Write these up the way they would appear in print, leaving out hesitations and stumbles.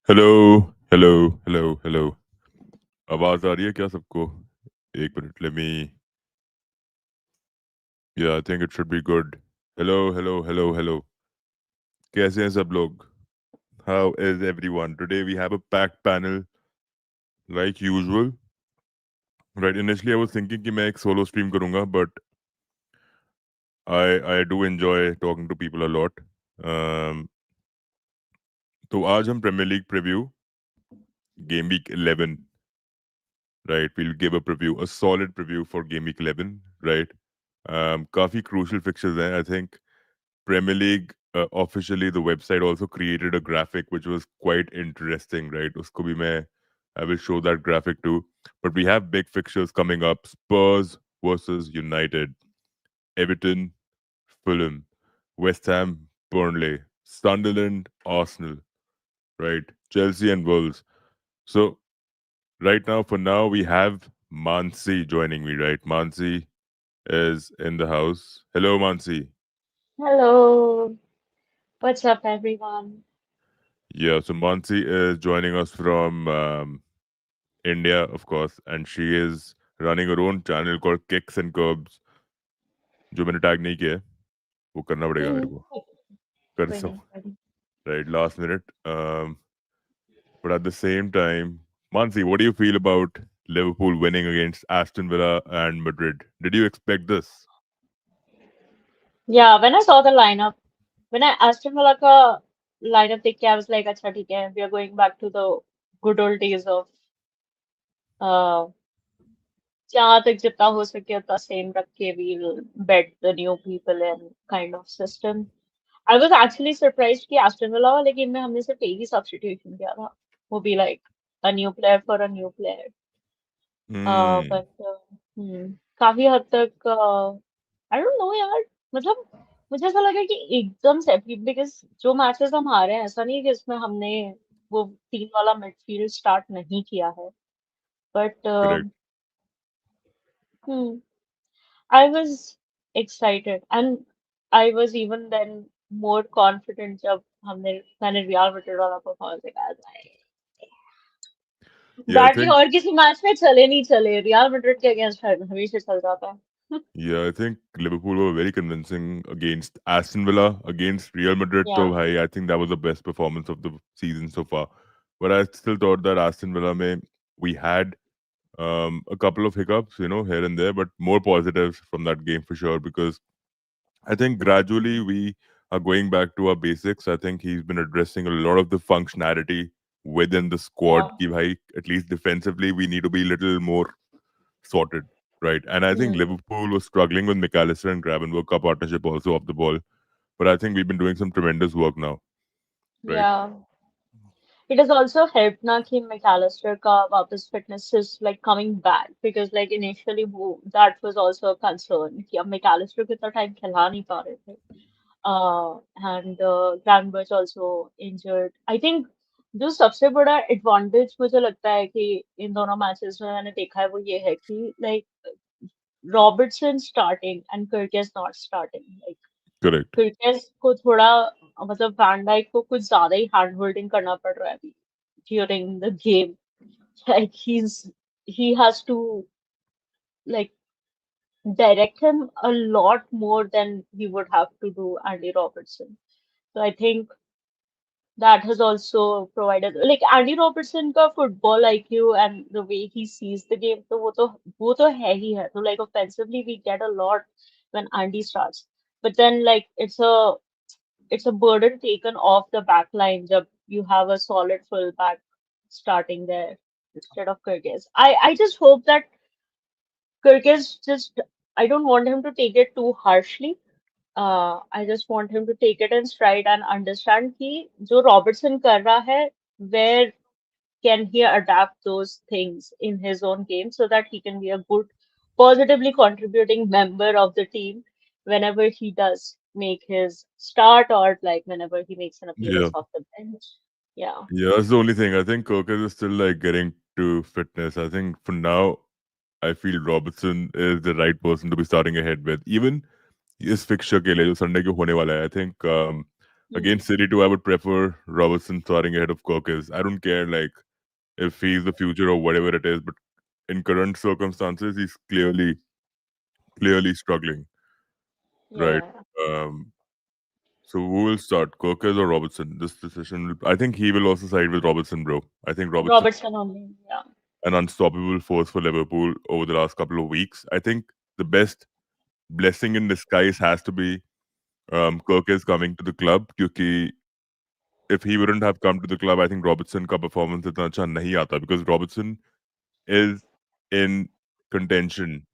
Hello hello hello hello आवाज आ रही है क्या सबको? एक minute, let me. Yeah I think it should be good. Hello hello hello hello, कैसे हैं सब लोग? How is everyone? Today we have a packed panel like usual. Right, initially I was thinking कि मैं एक सोलो स्ट्रीम करूंगा, but I do enjoy talking to people a lot. तो आज हम premier league preview, game week 11, right? We'll give a preview, a solid preview for Game Week 11, right? काफी crucial fixtures हैं. I think Premier League officially the website also created a graphic which was quite interesting, right? उसको भी मैं I will show that graphic too. But we have big fixtures coming up: Spurs versus United, Everton, Fulham, West Ham, Burnley, Sunderland, Arsenal, right? Chelsea and Wolves. So right now, for now, we have Mansi joining me, right? Mansi is in the house. Hello, Mansi. Hello, what's up, everyone? Yeah, so Mansi is joining us from India, of course, and she is running her own channel called Kicks and Curbs, जो मैंने tag नहीं किया है, वो करना पड़ेगा मेरे Hmm, को, कर कोई सकूं, नहीं, कोई नहीं. right? Last minute. But at the same time, Mansi, what do you feel about Liverpool winning against Aston Villa and Madrid? Did you expect this? Yeah, when I saw the lineup, when I Aston Villa का lineup देख के, I was like, अच्छा ठीक है, we are going back to the good old days of uh, जहाँ तक जितना हो सके उतना same रख के we'll bet the new people and kind of system. I was actually surprised कि Aston Villa वाले गेम में हमने सिर्फ एक ही substitution किया था, वो भी like a new player for a new player. Hmm. But काफी हद तक आई डोंट नो यार, मतलब मुझे ऐसा लगा कि एकदम से, बिकॉज जो मैचेस हम हारे हैं ऐसा नहीं है कि इसमें हमने वो तीन वाला मिडफील्ड स्टार्ट नहीं किया है, but Correct. I was excited and I was even then more confident जब मैंने रियल मैड्रिड वाला परफॉर्मेंस देखा था। Yeah, I दैट भी think और किसी मैच में चले नहीं चले, रियल मैड्रिड के अगेंस्ट हमेशा चल जाता है. Yeah, I think Liverpool were very convincing against Aston Villa, against Real Madrid. या. So, I think that was the best performance of the season so far. But I still thought that Aston Villa, we had a couple of hiccups, here and there, but more positives from that game for sure. Because I think gradually we are going back to our basics. I think he's been addressing a lot of the functionality within the squad. या. Ki bhai, at least defensively, we need to be a little more sorted, right? And I think Liverpool was struggling with McAllister and Gravenberch, our partnership also off the ball. But I think we've been doing some tremendous work now, right? या. It has also helped ना कि McAllister का वापस fitness is like coming back, because like initially वो that was also a concern कि अब McAllister कितना time खिला नहीं पा रहे थे. And Gravenberch also injured. I think जो सबसे बड़ा advantage मुझे लगता है कि इन दोनों मैचेस में मैंने देखा है वो ये है कि like Robertson starting and Kirkes not starting. Like Correct. Cricket को थोड़ा मतलब वैन डाइक को कुछ ज्यादा ही हैंड होल्डिंग करना पड़ रहा है अभी during the game. Like he has to like direct him a lot more than he would have to do Andy Robertson. So I think that has also provided, like Andy Robertson का football IQ and the way he sees the game, तो वो तो है ही है. So like offensively we get a lot when Andy starts, but then like it's a burden taken off the back line jab you have a solid full back starting there instead of Kyrgyz. I just hope that Kyrgyz just, I don't want him to take it too harshly. I just want him to take it in stride and understand कि जो Robertson कर रहा है, where can he adapt those things in his own game so that he can be a good, positively contributing member of the team whenever he does make his start, or like whenever he makes an appearance Yeah. off the bench. Yeah. Yeah, that's the only thing. I think Kirkers is still like getting to fitness. I think for now, I feel Robertson is the right person to be starting ahead with. Even इस fixture के लिए जो Sunday को होने वाला है, I think Hmm. Against City too, I would prefer Robertson starting ahead of Corkes. I don't care like if he's the future or whatever it is, but in current circumstances, he's clearly struggling, right? Yeah. Um, so who will start, Corkes or Robertson? This decision, I think he will also side with Robertson, bro. I think Robertson Robertson only. Yeah. an unstoppable force for Liverpool over the last couple of weeks. I think the best blessing in disguise has to be Corkes coming to the club, क्योंकि if he wouldn't have come to the club, I think Robertson का performance इतना अच्छा नहीं आता because Robertson is in contention,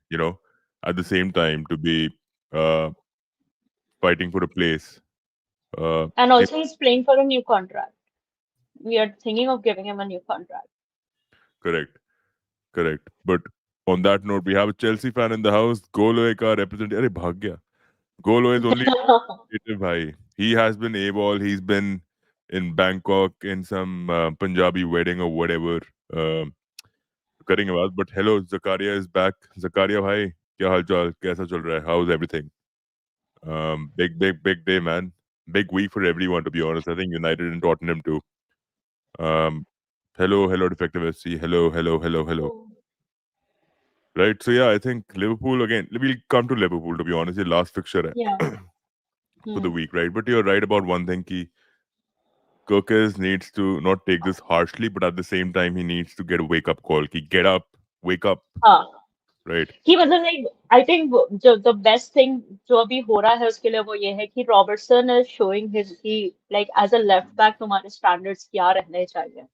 at the same time to be uh, fighting for a place. Uh, And it- also, he's playing for a new contract. We are thinking of giving him a new contract. correct, correct. But on that note, we have a Chelsea fan in the house. Golo ka representative. अरे भाग गया. Golo is only native bhai. He has been AWOL. He's been in Bangkok in some Punjabi wedding or whatever. Um करेंगे बात. But hello, Zakaria is back. Zakaria bhai, क्या हाल चाल? कैसा चल रहा है? How's everything? Big day, man. Big week for everyone, to be honest. I think United and Tottenham too. Um, hello, Defective SC. Hello. Oh. Right. So yeah, I think Liverpool again. We'll come to Liverpool, to be honest. The last fixture Yeah. for the Hmm. week, right? But you're right about one thing. Ki Kirkes needs to not take this harshly, but at the same time, he needs to get a wake up call. Ki get up, wake up, हाँ. right? कि मतलब like I think जो the best thing जो अभी हो रहा है उसके लिए वो ये है कि रॉबर्टसन इज शोइंग हिज कि like as a left back तुम्हारे स्टैंडर्ड्स क्या रहने चाहिए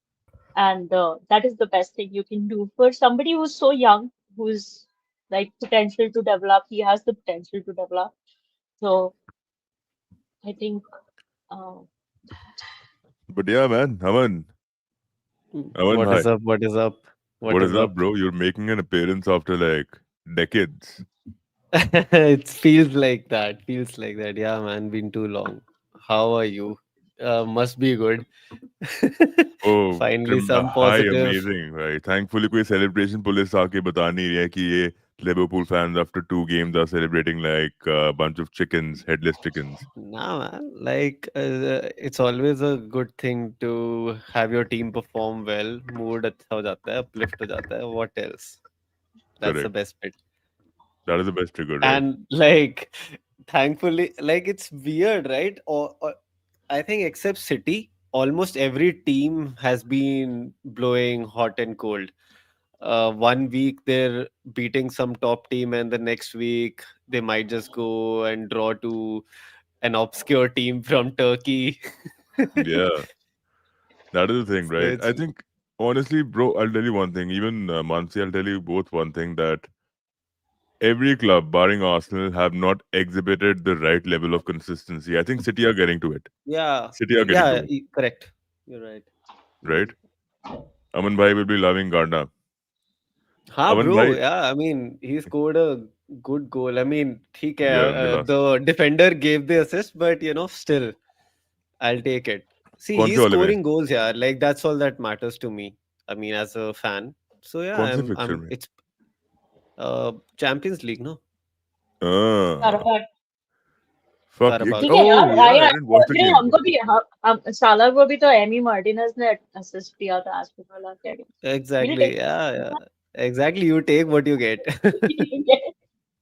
and that is the best thing you can do for somebody who's so young, who's like potential to develop. He has the potential to develop. So I think uh, But yeah, man, Aman What bhai, is up? What is up? What what is is up, up? bro? You're making an appearance after like decades. It feels like that. Feels like that. Yeah, man. Been too long. How are you? Must be good. Oh, Finally, some hi, positive. amazing, right? Thankfully, कोई celebration police आके बता नहीं रही है कि ये Liverpool fans after 2 games are celebrating like a bunch of chickens, headless chickens. Nah, man. Like, it's always a good thing to have your team perform well. Mood अच्छा हो जाता है, uplift हो जाता है. What else? That's the Correct. best bit. That is the best trigger, right? And like, thankfully, like it's weird, right? Or I think except City, almost every team has been blowing hot and cold. One week they're beating some top team, and the next week they might just go and draw to an obscure team from Turkey. Yeah, that is the thing, So right? it's I think honestly, bro, I'll tell you one thing. Even Mansi, I'll tell you both one thing that every club, barring Arsenal, have not exhibited the right level of consistency. I think City are getting to it. yeah, City are getting yeah, to it, correct. You're right. You're right? right. Aman bhai will be loving Garna. हाँ Aman bro, bhai, yeah. I mean, he scored a good goal. I mean, ठीक है. yeah, in the last. The defender gave the assist, but still, I'll take it. See, कौन से he's वाले में? scoring goals, yeah. Like that's all that matters to me. I mean, as a fan. So yeah, कौन से I'm fixture I'm में? it's Champions League, no? Ah, Carvajal. fuck. Carabao ठीक है Cup. Oh, यार yeah, I I I didn't watch the agree game. हमको भी साला को भी तो एमी मार्टिनेज ने असिस्ट दिया था एस्टन विला के against will Exactly. Take Yeah, yeah. Exactly. You take what you get.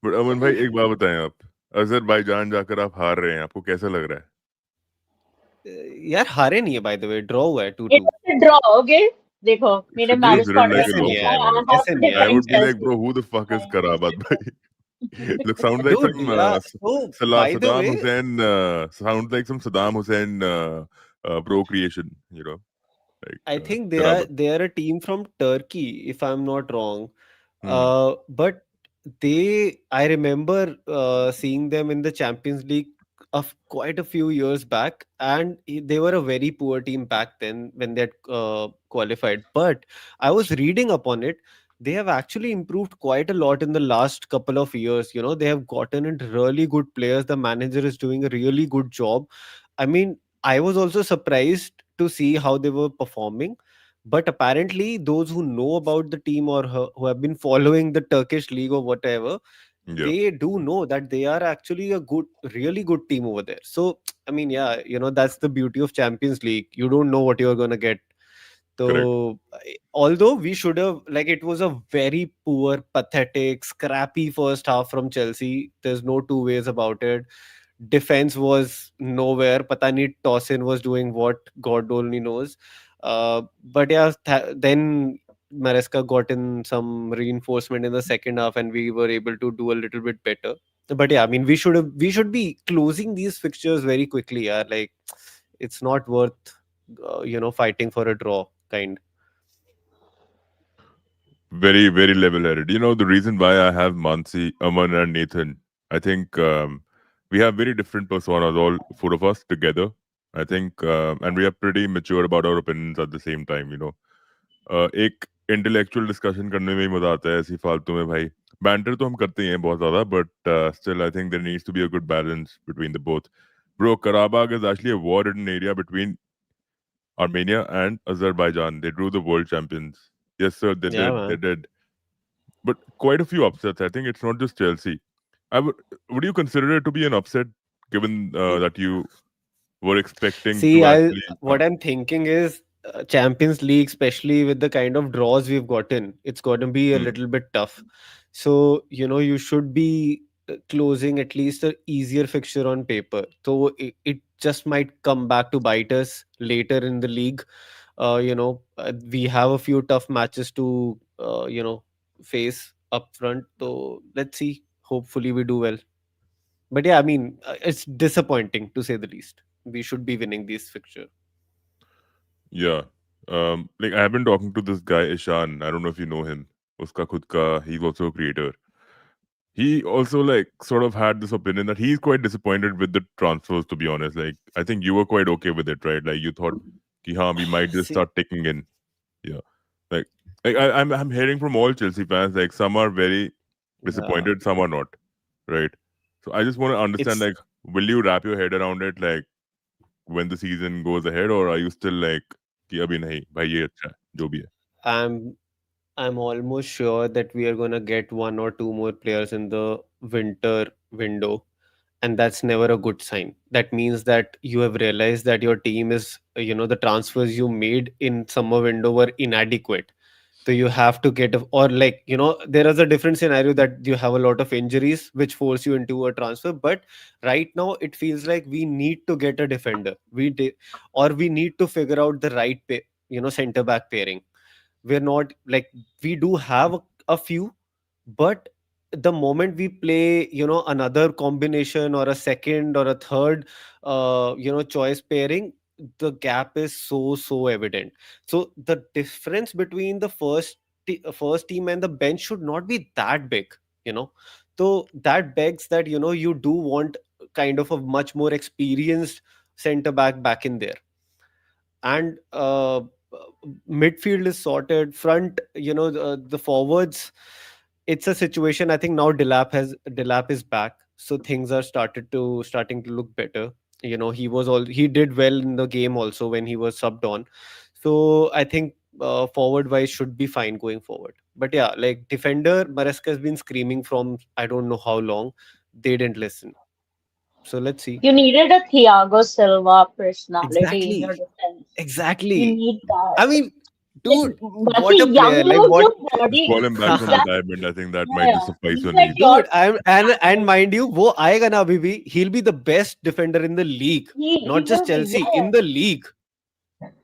But Aman भाई एक बात बताएं आप, अजरबैजान जाकर आप हार रहे हैं, आपको कैसा लग रहा है? यार हारे नहीं है बाय द वे ड्रॉ हुआ है it 2-2 was a draw okay देखो It मैंने should be marriage considered like a ऐसे पॉडकास्ट नहीं loss है देखा यार है only. आई हैव ऐसे टू नहीं है I यार defend would be like, Chelsea bro, who the fuck is Karabat bhai? Look, sounds like dude some yeah so by the Saddam way Hussein, sounds like some Saddam Hussein procreation, like I think Karabat. they are a team from Turkey, if I'm not wrong. Hmm. But I remember seeing them in the Champions League of quite a few years back, and they were a very poor team back then when they had qualified. But I was reading upon it. They have actually improved quite a lot in the last couple of years. They have gotten in really good players. The manager is doing a really good job. I mean, I was also surprised to see how they were performing. But apparently, those who know about the team or who have been following the Turkish league or whatever, Yeah, they do know that they are actually a good, really good team over there. So I mean, yeah, that's the beauty of Champions League. You don't know what you're gonna get. correct. So although we should have, like, it was a very poor, pathetic, scrappy first half from Chelsea. There's no two ways about it. Defense was nowhere. Pata nahi Tosin was doing what God only knows. But yeah, then Maresca got in some reinforcement in the second half, and we were able to do a little bit better. But yeah, I mean, we should be closing these fixtures very quickly. Yeah, like it's not worth fighting for a draw kind. Very, very level-headed. The reason why I have Mansi, Aman, and Nathan, I think we have very different personas, all four of us together. I think, and we are pretty mature about our opinions at the same time. एक intellectual discussion करने में ही मजा आता है ऐसी फालतू में भाई बैंटर तो हम करते ही हैं बहुत ज्यादा but still I think there needs to be a good balance between the both bro Karabakh is actually a war-ridden area between Armenia and Azerbaijan. They drew the world champions. Yes, sir, they Yeah, did. They man. did. But quite a few upsets. I think it's not just Chelsea. I would you consider it to be an upset given that you were expecting See, to I actually what I'm thinking is Champions League, especially with the kind of draws we've gotten, it's going to be a hmm, little bit tough. So, you should be closing at least a easier fixture on paper. So it just might come back to bite us later in the league. We have a few tough matches to face up front. So let's see. Hopefully we do well. But yeah, I mean, it's disappointing to say the least. We should be winning this fixture. yeah. Like I have been talking to this guy Ishan. I don't know if you know him. Uska khud ka, he's also a creator. He also like sort of had this opinion that he's quite disappointed with the transfers. To be honest, like I think you were quite okay with it, right? Like you thought, ki, haan, we might just See, start ticking in. Yeah, like, I'm hearing from all Chelsea fans, like some are very yeah, disappointed, some are not, right? So I just want to understand, it's like, will you wrap your head around it, like when the season goes ahead, or are you still like, कि अभी नहीं भाई ये अच्छा है जो भी है. I'm I'm almost sure that we are gonna get one or two more players in the winter window, and that's never a good sign. That means that you have realized that your team is, the transfers you made in summer window were inadequate. So you have to get or like, there is a different scenario that you have a lot of injuries which force you into a transfer. But right now it feels like we need to get a defender. Or we need to figure out the right center back pairing. We're not like, we do have a few, but the moment we play, another combination or a second or a third choice pairing, the gap is so evident. So the difference between the first team and the bench should not be that big, you know so that begs that, you do want kind of a much more experienced center back in there. And midfield is sorted. Front, the forwards, it's a situation. I think now Delap is back, so things are starting to look better. He did well in the game also when he was subbed on. So I think forward wise should be fine going forward. But yeah, like defender, Maresca has been screaming from I don't know how long. They didn't listen. So let's see. You needed a Thiago Silva personality in your Exactly. defense. You Exactly. need I that. mean, Like dude, what a बाकी young player! Like लोग what? जो Just body call him back from exact retirement. I think that might just yeah, suffice he's your like needs. your Dude, and mind you, वो आएगा ना अभी भी. He'll be the best defender in the league, he not just will be Chelsea, yeah. in the league.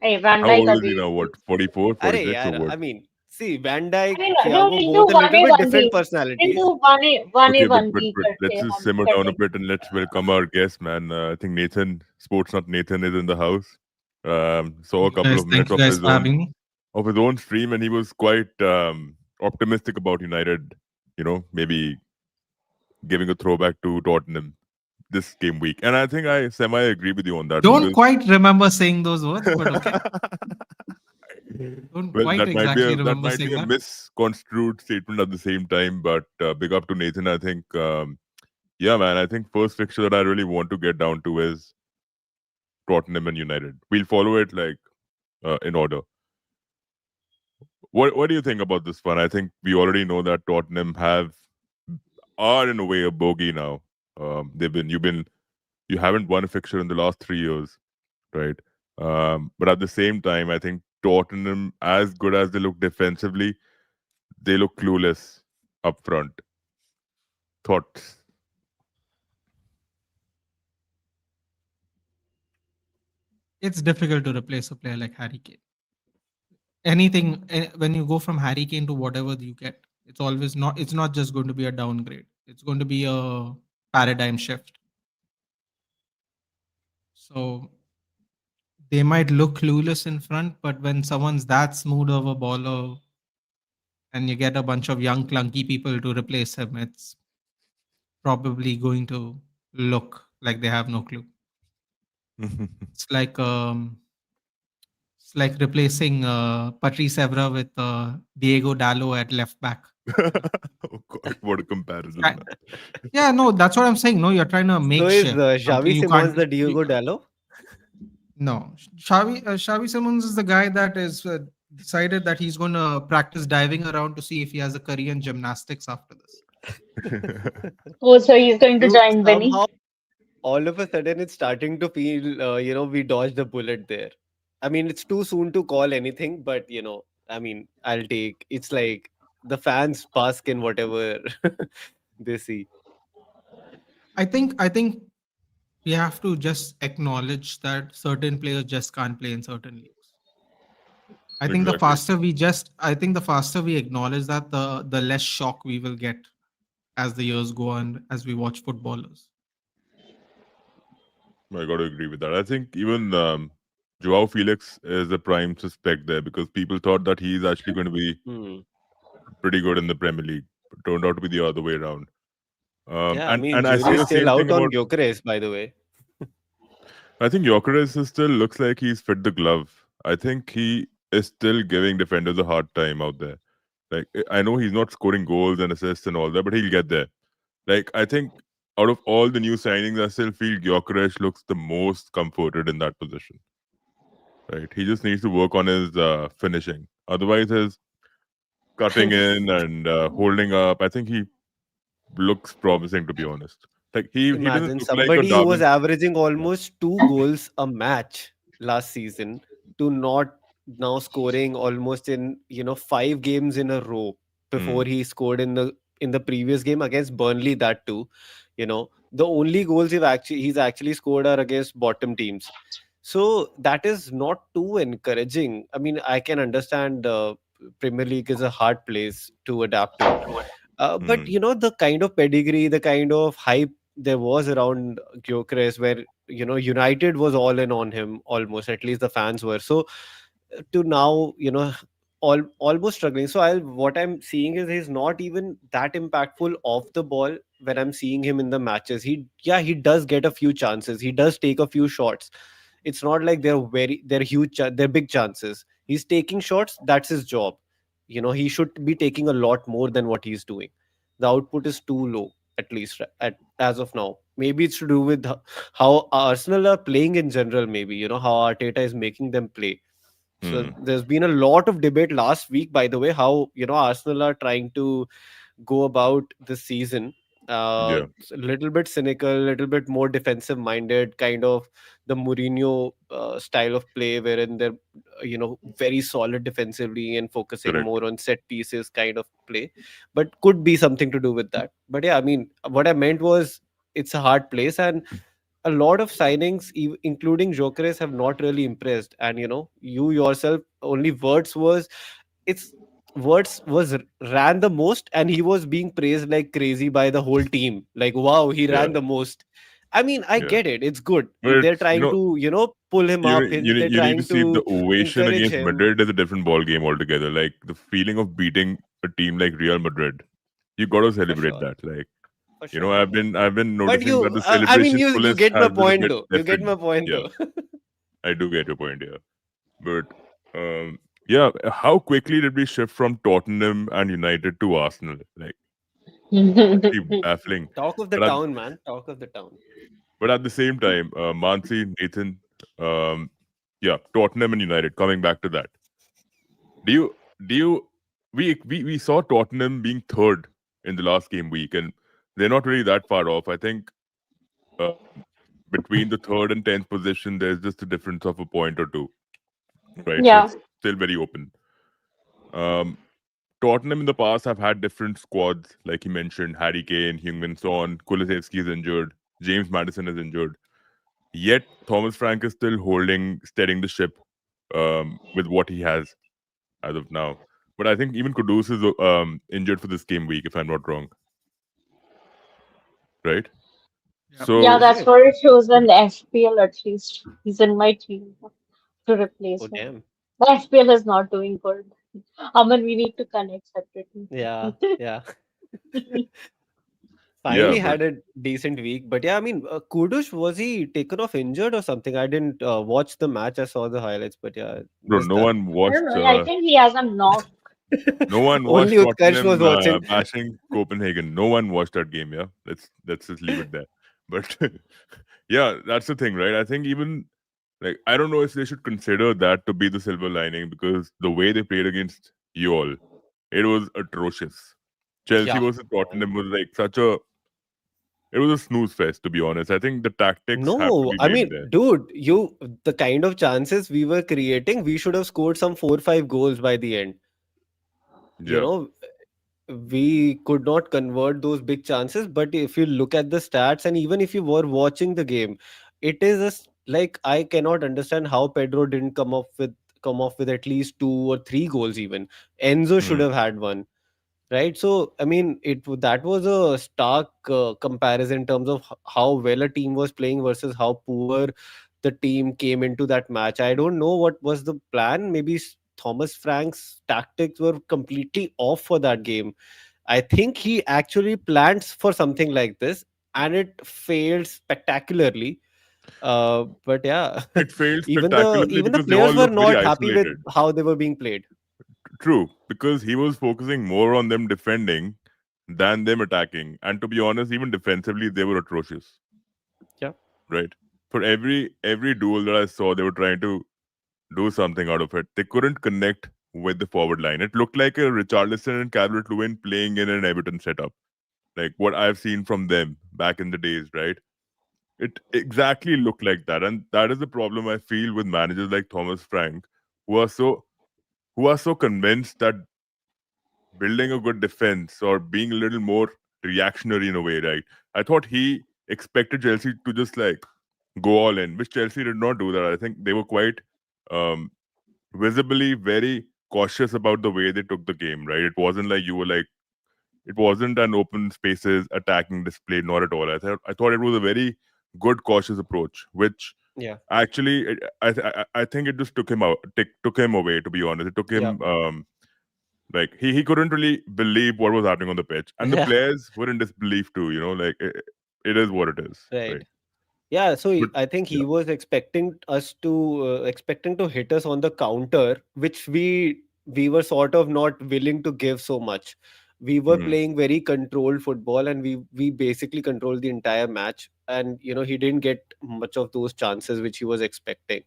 Hey, Van How Dijk old is he अभी now? What, he's 44, अरे 46, or यार, what? I mean, see, Van I Dijk, mean don't Thiago, into both a one little A bit one different B personalities. into one A Okay, but one but B but करके let's just हम simmer कर down a देंगे. bit and let's welcome our guest, man. I think Nathan, sports nut Nathan, is in the house. Saw a couple Guys, of thank minutes you of guys his for own having me. stream, and he was quite optimistic about United. Maybe giving a throwback to Tottenham this game week, and I think I semi agree with you on that Don't because quite remember saying those words, but okay. Don't well, quite exactly that remember might be saying a that. misconstrued statement at the same time. But big up to Nathan. I think yeah, man. I think first fixture that I really want to get down to is Tottenham and United. We'll follow it like in order. What do you think about this one? I think we already know that Tottenham have are in a way a bogey now. You haven't won a fixture in the last 3 years, right? But at the same time, I think Tottenham, as good as they look defensively, they look clueless up front. Thoughts? It's difficult to replace a player like Harry Kane. Anything when you go from Harry Kane to whatever you get, it's not just going to be a downgrade. It's going to be a paradigm shift. So they might look clueless in front, but when someone's that smooth of a baller and you get a bunch of young clunky people to replace him, it's probably going to look like they have no clue. It's like replacing Patrice Evra with Diego Dallo at left back. Oh God, what a comparison, Ki- man. Yeah, no, that's what I'm saying. No, you're trying to So make is shift something Xavi you Simons can't. the Diego Dallo? No, Xavi Simons is the guy that is decided that he's going to practice diving around to see if he has a career in gymnastics after this. Oh, so he's going to Dude, join Vinny. somehow all of a sudden it's starting to feel, we dodged the bullet there. I mean, it's too soon to call anything, but I mean, I'll take. It's like the fans bask in whatever they see. I think we have to just acknowledge that certain players just can't play in certain leagues. Exactly. I think the faster we acknowledge that, the less shock we will get as the years go on as we watch footballers. I got to agree with that. I think even Joao Felix is a prime suspect there because people thought that he's actually going to be Hmm. pretty good in the Premier League, but turned out to be the other way around. Yeah, I And mean, and I say jury's the still same thing out on about. Gyökeres, by the way. I think Gyökeres still looks like he's fit the glove. I think he is still giving defenders a hard time out there. Like I know he's not scoring goals and assists and all that, but he'll get there. Like I think out of all the new signings, I still feel Gyökeres looks the most comforted in that position. Right, he just needs to work on his finishing. Otherwise, his cutting in and holding up, I think he looks promising. To be honest, like he doesn't Imagine look like a somebody who was Darwin. averaging Yeah. almost 2 goals a match last season to not now scoring almost in 5 games in a row before Hmm. he scored in the previous game against Burnley. That too, the only goals he's actually scored are against bottom teams. So that is not too encouraging. I mean, I can understand Premier League is a hard place to adapt to, but Hmm. the kind of pedigree, the kind of hype there was around Gyökeres, where United was all in on him, almost, at least the fans were. So to now, almost struggling. So what I'm seeing is he's not even that impactful off the ball when I'm seeing him in the matches. He does get a few chances. He does take a few shots. It's not like they're huge, they're big chances. He's taking shots. That's his job. He should be taking a lot more than what he's doing. The output is too low, at least as of now. Maybe it's to do with how Arsenal are playing in general. Maybe how Arteta is making them play. So Hmm. there's been a lot of debate last week, by the way, how Arsenal are trying to go about this season. Yeah. It's a little bit cynical, a little bit more defensive minded, kind of the Mourinho style of play, wherein they're very solid defensively and focusing Correct. more on set pieces kind of play. But could be something to do with that. But yeah, I mean, what I meant was it's a hard place, and a lot of signings, including Jokeres, have not really impressed. And you yourself, only it's Words was ran the most, and he was being praised like crazy by the whole team. Like, wow, he Yeah. ran the most. I mean, I Yeah. get it. It's good. But They're it's trying to, pull him up. They're you need to trying see the to ovation encourage against him Madrid is a different ball game altogether. Like the feeling of beating a team like Real Madrid, you got to for celebrate sure, that. Like for sure. I've been But noticing that the I mean, celebration you fullest get my has been a point bit though. You get different. my point Yeah, though. I do get your point here. But yeah, how quickly did we shift from Tottenham and United to Arsenal? Like actually baffling. Talk of the But at, town, man. Talk of the town. but at the same time, Mansi, Nathan, um, yeah, Tottenham and United. Coming back to that, do you do you we saw Tottenham being third in the last game week, and they're not really that far off. I think uh, between the third and 10th position, there's just a difference of a point or two, right? So Yeah. it's still very open. Um, Tottenham in the past have had different squads, like you mentioned, Harry Kane, Heung-min Son, Kulusevski is injured, James Madison is injured. Yet Thomas Frank is still steadying the ship with what he has as of now. But I think even Kudus is injured for this game week, if I'm not wrong, right? Yep. Yeah, So Is that's it? what it shows in the FPL at least. He's in my team to Oh, replace him. damn. The FPL is not doing good. Aman, we need to connect separately. Yeah, yeah. yeah, Finally but had a decent week. But yeah, I mean, Kudush, was he taken off injured or something? I didn't watch the match. I saw the highlights, but yeah, bro, missed that. I don't know. I think he has a knock. no one Only watched Utkarsh was Tottenham watching. bashing Copenhagen. No one watched that game. Yeah, let's just leave it there. But yeah, that's the thing, right? I think even like I don't know if they should consider that to be the silver lining because the way they played against you all, it was atrocious. Chelsea Yeah. versus Tottenham was like such a it was a snooze fest to be honest. I think the tactics have to No, be I blamed mean, there. dude, the kind of chances we were creating, we should have scored some 4 or 5 goals by the end. You Yeah. know, we could not convert those big chances. But if you look at the stats, and even if you were watching the game, it is like I cannot understand how Pedro didn't come off with at least 2 or 3 goals. Even Enzo should Hmm. have had one, right? So I mean, that was a stark comparison in terms of how well a team was playing versus how poor the team came into that match. I don't know what was the plan. Maybe Thomas Frank's tactics were completely off for that game. I think he actually planned for something like this, and it failed spectacularly. But yeah, It failed even the spectacularly even the because they all players were looked very not happy with isolated. how they were being played. True, because he was focusing more on them defending than them attacking. And to be honest, even defensively, they were atrocious. Yeah, Right? For every duel that I saw, they were trying to do something out of it. They couldn't connect with the forward line. It looked like a Richarlison and Calvert Lewin playing in an Everton setup, like what I've seen from them back in the days. Right? It exactly looked like that, and that is the problem I feel with managers like Thomas Frank, who are so who are so convinced that building a good defense or being a little more reactionary in a way, right? I thought he expected Chelsea to just like go all in, which Chelsea did not do that. I think they were quite um, visibly very cautious about the way they took the game, right? It wasn't like you were like, it wasn't an open spaces attacking display, not at all. I thought it was a very good cautious approach, which yeah, actually I think it just took him away. To be honest, it took yeah, him like he couldn't really believe what was happening on the pitch, and the yeah. players were in disbelief too. Like it is what it is, Right. right? Yeah, so But I think he yeah, was expecting to hit us on the counter, which we were sort of not willing to give so much. We were mm, playing very controlled football, and we basically controlled the entire match. And he didn't get much of those chances which he was expecting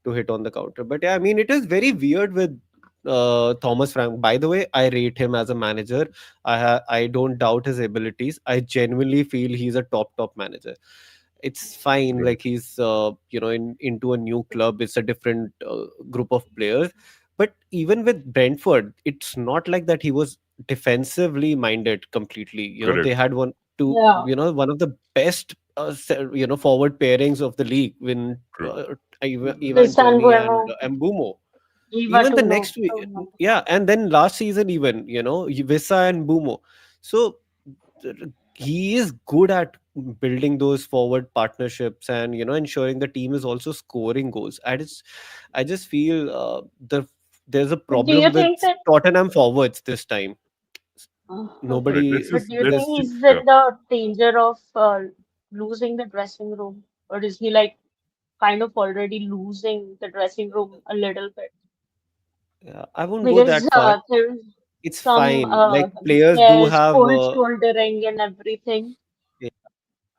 to hit on the counter. But yeah, I mean, it is very weird with Thomas Frank. By the way, I rate him as a manager. I don't doubt his abilities. I genuinely feel he's a top manager. It's fine, right. like he's into a new club. It's a different group of players. But even with Brentford, it's not like that he was defensively minded completely. They Correct. had Yeah. one of the best forward pairings of the league when True. Ivan This and Tony and Bueno, Mbumo. Eva Even the Tuno. next week, yeah, and then last season, even Visa and Bumo. So th- he is good at building those forward partnerships and ensuring the team is also scoring goals. I just feel there's a But do you problem with think that Tottenham forwards this time. All right, Nobody let's but just do you think let's there's he's yeah. in the danger of losing the dressing room? Or is he like kind of already losing the dressing room a little bit? I won't go Because that far. there's It's some fine, like players do there's have cold shouldering and everything. yeah,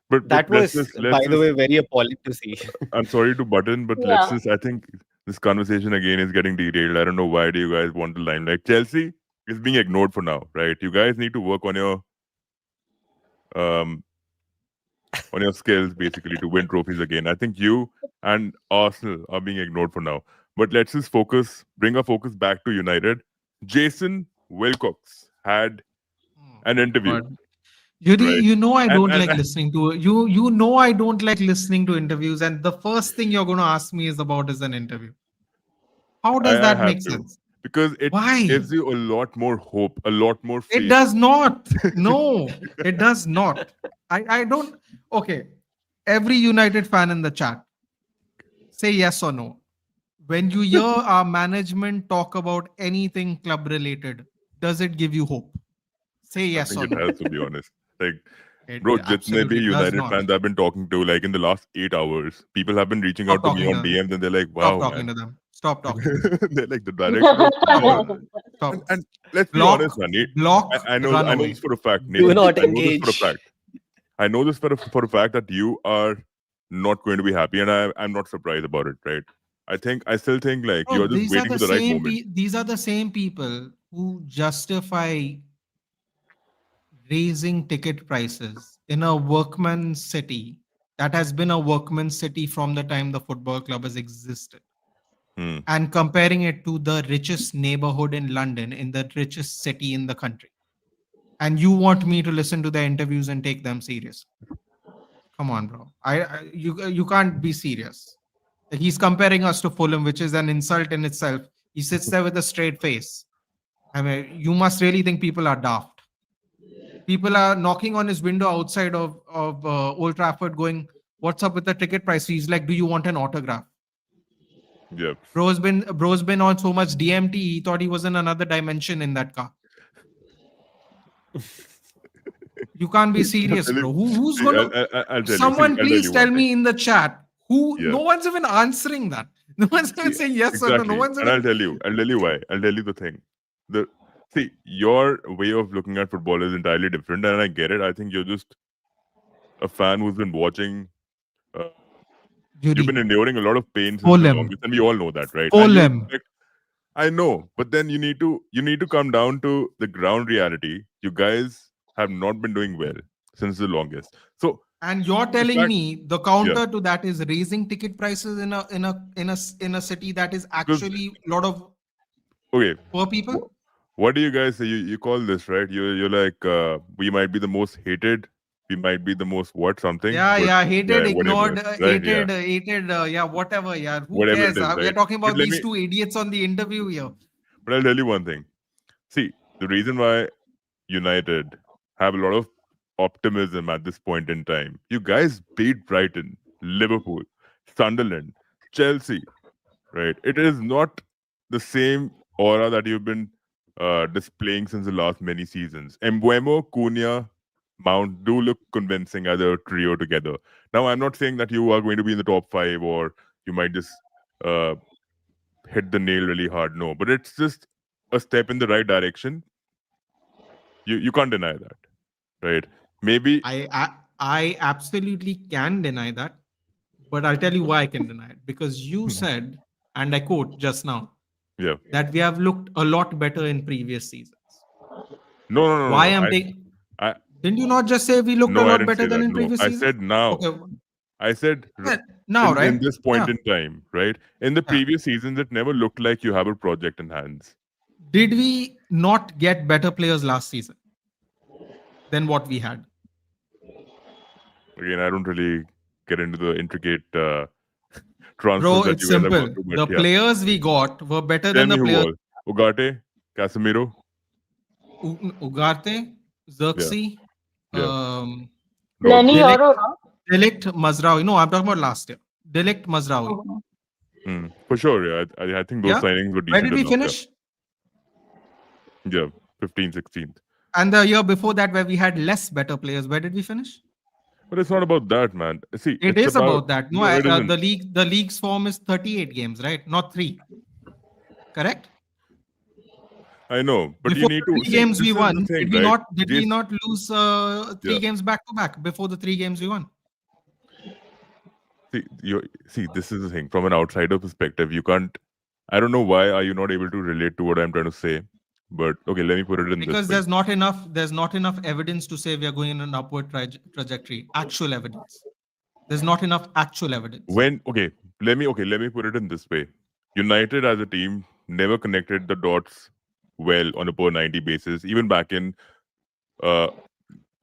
But that let's was, just by let's the just. way, very appalling to see. I'm sorry to button, but let's Yeah. just. I think this conversation again is getting derailed. I don't know why do you guys want the limelight. Chelsea is being ignored for now, right? You guys need to work on your um, on your skills basically to win trophies again. I think you and Arsenal are being ignored for now. But let's just bring our focus back to United. Jason Wilcox had Oh an my interview, God. Yuri, right? you know I And don't and like listening to you. You know I don't like listening to interviews, and the first thing you're going to ask me is about is an interview. How does I that have make to sense? because it Why? gives you a lot more hope, a lot more It faith. does not. No, it does not. I don't. Okay. Every United fan in the chat, say yes or no. When you hear our management talk about anything club related, does it give you hope? Say I yes think or it no. has to be honest. Like, It bro, jitne bhi absolutely does United not. fans I've been talking to, like in the last 8 hours, people have been reaching Stop out to me talking to on them. DMs and they're like, Stop wow, talking man. to them. Stop talking to them. They're like the direction of Stop. football. And, Stop. and let's be honest, Block, Nani. block, I run know this away. for a fact, Do Nathan. not I know this for a engage. fact. I know this for a fact that you are not going to be happy, and I'm not surprised about it, right? I still think like Bro, you're just waiting for the right moment. these are the same people who justify raising ticket prices in a workman city that has been a workman city from the time the football club has existed, Hmm. and comparing it to the richest neighborhood in London, in the richest city in the country. And you want me to listen to their interviews and take them serious? Come on, bro. You can't be serious. He's comparing us to Fulham, which is an insult in itself. He sits there with a straight face. I mean, you must really think people are daft. People are knocking on his window outside of Old Trafford, going, "What's up with the ticket price?" He's like, "Do you want an autograph?" Yeah. Bro's been on so much DMT. He thought he was in another dimension in that car. You can't be I'll serious, tell you. bro. Who's See, going to? I'll tell you. See, Someone I'll tell please you one tell thing. me in the chat who. Yeah. No one's even answering that. No one's even See, saying yes or no. No exactly. one's And even. I'll tell you why. I'll tell you the thing. The See, your way of looking at football is entirely different, and I get it. I think you're just a fan who's been watching. Uh, you've been Judy, enduring a lot of pain since the Fulham, longest, and we all know that, right? And you Fulham. expect. I know, but then you need to come down to the ground reality. You guys have not been doing well since the longest. So And you're the telling fact, me the yeah, counter to that is raising ticket prices in a city that is because actually a lot of okay, poor people? what do you guys say? You call this right? You're like we might be the most hated, we might be the most what something, Yeah, but yeah, hated, yeah, whatever, ignored, right? Yeah, hated, yeah, whatever, yeah. Who whatever it cares? is, We are right? talking But about these two idiots on the interview here. I'll tell you one thing. See, the reason why United have a lot of optimism at this point in time. You guys beat Brighton, Liverpool, Sunderland, Chelsea, right? It is not the same aura that you've been displaying since the last many seasons. Embuemo, Cunha, Mount do look convincing as a trio together. Now, I'm not saying that you are going to be in the top five or you might just uh, hit the nail really hard. No, but it's just a step in the right direction. You can't deny that, right? Maybe, I absolutely can deny that, but I'll tell you why I can deny it. Because you said, and I quote just now, yeah. that we have looked a lot better in previous seasons. No. Why I'm taking? I Didn't you not just say we looked a no, I lot didn't better say than that. in No, previous I seasons? said now. Okay, I said now, in right? this point Yeah, in time, right? In the yeah. previous seasons, it never looked like you have a project in hands. Did we not get better players last season than what we had? Again, I don't really get into the intricate transfers Bro, that it's you guys have gone simple. through, but The yeah. players we got were better Tell than me the who players was Ugarte, Casemiro. Ugarte, Yeah, Xerxes, yeah. um, Rodri. Lenny Delict, Yoro, no? Delict, Mazraoui. No, I'm talking about last year. Delict, Mazraoui. Mhm. For sure. Yeah, I think those Yeah. signings were Where decent did we enough. Yeah, finish? yeah. 15, 16th. And the year before that, where we had less better players, where did we finish? But it's not about that, man. See, It it's is about about that. No, no, it isn't. the league's form is 38 games, right? Not three. Correct? I know, but you Before need the to three see. games we This is the won, thing, right? did we Just not lose three yeah. games back to back before the three games we won? See. This is the thing. From an outsider perspective, you can't. I don't know why are you not able to relate to what I'm trying to say. But okay, let me put it in this Because way. there's not enough evidence to say we are going in an upward trajectory. Actual evidence. There's not enough actual evidence. When let me put it in this way. United as a team never connected the dots well on a per 90 basis, even back in uh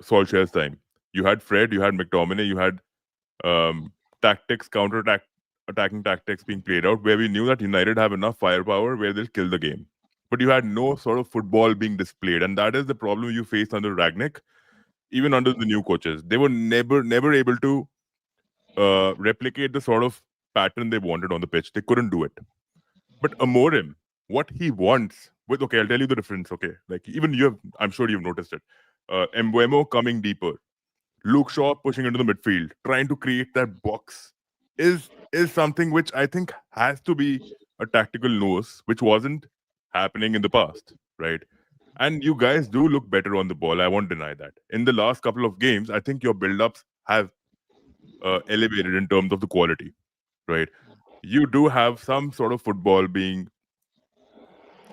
Solskjaer's time. You had Fred, you had McTominay, you had um tactics, counter attacking tactics being played out where we knew that United have enough firepower where they'll kill the game. But you had no sort of football being displayed, and that is the problem you faced under Ragnick, even under the new coaches. They were never able to replicate the sort of pattern they wanted on the pitch. They couldn't do it. But Amorim, what he wants with okay, I'll tell you the difference. Okay, like even you have, I'm sure you've noticed it. Embuemo coming deeper, Luke Shaw pushing into the midfield, trying to create that box is something which I think has to be a tactical nose, which wasn't happening in the past, right? And you guys do look better on the ball. I won't deny that. In the last couple of games, I think your build-ups have elevated in terms of the quality, right? You do have some sort of football being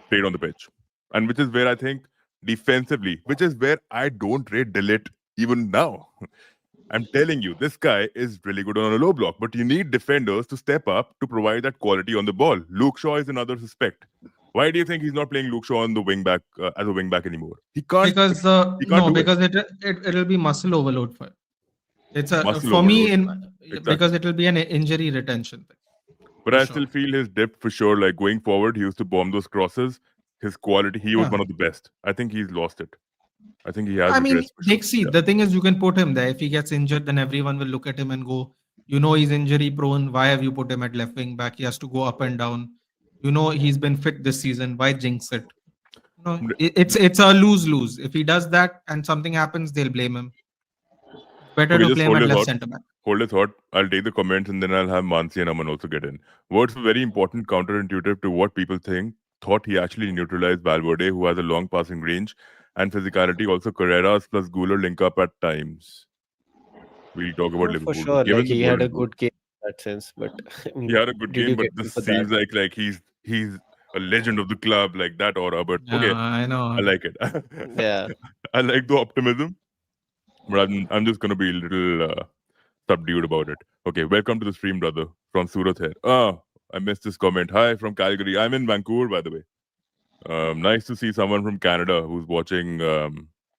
played on the pitch, and which is where I think defensively, which is where I don't rate Delete even now. I'm telling you, this guy is really good on a low block, but you need defenders to step up to provide that quality on the ball. Luke Shaw is another suspect. Why do you think he's not playing Luke Shaw on the wing back as a wing back anymore? He can't. Because He can't no, do it. because it'll be muscle overload for him. It's a Muscle for me overload. in because Exactly. it'll be an injury retention thing But for I sure. still feel his depth for sure. Like going forward, he used to bomb those crosses. His quality, he was Yeah. one of the best. I think he's lost it. I think he I has mean, regressed for sure. see, Yeah. the thing is, you can put him there. If he gets injured, then everyone will look at him and go, he's injury prone. Why have you put him at left wing back? He has to go up and down. He's been fit this season. Why jinx it? It's a lose lose. If he does that and something happens, they'll blame him. It's better Okay, to just play him hold at your left thought. centre back. Hold your thought. I'll take the comments and then I'll have Mansi and Aman also get in. Words were very important, counterintuitive to what people think. Thought he actually neutralized Valverde, who has a long passing range and physicality. Also, Carreras plus Guler link up at times. We'll talk about No, for Liverpool. sure. Like Given the he had a golden boot, good game in that sense, but I he mean, had a good did game, you but get this him for that? seems like he's a legend of the club, like that aura. But Yeah, okay, I I know. like it. Yeah. I like the optimism, but I'm just gonna be a little subdued about it. Okay, welcome to the stream, brother, from Surat here. Oh, I missed this comment. Hi from Calgary. I'm in Vancouver, by the way. Nice to see someone from Canada who's watching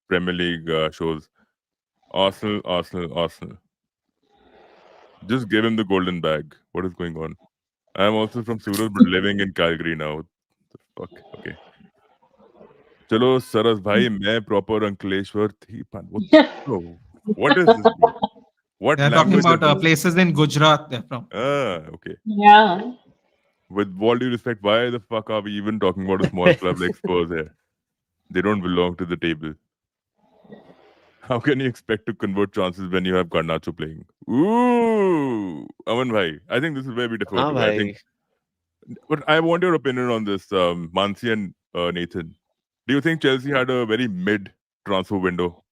Premier League shows. Arsenal, Arsenal, Arsenal. Just give him the golden bag. What is going on? I'm also from Surat, but living in Calgary now. Fuck. Okay. चलो सरस भाई मैं proper Ankleshwar थी what bro, what is this bro, what They're talking language is about this? places in Gujarat they're from. Okay. Yeah. With all due respect, why the fuck are we even talking about a small club like Spurs here? They don't belong to the table. How can you expect to convert chances when you have Garnacho playing? Ooh, Aman bhai, I think this is where we differ हाँ too. I think, भाई. but I want your opinion on this, Mansi and Nathan. Do you think Chelsea had a very mid transfer window?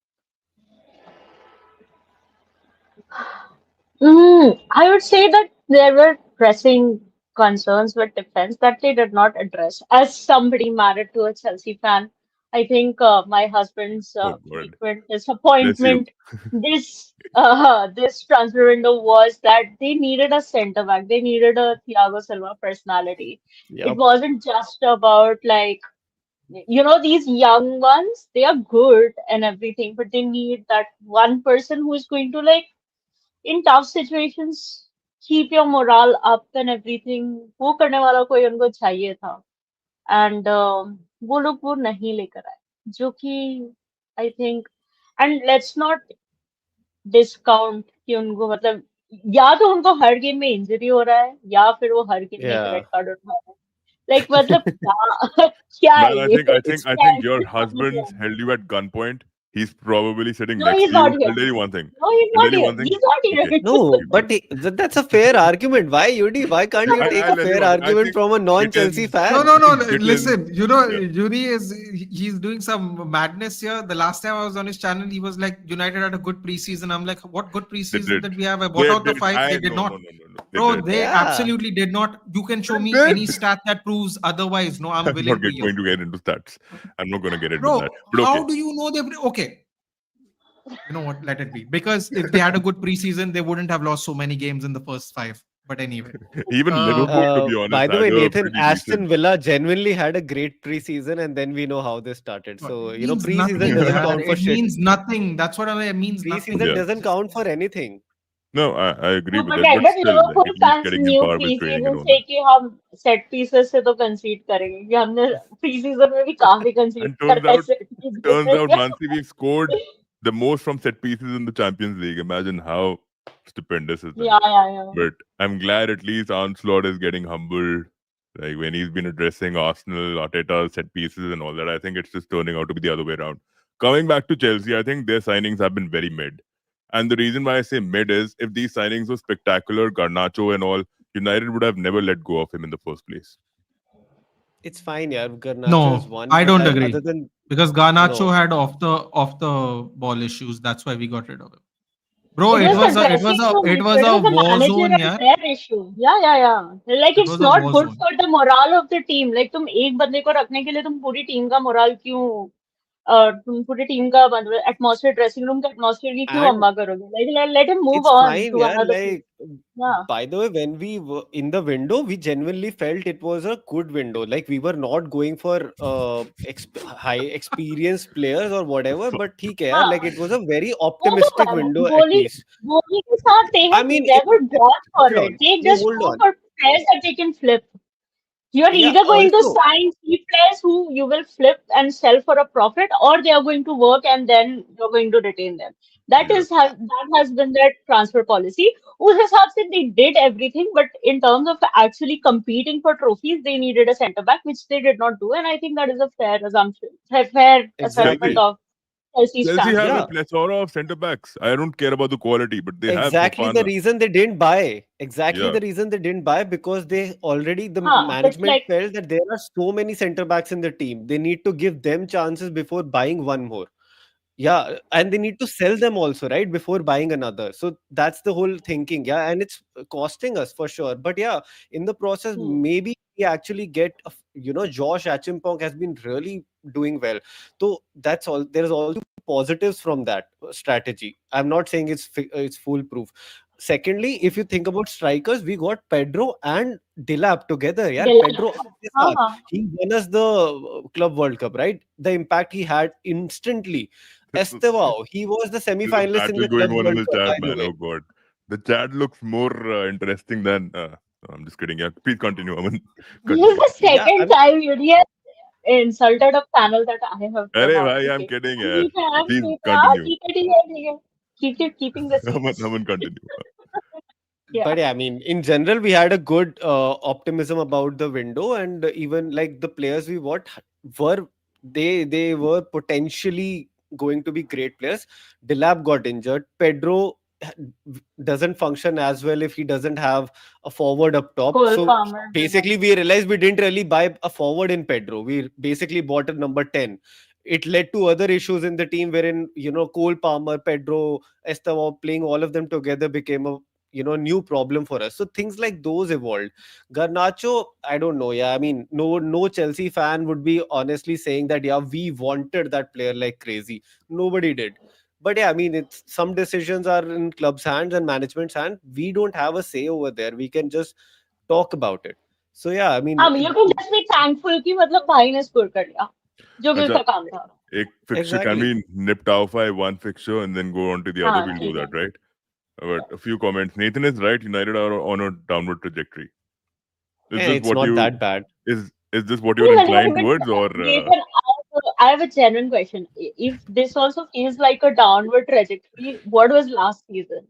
I would say that there were pressing concerns with defense that they did not address. As somebody married to a Chelsea fan, I think my husband's Oh God, frequent bless you. disappointment this transfer window was that they needed a centre back. They needed a Thiago Silva personality. It Yup. wasn't just about like these young ones. They are good and everything, but they need that one person who is going to like in tough situations keep your morale up and everything. वो करने वाला कोई उनको चाहिए था and वो लोग वो नहीं लेकर आए जो कि I think and let's not discount कि उनको मतलब या तो उनको हर गेम में इंजरी हो रहा है या फिर वो हर गेम में एक Yeah. रेड कार्ड उठा रहे हैं लाइक मतलब क्या क्या है Man, I ये think I think It's I think क्या your समझ रहे husbands हैं? held you at gunpoint He's probably sitting No, next he's to not you. here. I'll tell you one thing. No, he's I'll not tell you here. one thing. He's not Okay. here. No, Okay, but that's a fair argument. Why, Yudi? Why can't you take I'll a tell you fair one thing. I argument think from a it non-Chelsea is. No, fan? no, I no. think it is. Listen, Yeah. Yuri he's doing some madness here. The last time I was on his channel, he was like, United had a good preseason. I'm like, what good They preseason did. did we have? I bought They out the did. five. They I did no no not. no no no. They Bro, did. they Yeah. absolutely did not. You can show me They any did. stat that proves otherwise. No, I'm I'm not willing to hear. going to get into stats. I'm not going to get into that. Bro, But okay. how do you know they? Okay, you know what? Let it be. Because if they had a good preseason, they wouldn't have lost so many games in the first five. But anyway, Even um, Liverpool, to be honest, By the had way, a Nathan, pretty decent. Aston Villa genuinely had a great preseason, and then we know how this started. but So, it means preseason nothing, doesn't yeah. count for It shit. means nothing. That's what I mean. It means nothing. Preseason Yeah. doesn't Just count for anything. No, I agree No, with but that. I But bet still, like, Liverpool at least fans getting new empowered pre with training and season all से that. कि हम set pieces से तो कंसीड करेंगे कि हमने pre season में भी काफी कंसीड And करा है set turns out, pieces Mansi, we've scored the most from set pieces in the Champions League. Imagine how stupendous is that. या But I'm glad at least Onslaught is getting humbled. Like when he's been addressing Arsenal, Arteta, set pieces, and all that, I think it's just turning out to be the other way around. Coming back to Chelsea, I think their signings have been very mid. And the reason why I say mid is if these signings were spectacular, Garnacho and all, United would have never let go of him in the first place. It's fine, yeah. Garnacho is no, one, I but don't other agree. than Because Garnacho no, had off the ball issues. That's why we got rid of him. Bro, It it was yeah, a was a it dressing was a room it issue. was It a was a war manager zone, and yeah. player issue. Yeah. Like It it's was a not war good zone. for the morale of the team. Like तुम एक बंदे को रखने के लिए तुम पूरी team का मोरल क्यों तुम पूरी टीम का एटमॉस्फेयर ड्रेसिंग रूम का एटमॉस्फेयर की क्यों and अम्बा करोगे? Like let him move it's on fine, to yeah. another place. Like, Yeah. by the way, when we were in the window, we genuinely felt it was a good window. Like, we were not going for high experienced players or whatever, but ठीक है यार, like हाँ it was a very वो तो optimistic है window at गोली least. गोली के साथ they I have mean, never gone for hold it. on, They you just hold go on. for players that they can flip. You're Yeah, either going to also, sign cheap players who you will flip and sell for a profit, or they are going to work and then you're going to retain them. That Yeah. is how that has been their transfer policy. उस हिसाब से they did everything, but in terms of actually competing for trophies, they needed a centre back, which they did not do, and I think that is a fair assumption, a fair assessment Chelsea. exactly. of Chelsea's Chelsea have a transfer. Yeah, plethora of centre backs. I don't care about the quality, but they have exactly the Fofana. reason they didn't buy. Exactly Yeah. the reason they didn't buy, because the But management like, felt that there are so many center backs in the team. They need to give them chances before buying one more. Yeah, and they need to sell them also, right? Before buying another. So that's the whole thinking. Yeah, and it's costing us for sure. But yeah, in the process, hmm, maybe we actually get, Josh Achimpong has been really doing well. So that's all. There's also positives from that strategy. I'm not saying it's foolproof. Secondly, if you think about strikers, we got Pedro and Dilap together. Yeah, Dela, Pedro, aapke हाँ saath. हाँ He won us the Club World Cup, right? The impact he had instantly. Estevao, he was the There's a semi-finalist in battle the going Club on in World the Cup, by chat, the man. way. Oh god, the chat looks more interesting than. I'm just kidding. Yeah, please continue. Aman, this is continue. the Yeah, I second mean, time you have insulted a panel that I have अरे brought. भाई, I'm Okay. kidding, हम यार. ठीक है, हम Please ठीक है, हाँ, continue. ठीक है. Keeping Aman, receipts. Aman, continue. Yeah. but yeah, I mean, in general, we had a good optimism about the window, and even like the players we bought were they were potentially going to be great players. Delap got injured. Pedro doesn't function as well if he doesn't have a forward up top. Cole So Palmer. basically, we realized we didn't really buy a forward in Pedro. We basically bought a number 10. It led to other issues in the team wherein, Cole Palmer, Pedro, Estevao playing all of them together became a new problem for us. So things like those evolved. Garnacho, I don't know. Yeah, I mean, no Chelsea fan would be honestly saying that, yeah, we wanted that player like crazy. Nobody did. But yeah, I mean, it's some decisions are in club's hands and management's hand. We don't have a say over there. We can just talk about it. So yeah, I mean, हाँ, you can just be thankful कि मतलब भाई ने score कर लिया, जो भी अच्छा, उसका काम था. एक fixture can exactly. we nip off by one fixture and then go on to the other? हाँ, We'll do ठीक है. that, right? But a few comments. Nathan is right. United are on a downward trajectory. Is this It's what not you that bad. is this what you're Wait, inclined towards, or Nathan, I have a genuine question. If this also feels like a downward trajectory, what was last season?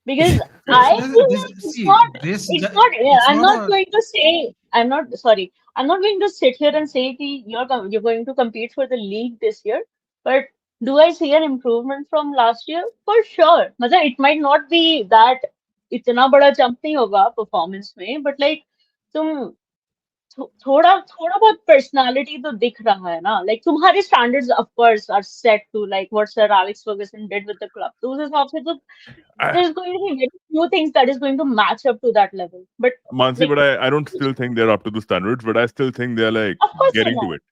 Because I feel like yeah, It's I'm not not a going to say, I'm not, sorry, I'm not going to sit here and say you're going to compete for the league this year, but Do I see an improvement from last year? For sure. मतलब it might not be that इतना बड़ा jump नहीं होगा performance में, but like तुम थोड़ा थोड़ा बहुत पर्सनालिटी तो दिख रहा है ना, लाइक तुम्हारे standards of course are set to like what sir Alex Ferguson did with the club, तो उस हिसाब से तो I, there is going to be very few things that is going to match up to that level, but Mansi, like but I don't still think they're up to the standards, but I still think they're like of course they getting to are, it.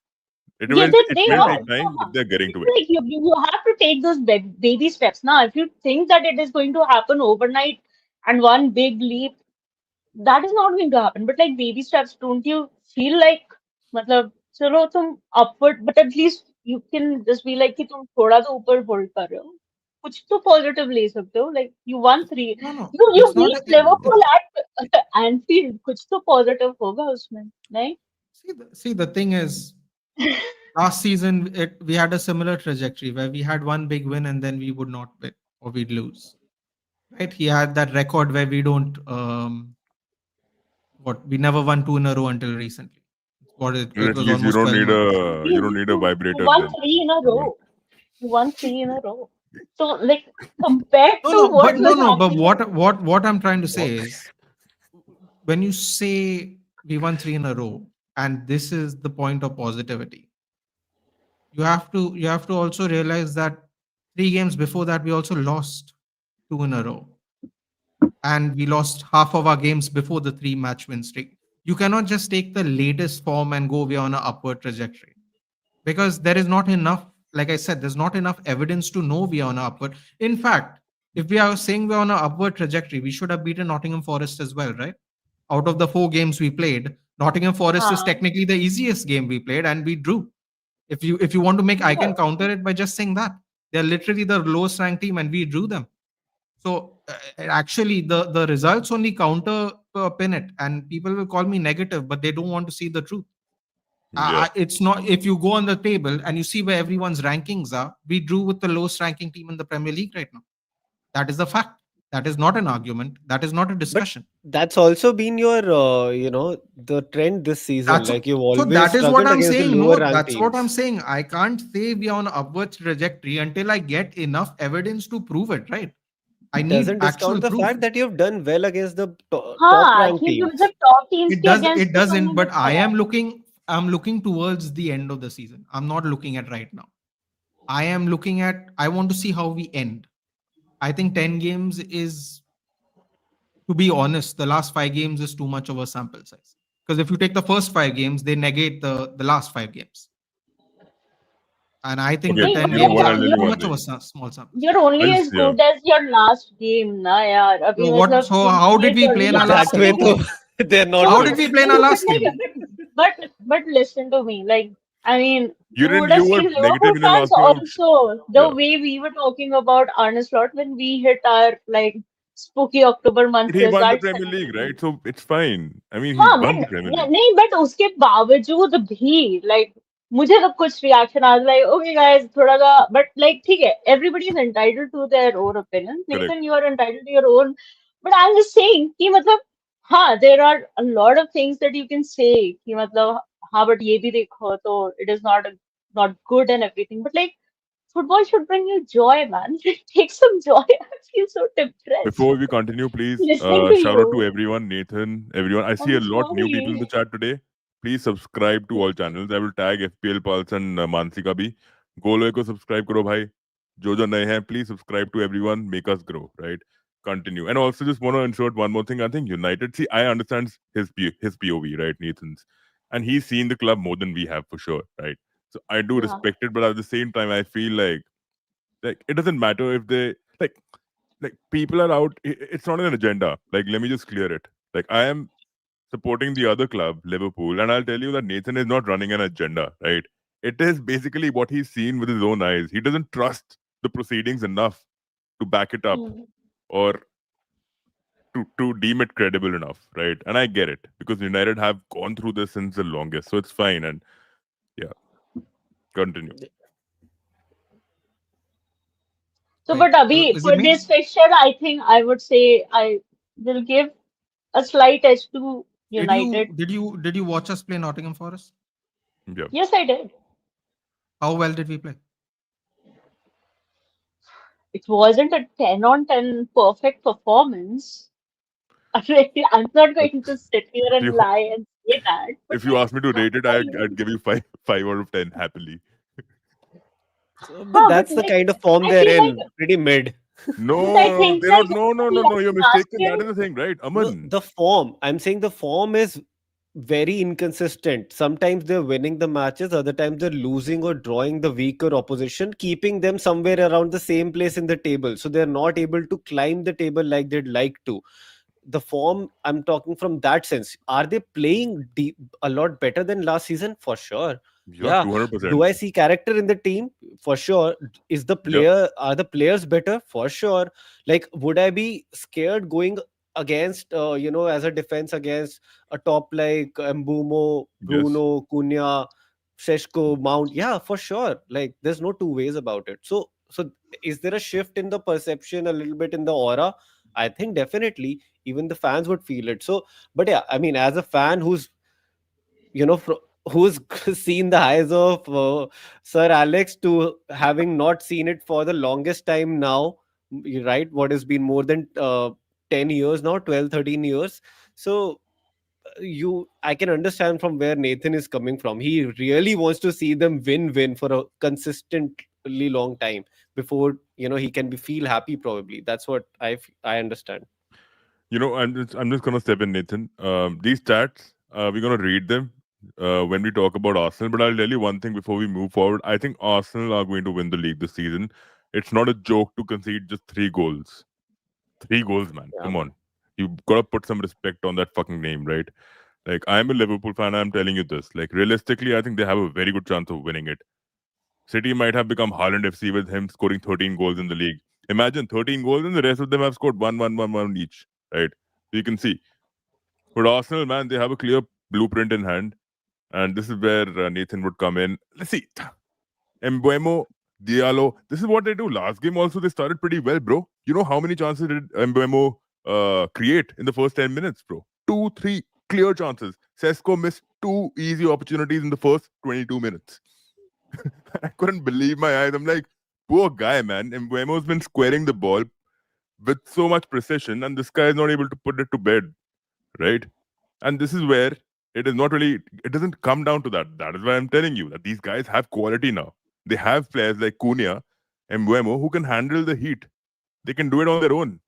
It yeah will it they will are, take time, but they're getting to it. like you have to take those baby steps now. If you think that it is going to happen overnight and one big leap, that is not going to happen. But like baby steps, don't you feel like, मतलब चलो तुम upward, but at least you can just be like कि तुम थोड़ा तो ऊपर hold कर रहे हो, कुछ तो positive ले सकते हो. Like you won three, No, no, you it's not. beat Liverpool at Anfield, कुछ तो positive होगा उसमें, नहीं? See, the thing is, last season we had a similar trajectory where we had one big win and then we would not win or we'd lose. Right? He had that record where we don't. What we never won two in a row until recently. It At was least almost 12 months. you don't need a You vibrator won then. three in a Come on. row. You won three in a row. So like compared No, to no, what but no, was no. But happening. what I'm trying to What? say is, when you say we won three in a row, and this is the point of positivity, you have to also realize that 3 games before that we also lost two in a row, and we lost half of our games before the 3 match win streak. You cannot just take the latest form and go, we're on an upward trajectory, because there is not enough, like I said, there's not enough evidence to know we are on an upward. In fact, if we are saying we're on an upward trajectory, we should have beaten Nottingham Forest as well, right? Out of the 4 games we played, Nottingham Forest is हाँ, technically the easiest game we played, and we drew. If you want to make, I can yeah. counter it by just saying that they're literally the lowest ranked team, and we drew them. So actually, the results only counter pin it, and people will call me negative, but they don't want to see the truth. Yeah. It's not, if you go on the table and you see where everyone's rankings are, we drew with the lowest ranking team in the Premier League right now. That is the fact. That is not an argument. That is not a But discussion. that's also been your, the trend this season. That's Like you've so always that is what struggled I'm against the saying. lower No, ranked that's what I'm teams. saying. I can't say we are on an upward trajectory until I get enough evidence to prove it, right? I need Doesn't discount actual the proof. fact that you've done well against the top हाँ, ranked कि teams. मतलब top teams It के does, against it तो doesn't, तुमने but अच्छा रहा. I'm looking towards the end of the season. I'm not looking at right now. I want to see how we end. I think 10 games is, to be honest, the last 5 games is too much of a sample size. Because if you take the first 5 games, they negate the last 5 games. And I think the Okay, नहीं, 10 you know मतलब games what? are I'll tell you you're too one much of a thing. small sample you're size. I'll only just as yeah. good as your last game ना यार. अभी So what? मतलब So तुम how did ये we थोड़ी play in our बोल That last सकते way, हो game? कि though, they're not no, How good. did we play in our नहीं, last game? but listen to me. Like, I mean, You you didn't. would have You were seen negative Liverpool in the fans last game. also the Yeah. way we were talking about Arne Slot when we hit our like spooky October month He won the results Premier and League, everything. right? So it's fine. I mean, he हाँ won but the Premier League. नहीं but उसके बावजूद भी like मुझे तो कुछ reaction आ like okay guys थोड़ा सा बट लाइक ठीक है everybody is entitled to their own opinion Correct. Nathan you are entitled to your own but I am just saying कि मतलब हाँ there are a lot of things that you can say कि मतलब हाँ but ये भी देखो तो it is not good and everything but like football should bring you joy man take some joy I feel so depressed Before we continue, please listening to shout you. out to everyone, Nathan, everyone. I see I'm a lot new people in sorry. the chat today. Please subscribe to all channels. I will tag FPL Pulse and Mansika bhi. Golo ko subscribe karo bhai. Jo naye hain, please subscribe to everyone. Make us grow, right? Continue. And also just want to insert one more thing. I think United, see, I understand his POV, right, Nathan's. And he's seen the club more than we have for sure, right? So I do Yeah. respect it, but at the same time, I feel like it doesn't matter if they like people are out. It's not an agenda. Like, let me just clear it. Like, I am supporting the other club, Liverpool, and I'll tell you that Nathan is not running an agenda, right? It is basically what he's seen with his own eyes. He doesn't trust the proceedings enough to back it up Mm. or to deem it credible enough, right? And I get it because United have gone through this since the longest, so it's fine. And yeah, continue. So, Wait, but Abhi, is it for me? this fixture, I think I would say I will give a slight edge to Did you United. did you did you watch us play Nottingham Forest? Yeah. Yes, I did. How well did we play? it wasn't a 10 on 10 perfect performance. I'm not But going to sit here if and you lie and say that, but if you ask me to rate it, I, I'd give you five out of 10 happily. So, but huh, but that's the like, kind of form I they're feel like, in. Pretty mid. but I No, think they're like, not. No, no, no, like no. You're last mistaken. year, That is the thing, right, No, Aman? the form. I'm saying the form is very inconsistent. Sometimes they're winning the matches, other times they're losing or drawing the weaker opposition, keeping them somewhere around the same place in the table. So they're not able to climb the table like they'd like to. The form, I'm talking from that sense. Are they playing deep, a lot better than last season? For sure. Yeah, Yeah. Do 200%. I see character in the team? For sure. Is the Yeah, player, are the players better? For sure. Like, would I be scared going against, as a defense against a top like Mbumo, yes. Bruno, Cunha, Seshko, Mount? Yeah, for sure. Like, there's no two ways about it. So is there a shift in the perception, a little bit in the aura? I think definitely even the fans would feel it. So, but yeah, I mean, as a fan who's who's seen the highs of Sir Alex to having not seen it for the longest time now, right? What has been more than 10 years now, 12, 13 years. So I can understand from where Nathan is coming from. He really wants to see them win for a consistently long time before he can be feel happy. Probably that's what I understand. I'm just gonna step in, Nathan. These stats, we're gonna read them when we talk about Arsenal. But I'll tell you one thing before we move forward. I think Arsenal are going to win the league this season. It's not a joke to concede just 3 goals. 3 goals, man. Yeah, Come man. on. You gotta put some respect on that fucking name, right? Like, I'm a Liverpool fan. I'm telling you this. Like, realistically, I think they have a very good chance of winning it. City might have become Haaland FC with him scoring 13 goals in the league. Imagine 13 goals, and the rest of them have scored one each, right? So you can see. But Arsenal, man, they have a clear blueprint in hand, and this is where Nathan would come in. Let's see. Embuemo, Diallo. This is what they do. Last game also, they started pretty well, bro. You know how many chances did Embuemo create in the first 10 minutes, bro? Two, three clear chances. Sesko missed 2 easy opportunities in the first 22 minutes. I couldn't believe my eyes. I'm like, poor guy, man. Embuemo's been squaring the ball with so much precision, and this guy is not able to put it to bed, right? And this is where it is not really, it doesn't come down to that. That is why I'm telling you that these guys have quality now. They have players like Cunha and Mbuemo who can handle the heat. They can do it on their own.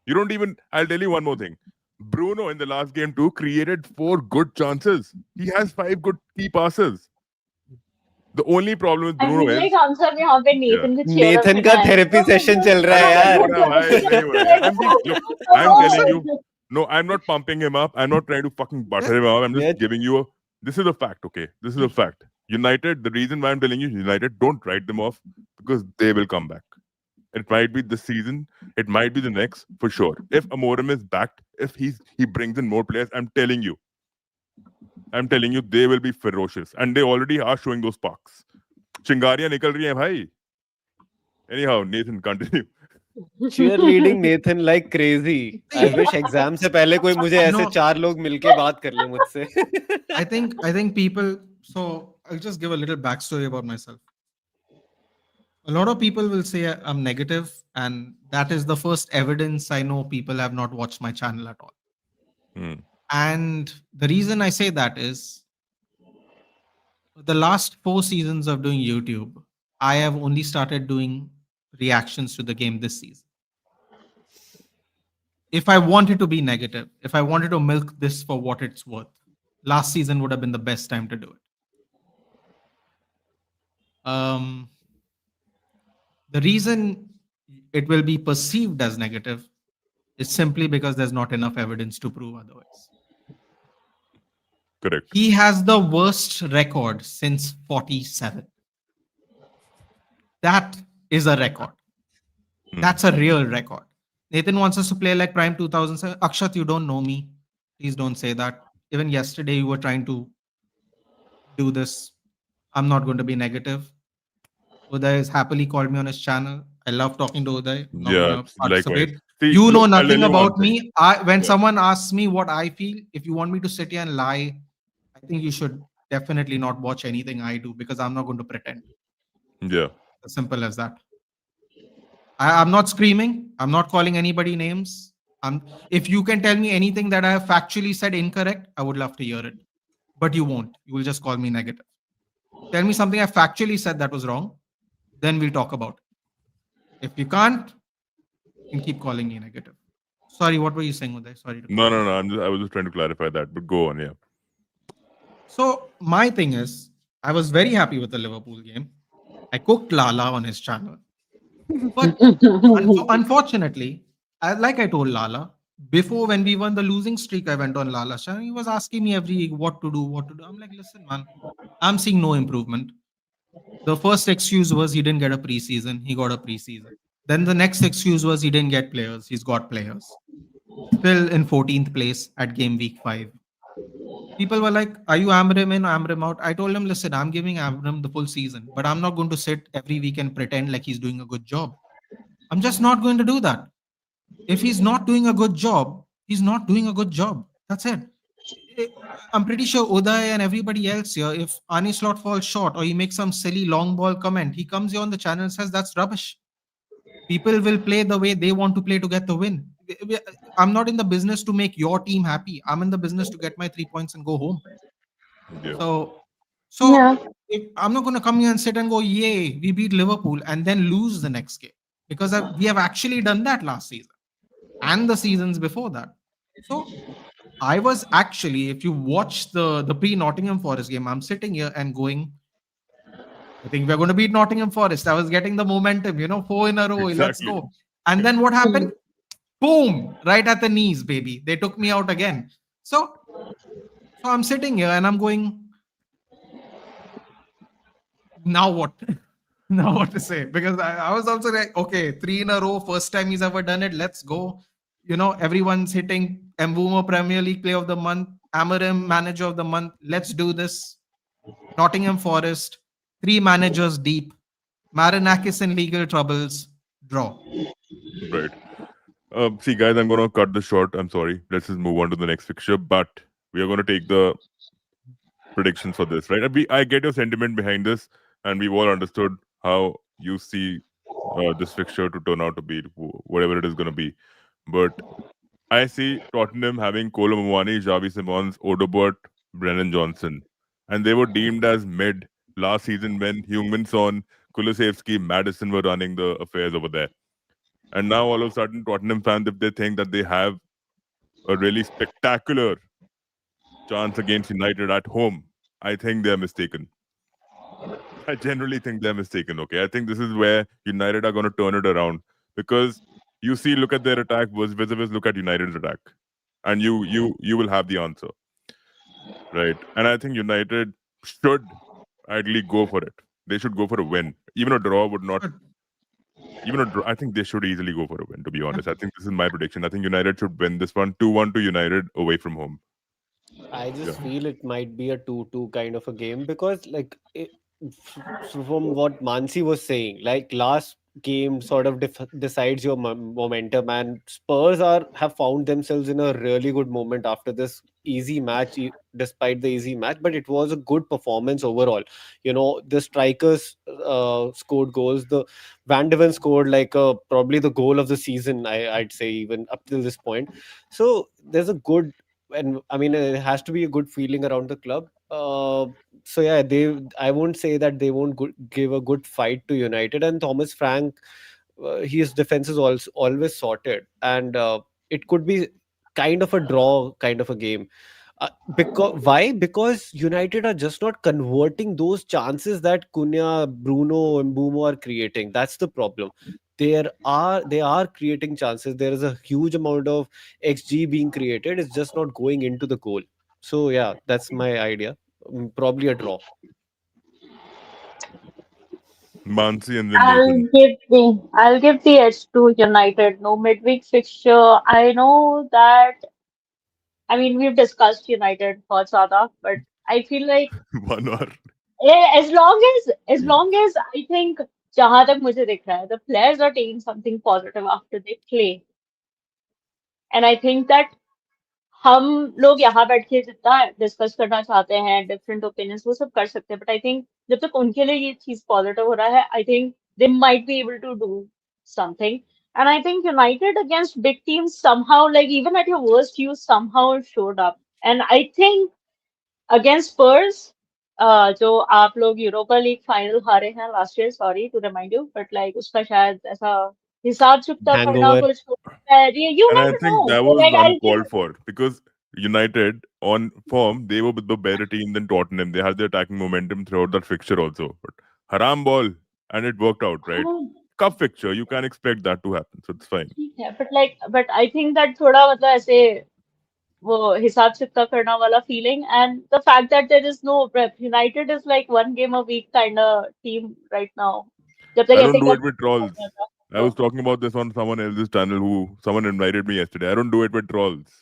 You don't even, I'll tell you one more thing. Bruno in the last game too created 4 good chances. He has 5 good key passes. The only problem with I Bruno feel like is, हम सब यहाँ पे yeah, Nathan के cheer up Nathan का बनाए therapy तो session मतलब चल रहा अरे है नहीं हो यार. रहा भाई, नहीं हो रहा है. I'm being, look, I'm telling you, no, I'm not pumping him up. I'm not trying to fucking butter him up. I'm just मैं giving you this is a fact, okay? This is a fact. United, the reason why I'm telling you, United, don't write them off because they will come back. It might be this season, it might be the next, for sure. If Amorim is backed, if he brings in more players, I'm telling you, they will be ferocious. And they already are showing those sparks. चिंगारियां निकल रही हैं भाई. Anyhow, Nathan, continue. Cheer leading Nathan like crazy. I See, wish exam से पहले कोई मुझे ऐसे no, 4 लोग मिलके बात कर ले मुझसे. I think people. So I'll just give a little backstory about myself. A lot of people will say I'm negative, and that is the first evidence I know people have not watched my channel at all. Hmm. And the reason I say that is the last 4 seasons of doing YouTube, I have only started doing reactions to the game this season. If I wanted to be negative, if I wanted to milk this for what it's worth, last season would have been the best time to do it. The reason it will be perceived as negative is simply because there's not enough evidence to prove otherwise. Correct. He has the worst record since 47. That is a record. That's a real record. Nathan wants us to play like Prime 2007. Akshat, you don't know me. Please don't say that. Even yesterday, you were trying to do this. I'm not going to be negative. Uday has happily called me on his channel. I love talking to Uday. I'm not going Yeah, to likewise. participate. See, You know look, I'll tell nothing you one about thing. me. When Yeah, someone asks me what I feel, if you want me to sit here and lie, I think you should definitely not watch anything I do because I'm not going to pretend. yeah. As simple as that. I'm not screaming. I'm not calling anybody names. If you can tell me anything that I have factually said incorrect, I would love to hear it. But you won't. You will just call me negative. Tell me something I factually said that was wrong, then we'll talk about it. If you can't, you can keep calling me negative. Sorry, what were you saying, Uday? Sorry to cut No, you no, off. no. I was just trying to clarify that, but go on. Yeah. So my thing is, I was very happy with the Liverpool game. I cooked Lala on his channel. But unfortunately, like I told Lala, before when we won the losing streak, I went on Lala's channel. He was asking me every week what to do, what to do. I'm like, listen, man, I'm seeing no improvement. The first excuse was he didn't get a preseason. He got a preseason. Then the next excuse was he didn't get players. He's got players. Still in 14th place at game week 5. People were like, are you Amrim in, Amrim out? I told him, listen, I'm giving Amrim the full season, but I'm not going to sit every week and pretend like he's doing a good job. I'm just not going to do that. If he's not doing a good job, he's not doing a good job. That's it. I- I'm pretty sure Uday and everybody else here, if Arne slot falls short or he makes some silly long ball comment, he comes here on the channel and says that's rubbish. People will play the way they want to play to get the win. I'm not in the business to make your team happy. I'm in the business to get my 3 points and go home. Yeah. So, Yeah. so if, I'm not going to come here and sit and go, yay, we beat Liverpool and then lose the next game because we have actually done that last season and the seasons before that. So I was actually, if you watch the pre Nottingham Forest game, I'm sitting here and going, I think we're going to beat Nottingham Forest. I was getting the momentum, 4 in a row. Let's Exactly. go. And then what happened? Boom! Right at the knees, baby. They took me out again. So I'm sitting here and I'm going, now what? Now what to say? Because I was also like, okay, 3 in a row, first time he's ever done it. Let's go. Everyone's hitting Mbumo Premier League Player of the Month, Amarim Manager of the Month. Let's do this. Nottingham Forest, 3 managers deep. Marinakis in legal troubles. Draw. Right. See, guys, I'm gonna cut this short. I'm sorry. Let's just move on to the next fixture. But we are gonna take the predictions for this, right? I get your sentiment behind this, and we've all understood how you see this fixture to turn out to be, whatever it is gonna be. But I see Tottenham having Kolo Muani, Javi Simons, Odobert, Brennan Johnson, and they were deemed as mid last season when Heung-min Son, Kulusevski, Madison were running the affairs over there. And now all of a sudden, Tottenham fans, if they think that they have a really spectacular chance against United at home, I think they're mistaken. I generally think they're mistaken. Okay, I think this is where United are going to turn it around because you see, look at their attack vis-a-vis look at United's attack, and you will have the answer, right? And I think United should ideally go for it. They should go for a win. Even a draw would not. Should. Even a draw, I think they should easily go for a win. To be Yeah. honest, I think this is my prediction. I think United should win this one, 2-1 to United away from home. I Yeah, just feel it might be a 2-2 kind of a game because, like, from what Mansi was saying, like last game sort of decides your momentum, and Spurs have found themselves in a really good moment after this easy match, despite the easy match. But it was a good performance overall. The strikers scored goals. The Van de Ven scored like probably the goal of the season. I'd say even up till this point. So there's a good, and I mean, it has to be a good feeling around the club. So yeah, I won't say that they won't give a good fight to United. And Thomas Frank, his defense is also always sorted, and it could be kind of a draw, kind of a game. Because why? Because United are just not converting those chances that Cunha, Bruno, and Mbumo are creating. That's the problem. They are creating chances. There is a huge amount of XG being created. It's just not going into the goal. So yeah, that's my idea. Probably a draw. Mansi and then Nathan. I'll give the edge to United. No midweek fixture. I know that. I mean, we've discussed United बहुत ज़्यादा, but I feel like 1 hour. as long as I think जहाँ तक मुझे दिख रहा है, the players are taking something positive after they play, and I think that हम लोग यहाँ बैठ के जितना डिस्कस करना चाहते हैं डिफरेंट ओपिनियंस वो सब कर सकते हैं बट आई थिंक जब तक उनके लिए ये चीज पॉजिटिव हो रहा है I think they might be able to do something. And I think United against big teams somehow, like even at your worst, you somehow showed up. And I think against Spurs, जो आप लोग Europa league final हारे हैं last year, sorry to remind you, but like उसका शायद ऐसा हिसाब चुकता करना Hangover. कुछ होता है, you And I never think that no, was like I think uncalled for because United on form, they were the better team than Tottenham. They had the attacking momentum throughout that fixture also. But haram ball, and it worked out, right? Cup fixture, you can expect that to happen, so it's fine. ठीक है, but I think that थोड़ा मतलब ऐसे वो हिसाब चुकता करना वाला feeling, and the fact that there is no prep, United is like one game a week kind of team right now, जब तक I don't ऐसे do it कप with नहीं trolls. जाता I तो was talking about this on someone else's channel who someone invited me yesterday. I don't do it with trolls.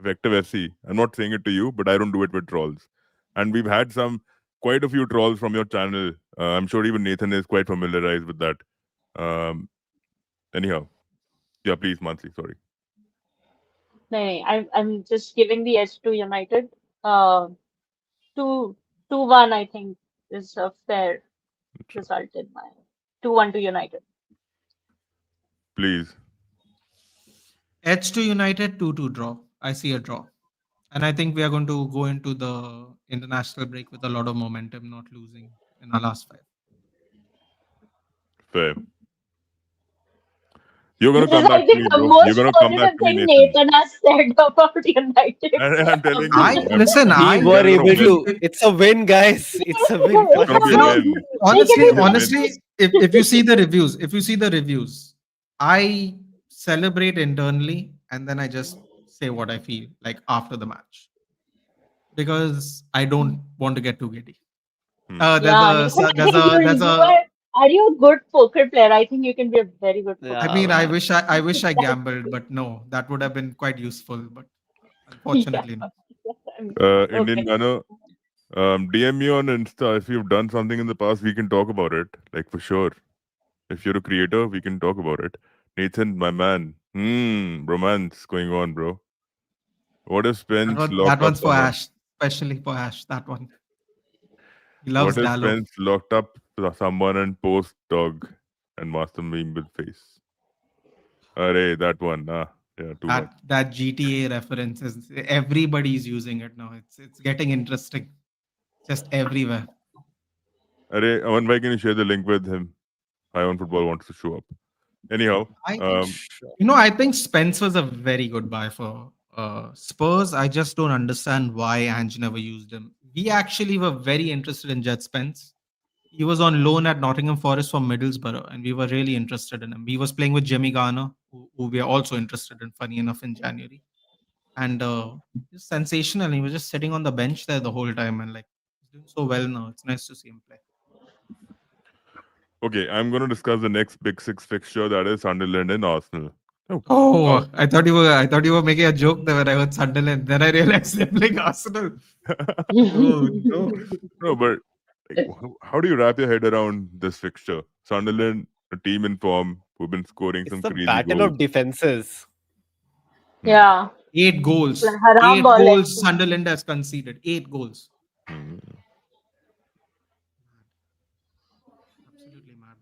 Effective SC. I'm not saying it to you, but I don't do it with trolls. And we've had quite a few trolls from your channel. I'm sure even Nathan is quite familiarized with that. Um, anyhow, yeah, please, Mansi, sorry. नहीं, I'm just giving the edge to United. Uh, 2 2-1 I think is a fair result in my 2-1 to United. Please. Edge to United, 2-2 draw. I see a draw. And I think we are going to go into the international break with a lot of momentum, not losing in our last 5. Fair. You're gonna This is come back like to me, the bro. You're most gonna come back positive to me, thing Nathan. Nathan has said about United. And I'm telling you, I listen. We I were they're gonna able win. to. It's a win, guys. It's a win for It's gonna us. be a you know win. Like it honestly, is It's gonna be a win. just if you see the reviews, I celebrate internally and then I just say what I feel like after the match because I don't want to get too giddy. Hmm. yeah, Nathan, I think There's you a are you a good poker player? I think you can be a very good poker I Yeah, mean, player. man. I wish I gambled, but no, that would have been quite useful. But Yeah. unfortunately, no. I mean, Indian okay. Gunner, DM me on Insta if you've done something in the past. We can talk about it, like for sure. If you're a creator, we can talk about it. Nathan, my man, romance going on, bro. What if Spence That locked up one's for someone? Ash, especially for Ash. That one, he What loves if Dallo. Spence locked up someone and post dog and master meme with face? Array, that one. Yeah, too much. That GTA reference is everybody's using it now. It's getting interesting, just everywhere. Array, Aman bhai, can you share the link with him? High on Football wants to show up. Anyhow, I um, Sure. I think Spence was a very good buy for Spurs. I just don't understand why Ange never used him. We actually were very interested in Jet Spence. He was on loan at Nottingham Forest from Middlesbrough, and we were really interested in him. He was playing with Jimmy Garner, who we are also interested in, funny enough, in January. And he's sensational. He was just sitting on the bench there the whole time, and like he's doing so well now. It's nice to see him play. okay, I'm going to discuss the next Big Six fixture, that is Sunderland and Arsenal. Oh, Oh, I thought you were making a joke there when I heard Sunderland. Then I realized they're playing Arsenal. Oh no. no, but like, how do you wrap your head around this fixture? Sunderland, a team in form who've been scoring It's some the crazy battle goals. of defenses. Hmm. Yeah. 8 goals. Haram 8 ball goals actually. Sunderland has conceded. 8 goals. Hmm. Absolutely mad.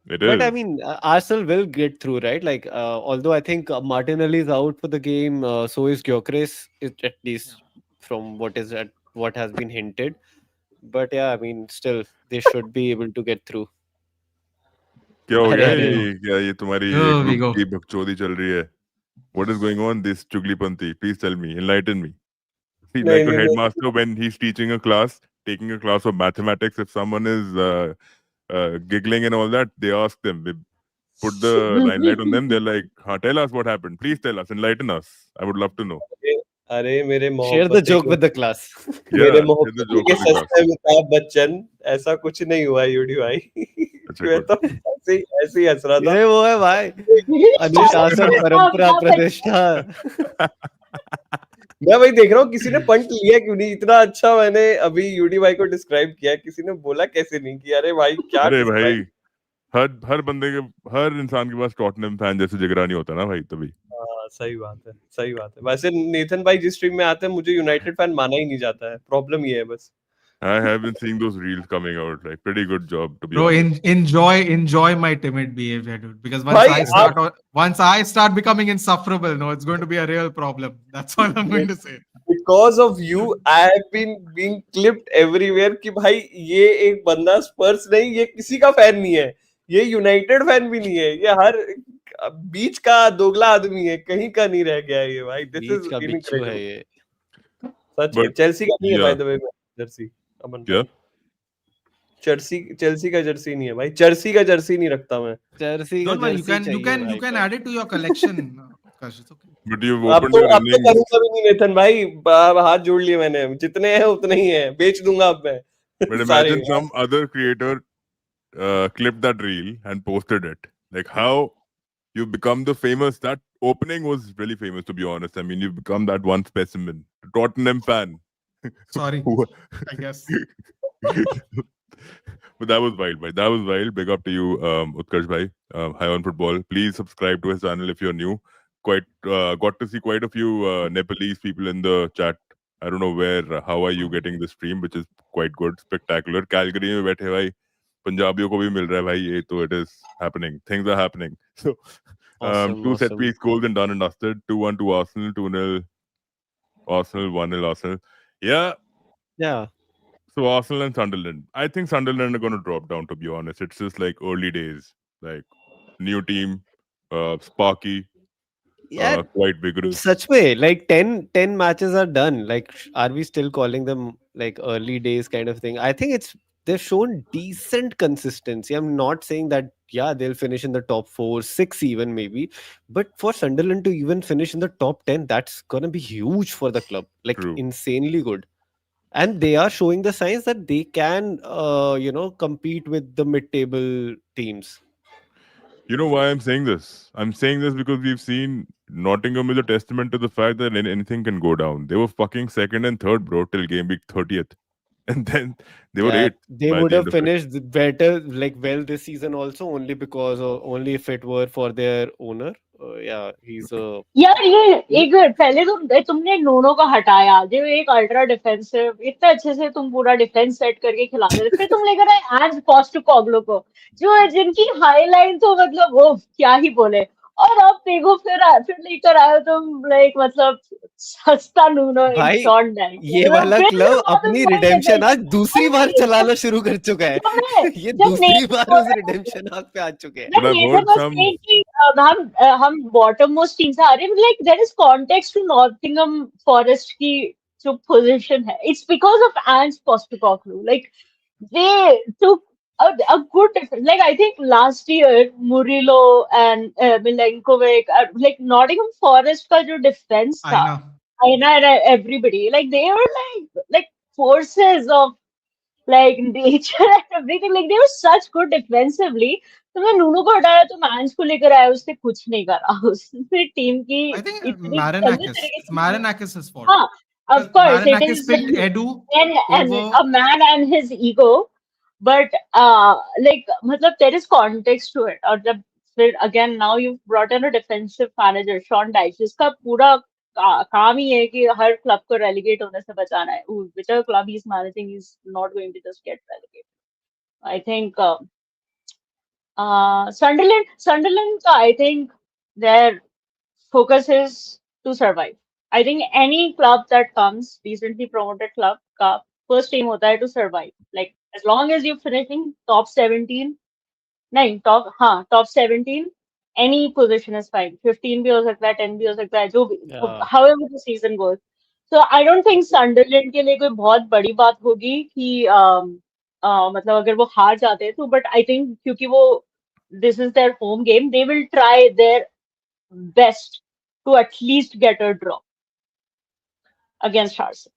It But I is. mean, Arsenal will get through, right? Like, although I think Martinelli is out for the game, so is Gyökeres, at Yeah. least from what has been hinted. But yeah, I mean, still they should be able to get through. क्या हो गया अरे Here we अरे go. ये क्या ये तुम्हारी ये Here we ग्रुप go. की बकचोदी चल रही है? What is going on? This Chuglipanti, please tell me, enlighten me. See, नहीं like a नहीं headmaster when he's teaching a class, taking a class of mathematics, if someone is giggling and all that, they ask them, they put the limelight on them. They're like, tell us what happened. Please tell us, enlighten us. I would love to know. अरे मेरे share the Mohabbatein joke के with the class. मेरे Yeah, share the Mohabbatein joke के with the class. सस्ते अमिताभ बच्चन ऐसा कुछ नहीं हुआ यूडी भाई अच्छा, मैं good. तो ऐसे ही हंस रहा था ये वो है भाई, अनुशासन परंपरा प्रतिष्ठा. मैं वही देख रहा हूँ किसी ने पंट लिया क्यों नहीं इतना अच्छा मैंने अभी यूडी भाई को डिस्क्राइब किया किसी ने बोला कैसे नहीं कि अरे भाई क्या अरे भाई डिस्क्राइब हर बंदे के हर इंसान के पास टॉटनहम फैन जैसे जिगरा नहीं होता ना भाई तभी. हाँ सही बात है वैसे नेथन भाई जिस स्ट्रीम में आते हैं मुझे यूनाइटेड फैन माना ही नहीं जाता है प्रॉब्लम ये है बस I have been seeing those reels coming out. Like, pretty good job, to be Bro, honest. enjoy my timid behavior, dude. Because भाई आप once I start becoming insufferable, no, it's going to be a real problem. That's all I'm going to say. because of you I have been being clipped everywhere कि भाई ये एक बंदा स्पर्स नहीं, ये किसी का फैन नहीं है, ये यूनाइटेड फैन भी नहीं है, ये हर बीच का दोगला आदमी है, कहीं का नहीं रह गया है ये भाई. दिस बीच इज का बिच्छू है इनक्रेडिबल. ये. सच में But चेल्सी का नहीं है by yeah, the way. Jersey Aman yeah. भाई, चेल्सी का जर्सी नहीं है भाई, जर्सी का जर्सी नहीं रखता मैं. जर्सी का Don't worry, जर्सी चाहिए you भाई can पर. add it to your collection. Utkarsh, it's okay. But you've अब opened your तो innings. करूंगा भी नहीं नेथन भाई, हाथ जोड़ लिए मैंने, जितने हैं उतने ही हैं, बेच दूंगा अब मैं. But सारे. imagine some other creator clipped that reel and posted it. Like, how you become the famous. That opening was really famous, to be honest. I mean, you've become that one specimen, Tottenham fan. Sorry, Who- I guess. But that was wild, bhai. That was wild. Big up to you, Utkarsh bhai. High on football. Please subscribe to his channel if you're new. Got to see quite a few Nepalese people in the chat. I don't know where. How are you getting the stream, which is quite good, spectacular. Calgary में बैठे भाई पंजाबियों को भी मिल रहा है भाई ये तो it is happening. Things are happening. So Awesome, two set awesome. piece goals and done and dusted. 2-1 to Arsenal. 2-0 Arsenal. 1-0 Arsenal. Yeah. Yeah. So Arsenal and Sunderland. I think Sunderland are going to drop down. To be honest, it's just like early days, like new team, sparky, Yeah, quite vigorous. such way. Like 10 matches are done. Like, are we still calling them like early days kind of thing? I think they've shown decent consistency. I'm not saying that, yeah, they'll finish in the top 4, 6 even maybe. But for Sunderland to even finish in the top 10, that's gonna be huge for the club. Like True. insanely good. And they are showing the signs that they can compete with the mid-table teams. You know why I'm saying this? I'm saying this because we've seen Nottingham is a testament to the fact that anything can go down. They were fucking second and third, bro, till game week 30th. And then they were Yeah, eighth they by would the end have of it. finished better, like well this season also, only because only if it were for their owner. Yeah, he's a यार ये एक minute पहले तुमने नोनो को हटाया, जो एक ultra defensive इतने अच्छे से तुम पूरा डिफेंस सेट करके खिलाते थे, फिर तुम लेकर आए एंज पोस्टेकोग्लू को, जो जिनकी हाईलाइन तो मतलब वो क्या ही बोले, और अब देखो फिर लेकर आए तुम लाइक मतलब सस्ता नूनो इन भाई. शॉर्ट डाइम, ये वाला फिर क्लब बहुत अपनी बड़ी रिडेम्पशन आज दूसरी बार नहीं, चलाना शुरू कर चुका है. जब मैं ये जब दूसरी बार उस नेथन रिडेम्पशन आर्क पे आ चुके हैं. But I've Nathan heard was some. saying कि हम बॉटम मोस्ट टीम से आ रहे हैं, like there is context to Nottingham Forest की जो position है, it's because of Ange Postecoglou. Like they took a good difference. Like I think last year Murillo and Milenkovic, like Nottingham Forest का जो defense I था, know. Aina and everybody, like they were like forces of like nature and everything. Like they were such good defensively. तुमने नूनू को हटाया तो match को लेकर आया, उसने कुछ नहीं करा. उसने टीम की I think इतनी गंदे Marinakis. तरीके It's से. Marinakis' fault. हाँ, Because of course it Marinakis is. picked Edu and over. a man and his ego, but like मतलब there is context to it. और जब फिर again now you've brought in a defensive manager Sean Dyche, जिसका पूरा काम ही है कि हर club को relegate होने से बचाना है. Whichever club he's managing, he's not going to just get relegated. I think Sunderland, I think their focus is to survive. I think any club that comes, recently promoted club, का first aim होता है to survive. Like as long as you're finishing top 17, नहीं top 17, any position is fine. 15 भी हो सकता है, 10 भी हो सकता है, जो भी, Yeah. however the season goes. So I don't think Sunderland के लिए कोई बहुत बड़ी बात होगी कि मतलब अगर वो हार जाते हैं तो, but I think क्योंकि वो this is their home game, they will try their best to at least get a draw against Arsenal.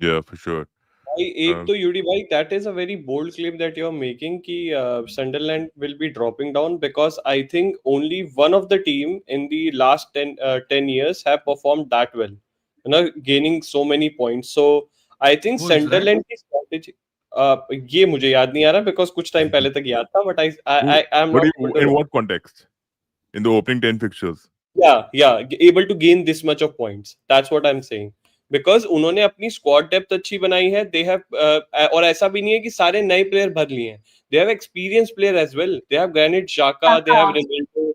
Yeah, for sure. भाई एक तो यूडी भाई, that is a very bold claim that you are making कि Sunderland will be dropping down, because I think only one of the team in the last 10 years have performed that well, gaining so many points. So I think Wolves, right? Sunderland की strategy, ये मुझे याद नहीं आ रहा because कुछ time पहले तक याद था, but I am What not do able you, to in what context? In the opening 10 fixtures. yeah able to gain this much of points. That's what I'm saying, because उन्होंने अपनी squad depth अच्छी बनाई है. They have और ऐसा भी नहीं है कि सारे नए प्लेयर भर लिए हैं. They have experience player as well. They have Granit Xhaka, they have Reinildo.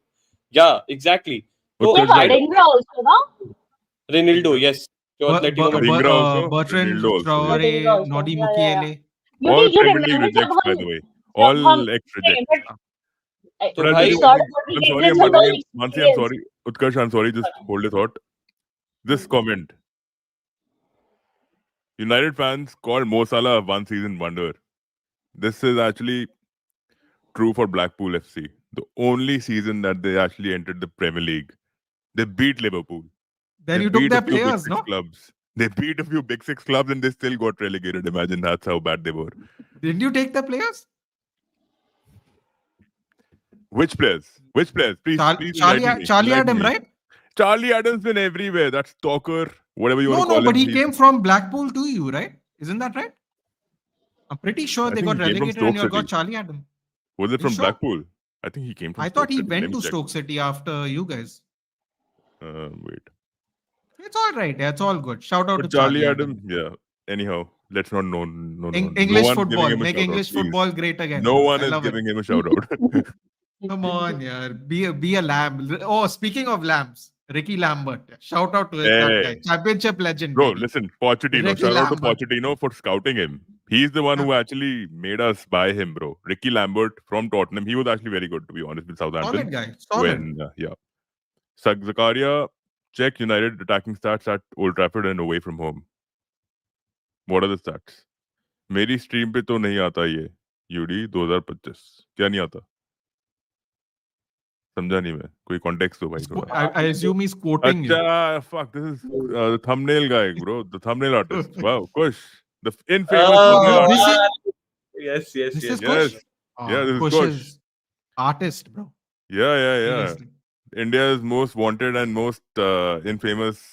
Yeah exactly. तो Utkarsh bhai, Adingra also, no? Reinildo, yes, जो एटलेटिको में. Adingra also, Bertrand Ronaldo also. Yeah. Traore, Adingra also. Nodi Yeah, yeah, yeah. Mukiele. All You Premier League remember rejects, by the way. जब All हम ex rejects. तो But I'll भाई tell you we one started thing. what we I'm did sorry, with I'm some butting in. Mansi, I'm experience. sorry. Utkarsh, I'm sorry. Just hold a thought. This comment. United fans called Mo Salah a one-season wonder. This is actually true for Blackpool FC. The only season that they actually entered the Premier League. They beat Liverpool. Then They you took beat their a few Big players, Six no? clubs. They beat a few Big Six clubs and they still got relegated. Imagine that's how bad they were. Didn't you take the players? Which players? Which players? Please Charlie enlighten me. Charlie Enlighten Adam, me. right? Charlie Adam's been everywhere. That's Stalker, whatever you want to No, call but him. he came from Blackpool to you, right? Isn't that right? I'm pretty sure I they think got he came from relegated and Stoke you got City. Charlie Adam. Was it You from sure? Blackpool? I think he came from I Stoke thought he City. Let went me to check. Stoke City after you guys. Wait. It's all right. It's all good. Shout out But to Charlie Charlie Adam, Adam. yeah. Anyhow, let's not know. No. No English one's giving football. him a Make shout out. English Please. football great again. No one I is love it. giving him a shout out. Come on, yeah. Be a lamb. Oh, speaking of lambs, Ricky Lambert. Shout out to that guy. Hey. Championship legend, Bro, baby. listen, Pochettino. Ricky Shout out to Lambert. Pochettino for scouting him. He's the one who actually made us buy him, bro. Ricky Lambert from Tottenham. He was actually very good, to be honest, with Southampton. Solid guy. Solid. When, yeah. Zakaria, check United attacking stats at Old Trafford and away from home. What are the stats? मेरी stream पे तो नहीं आता ये UD 2025 क्या नहीं आता समझा नहीं मैं कोई कॉन्टेक्स्ट दो भाई थोड़ा I assume he's quoting you. अच्छा fuck this is the thumbnail guy bro the thumbnail artist wow Kush the infamous thumbnail this artist is- Yes, yes, This yes. is yes Kush. yeah this is Kush Kush is artist, bro. yeah Seriously. India's most wanted and most infamous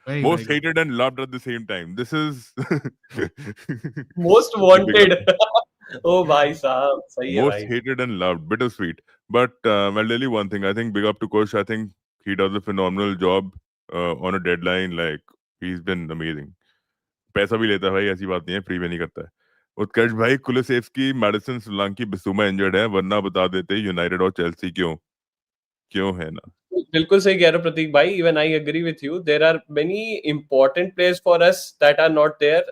Very, most very good. hated and loved at the same time this is Most wanted. Oh, bhai sahab, sahi hai most bhai. hated and loved bittersweet but I'll tell you one thing I think big up to Kush I think he does a phenomenal job on a deadline like he's been amazing पैसा भी लेता है भाई ऐसी बात नहीं है free में नहीं करता है उत्कर्ष भाई कुलसेवस्की मैडिसन सोलंकी बिसूमा इंजर्ड है वरना बता देते यूनाइटेड और चेल्सी क्यों है ना बिल्कुल सही कह रहे हो प्रतीक भाई. Even I agree with you. There are many important players for us that are not there.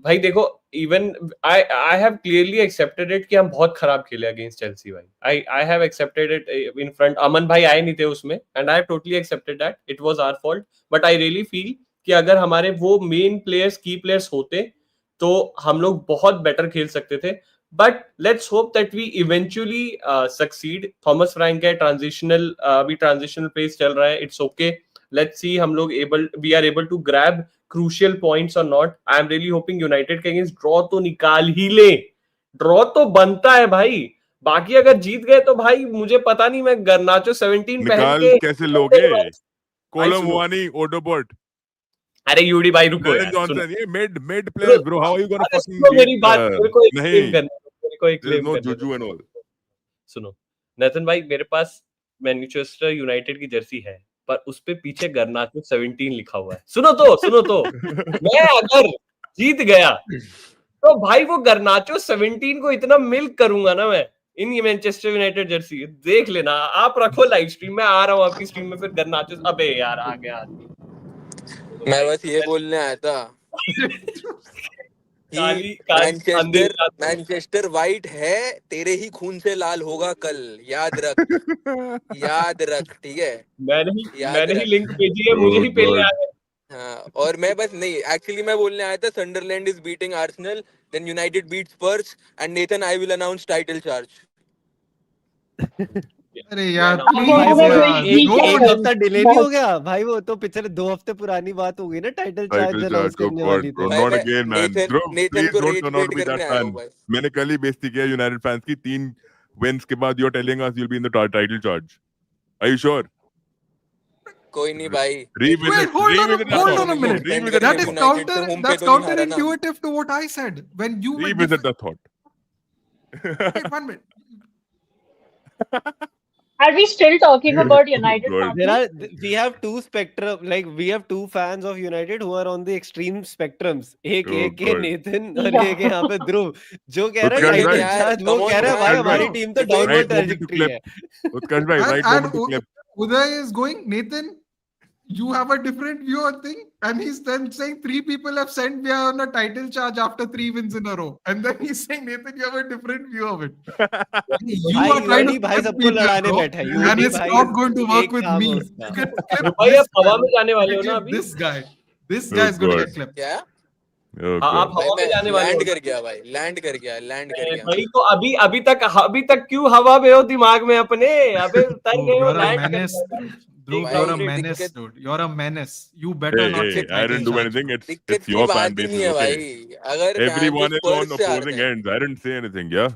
भाई देखो, even I have clearly accepted it कि हम बहुत खराब खेले against Chelsea भाई. I have accepted it in front. अमन भाई आए नहीं थे उसमें and I have totally accepted that. It was our fault. But I really feel कि अगर हमारे वो मेन प्लेयर्स की प्लेयर्स होते तो हम लोग बहुत बेटर खेल सकते थे. But let's hope that we eventually succeed. Thomas Frank है transitional अभी transitional phase चल रहा है. It's okay. Let's see हम लोग we are able to grab crucial points or not. I am really hoping United के against draw तो निकाल ही ले. Draw तो बनता है भाई. बाकी अगर जीत गए तो भाई मुझे पता नहीं मैं गर्नाचो 17 पहन निकाल के कैसे लोगे कोलम सुनो। वानी ओडोबोट अरे यूडी भाई रुको ब्रेंडन यार. सुनो. जॉनसन ये mid players bro how are you gonna अरे फकिंग सुनो मेरी बात. मेरे को एक नहीं claim करना है. मेरे को एक देयर इज claim नो करना है. जुजू एंड ऑल सुनो नेथन भाई, मेरे पास मैनचेस्टर यूनाइटेड की जर्सी है पर उस पे पीछे गर्नाचो 17 लिखा हुआ है. सुनो तो मैं अगर जीत गया तो भाई वो गर्नाचो 17 को इतना मिल्क करूंगा ना मैं इन ये मैनचेस्टर यूनाइटेड जर्सी. देख लेना आप, रखो लाइव स्ट्रीम में. आ रहा हूँ आपकी स्ट्रीम में फिर गर्नाचो. अबे यार आ गया आदमी. मैं बस ये बोलने आया था काली मैनचेस्टर वाइट है तेरे ही खून से लाल होगा कल. याद रख ठीक है. मैंने ही लिंक भेजी है. मुझे ही पहले आया. हाँ, और मैं बस नहीं एक्चुअली मैं बोलने आया था Sunderland is beating Arsenal then United beat Spurs and Nathan I will announce title charge. अरे यार भाई, प्लीज वो यार कोई एक week हफ्ता डिले नहीं हो गया भाई वो तो पिछले 2 हफ्ते पुरानी बात हो गई ना टाइटल चार्ज अनाउंस करने वाली bro थी not again man bro Nathan please को don't rage turn out to be करने that आया हूँ fan बस. मैंने कल ही बेइज्जती किया यूनाइटेड फैंस की 3 wins के बाद you're telling us you'll be in the title charge are you sure कोई नहीं भाई. Wait, hold on a minute. revisit That is United से home पे that's तो नहीं हारा ना. counterintuitive to what I said when you were revisit the thought Wait, 1 minute. Are we still talking about Oh United God. family? we have two spectrum, like we have two fans of United who are on the extreme spectrums. एक Oh एक है God. Nathan और Yeah. एक है यहाँ पे ध्रुव, जो कह रहा है Utkarsh Nathan bhai, टाइटल यार, चार्ज, वो come कह on रहा है भाई man. Utkarsh bhai, हमारी No, टीम तो Nathan, downward right moment to trajectory clip. है. Utkarsh bhai, right and moment to clip. Uday is going, Nathan, you have a different view on thing, and he's then saying 3 people have sent me on a title charge after 3 wins in a row, and then he's saying, Nathan, you have a different view of it. You भाई are trying to UD भाई clip सबको me there, लड़ाने bro, बैठा है. and UD it's भाई not going to work एक with काम me. है You उसका. can clip भाई this आप हवा guy. में जाने You वाले हो can ना clip अभी? this guy. This Oh guy is going to God. get clipped. क्या Oh हाँ, आप God. भाई? हवा में मैं जाने वाले हो लैंड ना? कर गया भाई, लैंड कर गया भाई मैं. तो अभी तक क्यों हवा में हो दिमाग में अपने? अबे उतर Dhruv, गए हो, you're a लैंड कर menace, गए dude. भाई। Dhruv, एक you're डाउन a भाई ग्रेड। menace, दिक्कत dude. You're a menace. You better Hey, not hey, say I title didn't do charge, anything. bro. It's दिक्कत की your fan बात ही base नहीं is है okay. भाई. अगर फैन जो Everyone is on स्पर्स से हारते opposing हैं. ends. I didn't say anything. Yeah,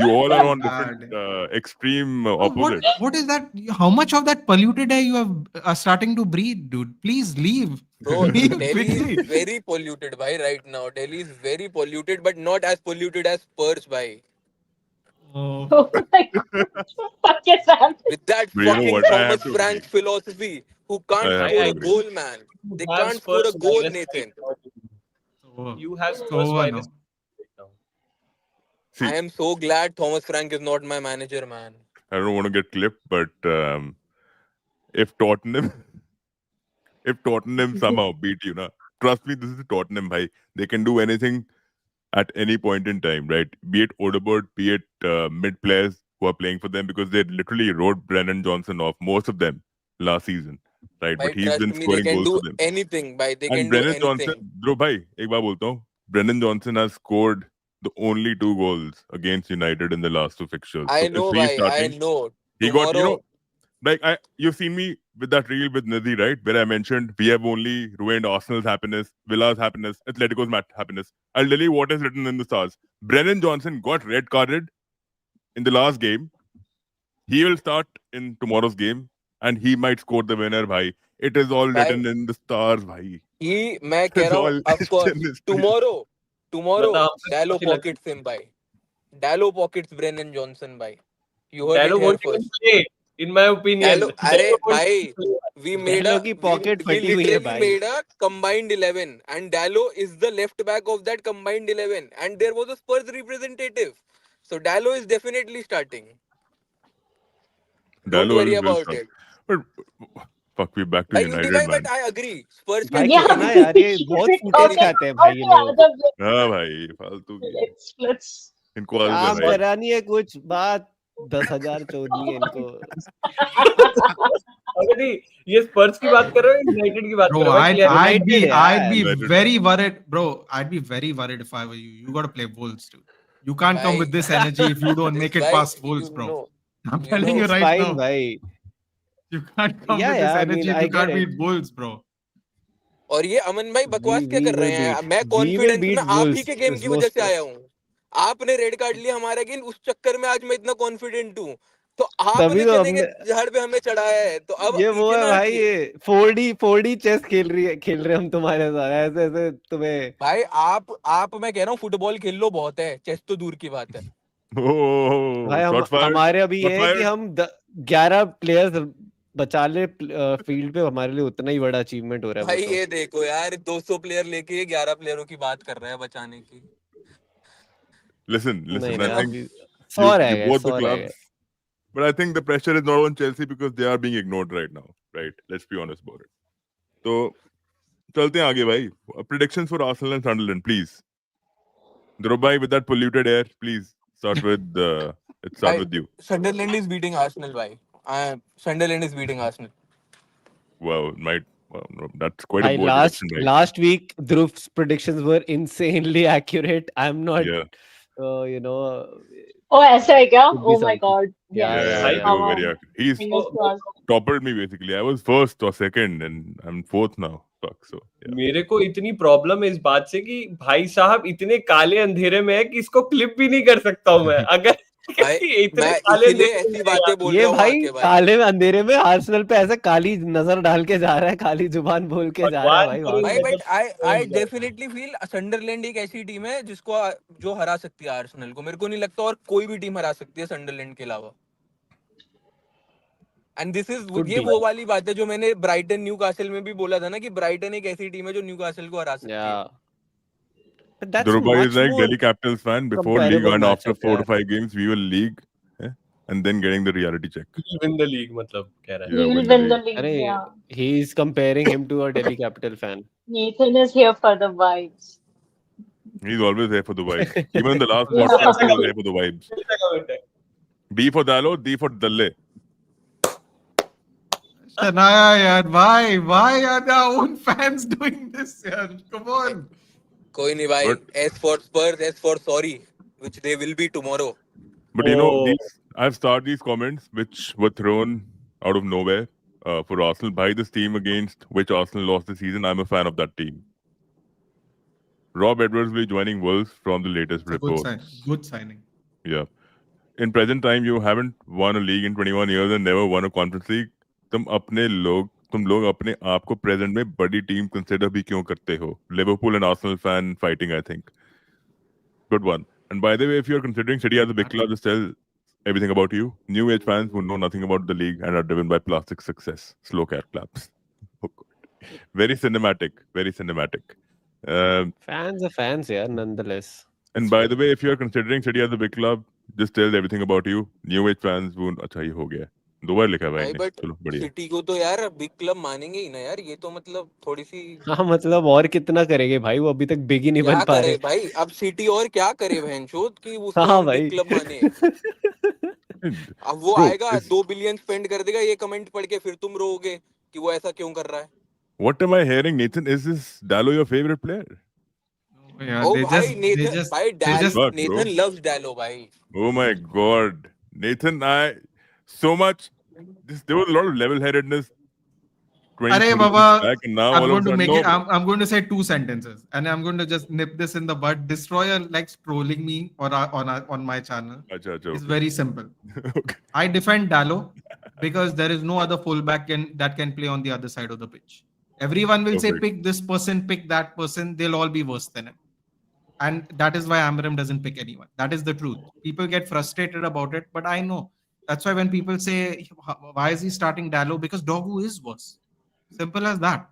you all are So on different bad. extreme Bro, opposites. what is that? How much of that polluted air you have starting to breathe, dude? Please leave. Bro, Leave Delhi is quickly. very polluted bhai right now. Delhi is very polluted, but not as polluted as Spurs bhai. Oh, Oh my God. What the fuck is happening? With that But you know fucking what? I Thomas have to Frank agree. philosophy, who I can't have score to I a agree. goal, man. you They have can't score a Spurs goal, minus right Nathan. now. so, You have Spurs so minus no. right now. I See, am so glad Thomas Frank is not my manager, man. I don't want to get clipped, but if Tottenham, if Tottenham somehow beat you, na, trust me, this is Tottenham, bhai. They can do anything at any point in time, right? Be it Odegaard, be it mid players who are playing for them, because they literally wrote Brennan Johnson off, most of them, last season, right? But Bhai, he's trust been me, they scoring can goals for do them. anything, bhai. They And can do Brennan Johnson, anything. bro, bhai, ek baar bolta hu. Brennan Johnson has scored the only 2 goals against United in the last 2 fixtures. So I if know, he's bhai. I starting, know. he got, Tomorrow, like you've seen me with that reel with Nidhi, right? Where I mentioned we have only ruined Arsenal's happiness, Villa's happiness, Atletico's happiness. I'll tell you what is written in the stars. Brennan Johnson got red carded in the last game. He will start in tomorrow's game and he might score the winner, bhai. It is all bhai, written in the stars, bhai. मैं It कह is रहा हूँ, all of course, in the stars. tomorrow, मतलब हमसे Dallo काफी लग pockets him, bhai. Dallo pockets Brennan Johnson, bhai. You heard it Dallo here won't even first. play, in my opinion. Dallo, Dallo अरे won't भाई, even play. डैलो की pocket we फटी हुई है literally भाई. made a combined 11, and Dallo is the left back of that combined 11, and there was a Spurs representative, so Dallo is definitely starting. Don't Dallo worry will about start. it. But fuck, we back to By UD United, bhai, but man. I agree. Spurs भाई can do Yeah, कितना anything. यार, ये should बहुत we footage talk Anything. खाते हैं about भाई ये the लोग. other way? हाँ भाई फालतू की Let's इनको आदत है काम भाई करानी है कुछ बात, 10,000 चोदनी है इनको. अगर नहीं, ये स्पर्स की बात कर रहे हो, यूनाइटेड की बात कर Bro, रहे हो? मैं clear- United I'd यार. be United. very worried, bro. I'd be very worried if I were you. You got to play Wolves, dude. You can't come with Bhai, this energy if you don't this make it bhai, past Wolves, bro. I'm you telling know, you It's right fine now. भाई. You can't come Yeah, with this I energy mean if I you get can't it. beat Wolves, bro. और ये अमन भाई बकवास क्या We कर रहे will हैं? beat. मैं We will कॉन्फिडेंस में beat आप ही Wolves. के गेम There's की no वजह से आया stress. हूँ. आपने रेड कार्ड लिया हमारा गेम, उस चक्कर में आज मैं इतना कॉन्फिडेंट हूँ. तो तभी आपने तो चने के हमने, झाड़ पे हमें चढ़ाया है, तो अब ये वो पीछे है ना भाई, हटिए. ये 4D चेस खेल रहे हैं हम तुम्हारे साथ, ऐसे ऐसे तुम्हें. भाई आप मैं कह रहा हूँ फुटबॉल खेल लो, बहुत है, चेस तो दूर की बात है. भाई शॉट फायर्ड हमारे अभी शॉट ये है कि फायर्ड हम 11 प्लेयर्स बचा ले फील्ड पे, हमारे लिए उतना ही बड़ा अचीवमेंट हो रहा है वो भाई तो. ये देखो यार, 200 प्लेयर लेके ये 11 प्लेयरों की बात कर रहा है बचाने की. listen नहीं I नहीं think अभी you 100 रह you गए, both the 100 रह clubs गए. but I think the pressure is not on Chelsea because they are being ignored right now, right? Let's be honest about it. तो चलते हैं आगे भाई. Predictions for Arsenal and Sunderland, please. Dhruv bhai, with that polluted air, please start with let's start भाई with you. Sunderland is beating Arsenal, भाई. Sunderland is beating Arsenal. Wow, no, that's quite a भाई bold prediction, bhai. last week Dhruv's predictions were insanely accurate. I'm not Yeah, you know, Oh, ऐसा है क्या? could be Oh my something. God. Yeah, Yes. yeah, yeah, yeah. they Come were very on. accurate. He's Fingers crossed. toppled me basically. I was first or second, and I'm fourth now. Fuck, so yeah. मेरे को इतनी problem है इस बात से कि भाई साहब इतने काले अंधेरे में है कि इसको क्लिप भी नहीं कर सकता हूँ मैं, अगर भाई इतने मैं काले इसीलिए अंधेरे में ऐसी है बातें यार। बोल ये रहा हूँ भाई आके भाई. काले में अंधेरे में आर्सेनल पे ऐसे काली नजर डाल के जा रहा है, काली जुबान बोल के जा रहा है भगवान भाई करे वहां भाई से. बट आई पहुंच जाए। डेफिनेटली फील संडरलैंड एक ऐसी टीम है जिसको जो हरा सकती है आर्सेनल को. मेरे को नहीं लगता और कोई भी टीम हरा सकती है संडरलैंड के अलावा. एंड दिस इज Could ये be. वो वाली बात है जो मैंने ब्राइटन न्यूकासल में भी बोला था ना कि ब्राइटन एक ऐसी टीम है जो न्यूकासल को हरा सकती है. Yeah. But that's a Dhrubai is much like more Delhi Capitals fan. Before league comparable and after matchup. 4 to Yeah. 5 games, we will league, and then getting the reality check. He'll win the league, मतलब कह रहा है. Yeah, He will win the win the league. league. Arey, Yeah. he's comparing him to a Delhi Capital fan. Nathan is here for the vibes. He's always there for the vibes. Even in the last Yeah. podcast, he was there for the vibes. Kill the comment है. D for Dalo, D for Dalle. Shania, yaar, why are their own fans doing this? Yaar? Come on. कोई नहीं भाई. But S for Spurs, S for sorry, which they will be tomorrow. but you know, Oh. I've started these comments which were thrown out of nowhere for Arsenal by this team against which Arsenal lost the season. I'm a fan of that team. Rob Edwards will be joining Wolves from the latest It's a good sign. reports. Good signing. Yeah. In present time, you haven't won a league in 21 years and never won a conference league. तुम लोग अपने आप को present में बड़ी team consider भी क्यों करते हो? Liverpool and Arsenal fan fighting, I think. Good one. And by the way, if you're considering City as a big club, just tell everything about you. New age fans who know nothing about the league and are driven by plastic success. Slow cat claps. Oh, God. Very cinematic. Very cinematic. Fans are fans, yeah, nonetheless. And by the way, if you're considering City as a big club, just tell everything about you. New age fans who अच्छा ही हो गया. दो बार लिखा है भाई भाई ने. But चलो बढ़िया. सिटी को तो यार बिग क्लब मानेंगे ही ना यार. ये तो मतलब थोड़ी सी हाँ मतलब और कितना करेंगे भाई, वो अभी तक बिग ही नहीं क्या बन पा करे रहे. भाई. अब सिटी और क्या करे भैंचोद कि उसको हाँ हम बिग भाई. क्लब माने. अब वो Bro, आएगा 2 बिलियन स्पेंड कर देगा ये कमेंट पढ़ के, फिर तुम रोओगे कि वो ऐसा क्यों कर रहा है. what am I hearing, Nathan? Is this Dallo your favorite player? Oh, yeah, oh they भाई just, they नेथन just, भाई they just. God, bro. Nathan loves Dalot भाई. Oh my God, Nathan, so much. There was a lot of level-headedness 20, Arey 30 Baba, minutes back, and now I'm all of going a to sudden, make no. it. I'm going to say 2 sentences, and I'm going to just nip this in the bud. Destroyer likes trolling me or on my channel. Acha, acha, It's okay. very simple. Okay. I defend Dallo because there is no other fullback that can play on the other side of the pitch. Everyone will say Perfect. pick this person, pick that person. They'll all be worse than him. And that is why Amarim doesn't pick anyone. That is the truth. People get frustrated about it, but I know. That's why when people say, why is he starting Dallo? Because Dogu is worse. Simple as that.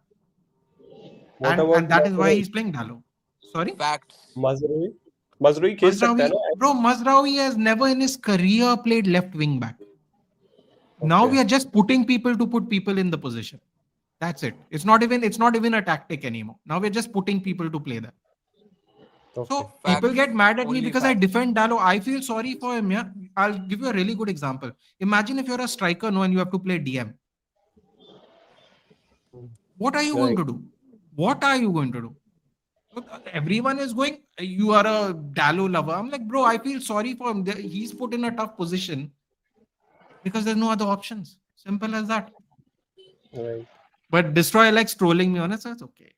What And about that is why Mazraoui? he's playing Dallo. Sorry? Facts. Mazraoui? Mazraoui खेल सकता है Mazraoui, ना? bro, Mazraoui has never in his career played left wing back. Now Okay. we are just putting people to put people in the position. That's it. It's not even a tactic anymore. Now we're just putting people to play that. Okay. So people get mad at me Only because I facts. defend Dallo. I feel sorry for him. Yeah, I'll give you a really good example. Imagine if you're a striker, no, and you have to play DM. What are you going to do? What are you going to do? Everyone is going, you are a Dallo lover. I'm like, bro, I feel sorry for him. He's put in a tough position because there's no other options. Simple as that. Right. But Destroyer likes trolling me on it, so it's okay.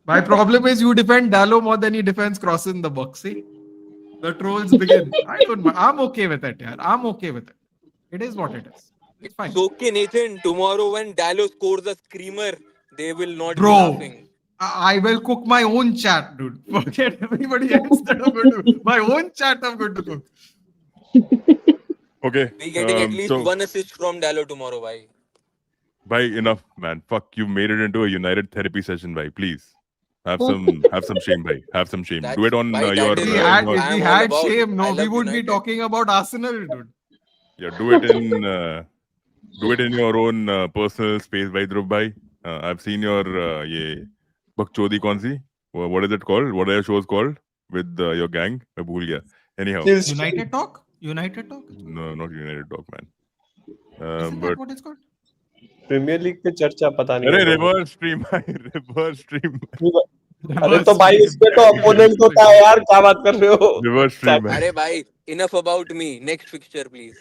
My problem is you defend Dallo more than he defends Cross in the box. See? The trolls begin. I don't mind. I'm okay with it, yeah. I'm okay with it. It is what it is. It's fine. So okay, Nathan, tomorrow when Dallo scores a screamer, they will not be Bro, laughing. I will cook my own chat, dude. Forget everybody else that I'm going to. My own chat I'm going to cook. Okay. We getting at least So, one assist from Dallo tomorrow, bhai. bhai, enough, man. Fuck, you made it into a United therapy session, bhai. Please. Have some shame, bhai. Have some shame. Do it on Bhai, your. that is If what we I am all had about. shame, I no, we love would be United. talking about Arsenal, dude. Yeah, do it in your own personal space, bhai, Dhruv bhai. I've seen your ye bakchodi kaun si? What is it called? What are your shows called with your gang? I bhul gaya. Anyhow, Kill streak. United Talk? United Talk? no, not United Talk, man. Isn't But that what it's called? Premier League पे चर्चा पता नहीं अरे है लोगों reverse stream, bhai. Reverse stream. को। अरे तो भाई इसमें तो अपोनेंट होता है यार, क्या बात कर रहे हो? Reverse stream, bhai. Arey, bhai, enough about me. Next fixture, please.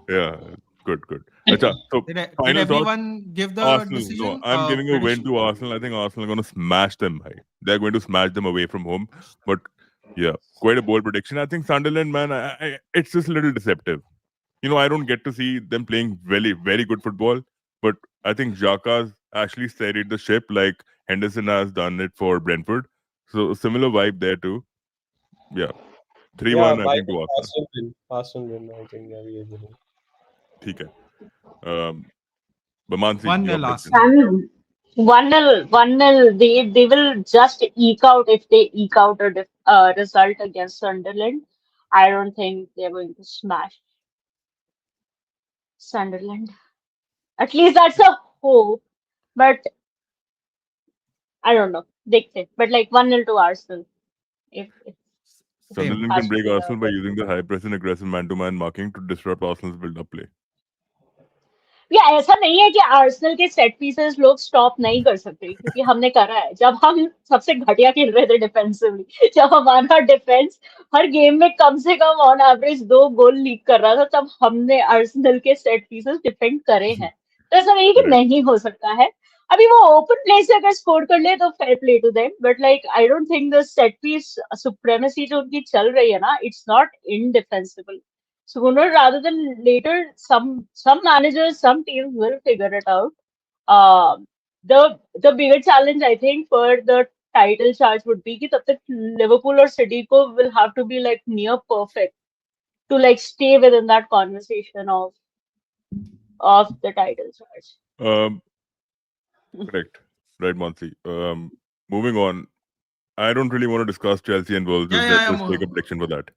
Yeah, good. Acha, so Did final thoughts. everyone give the Arsenal. decision? No, I'm giving a win prediction? to Arsenal. I think Arsenal are going to smash them. Bhai. They're going to smash them away from home. But yeah, quite a bold prediction. I think Sunderland, man, it's just a little deceptive. You know, I don't get to see them playing very, very good football. But I think Xhaka's actually steadied the ship like Henderson has done it for Brentford. So similar vibe there too. Yeah. 3-1, I भाई think, to Arsenal. Arsenal win, I think, yeah, we will win. ठीक है. Bamansi, 1-0 your prediction. Arsenal. And 1-0, 1-0. They will just eke out if they eke out a result against Sunderland. I don't think they're going to smash Sunderland. At least that's a hope. But I don't know. Dekte. But like 1-0 to Arsenal. If it Same. Sunderland can has to break be a Arsenal by win. using their high press and aggressive man-to-man marking to disrupt Arsenal's build-up play. या ऐसा नहीं है कि Arsenal के set pieces लोग stop नहीं कर सकते क्योंकि हमने करा है जब हम सबसे घटिया खेल रहे थे डिफेंसिवली जब हमारा डिफेंस हर गेम में कम से come on average 2 goal leak कर रहा था तब हमने आर्सेनल के सेट पीसेस डिफेंड करे हैं तो ऐसा नहीं कि Right. नहीं हो सकता है अभी वो ओपन प्ले से अगर स्कोर कर ले तो fair play to them but like I don't think the set piece supremacy जो उनकी चल रही है ना it's not indefensible sooner rather than later some managers some teams will figure it out the bigger challenge I think for the title charge would be कि तब तक Liverpool और City को will have to be like near perfect to like stay within that conversation of the title charge. Um, Correct. Right, Mansi. Moving on. I don't really want to discuss Chelsea and Wolves. Yeah, Let's just take a prediction for that.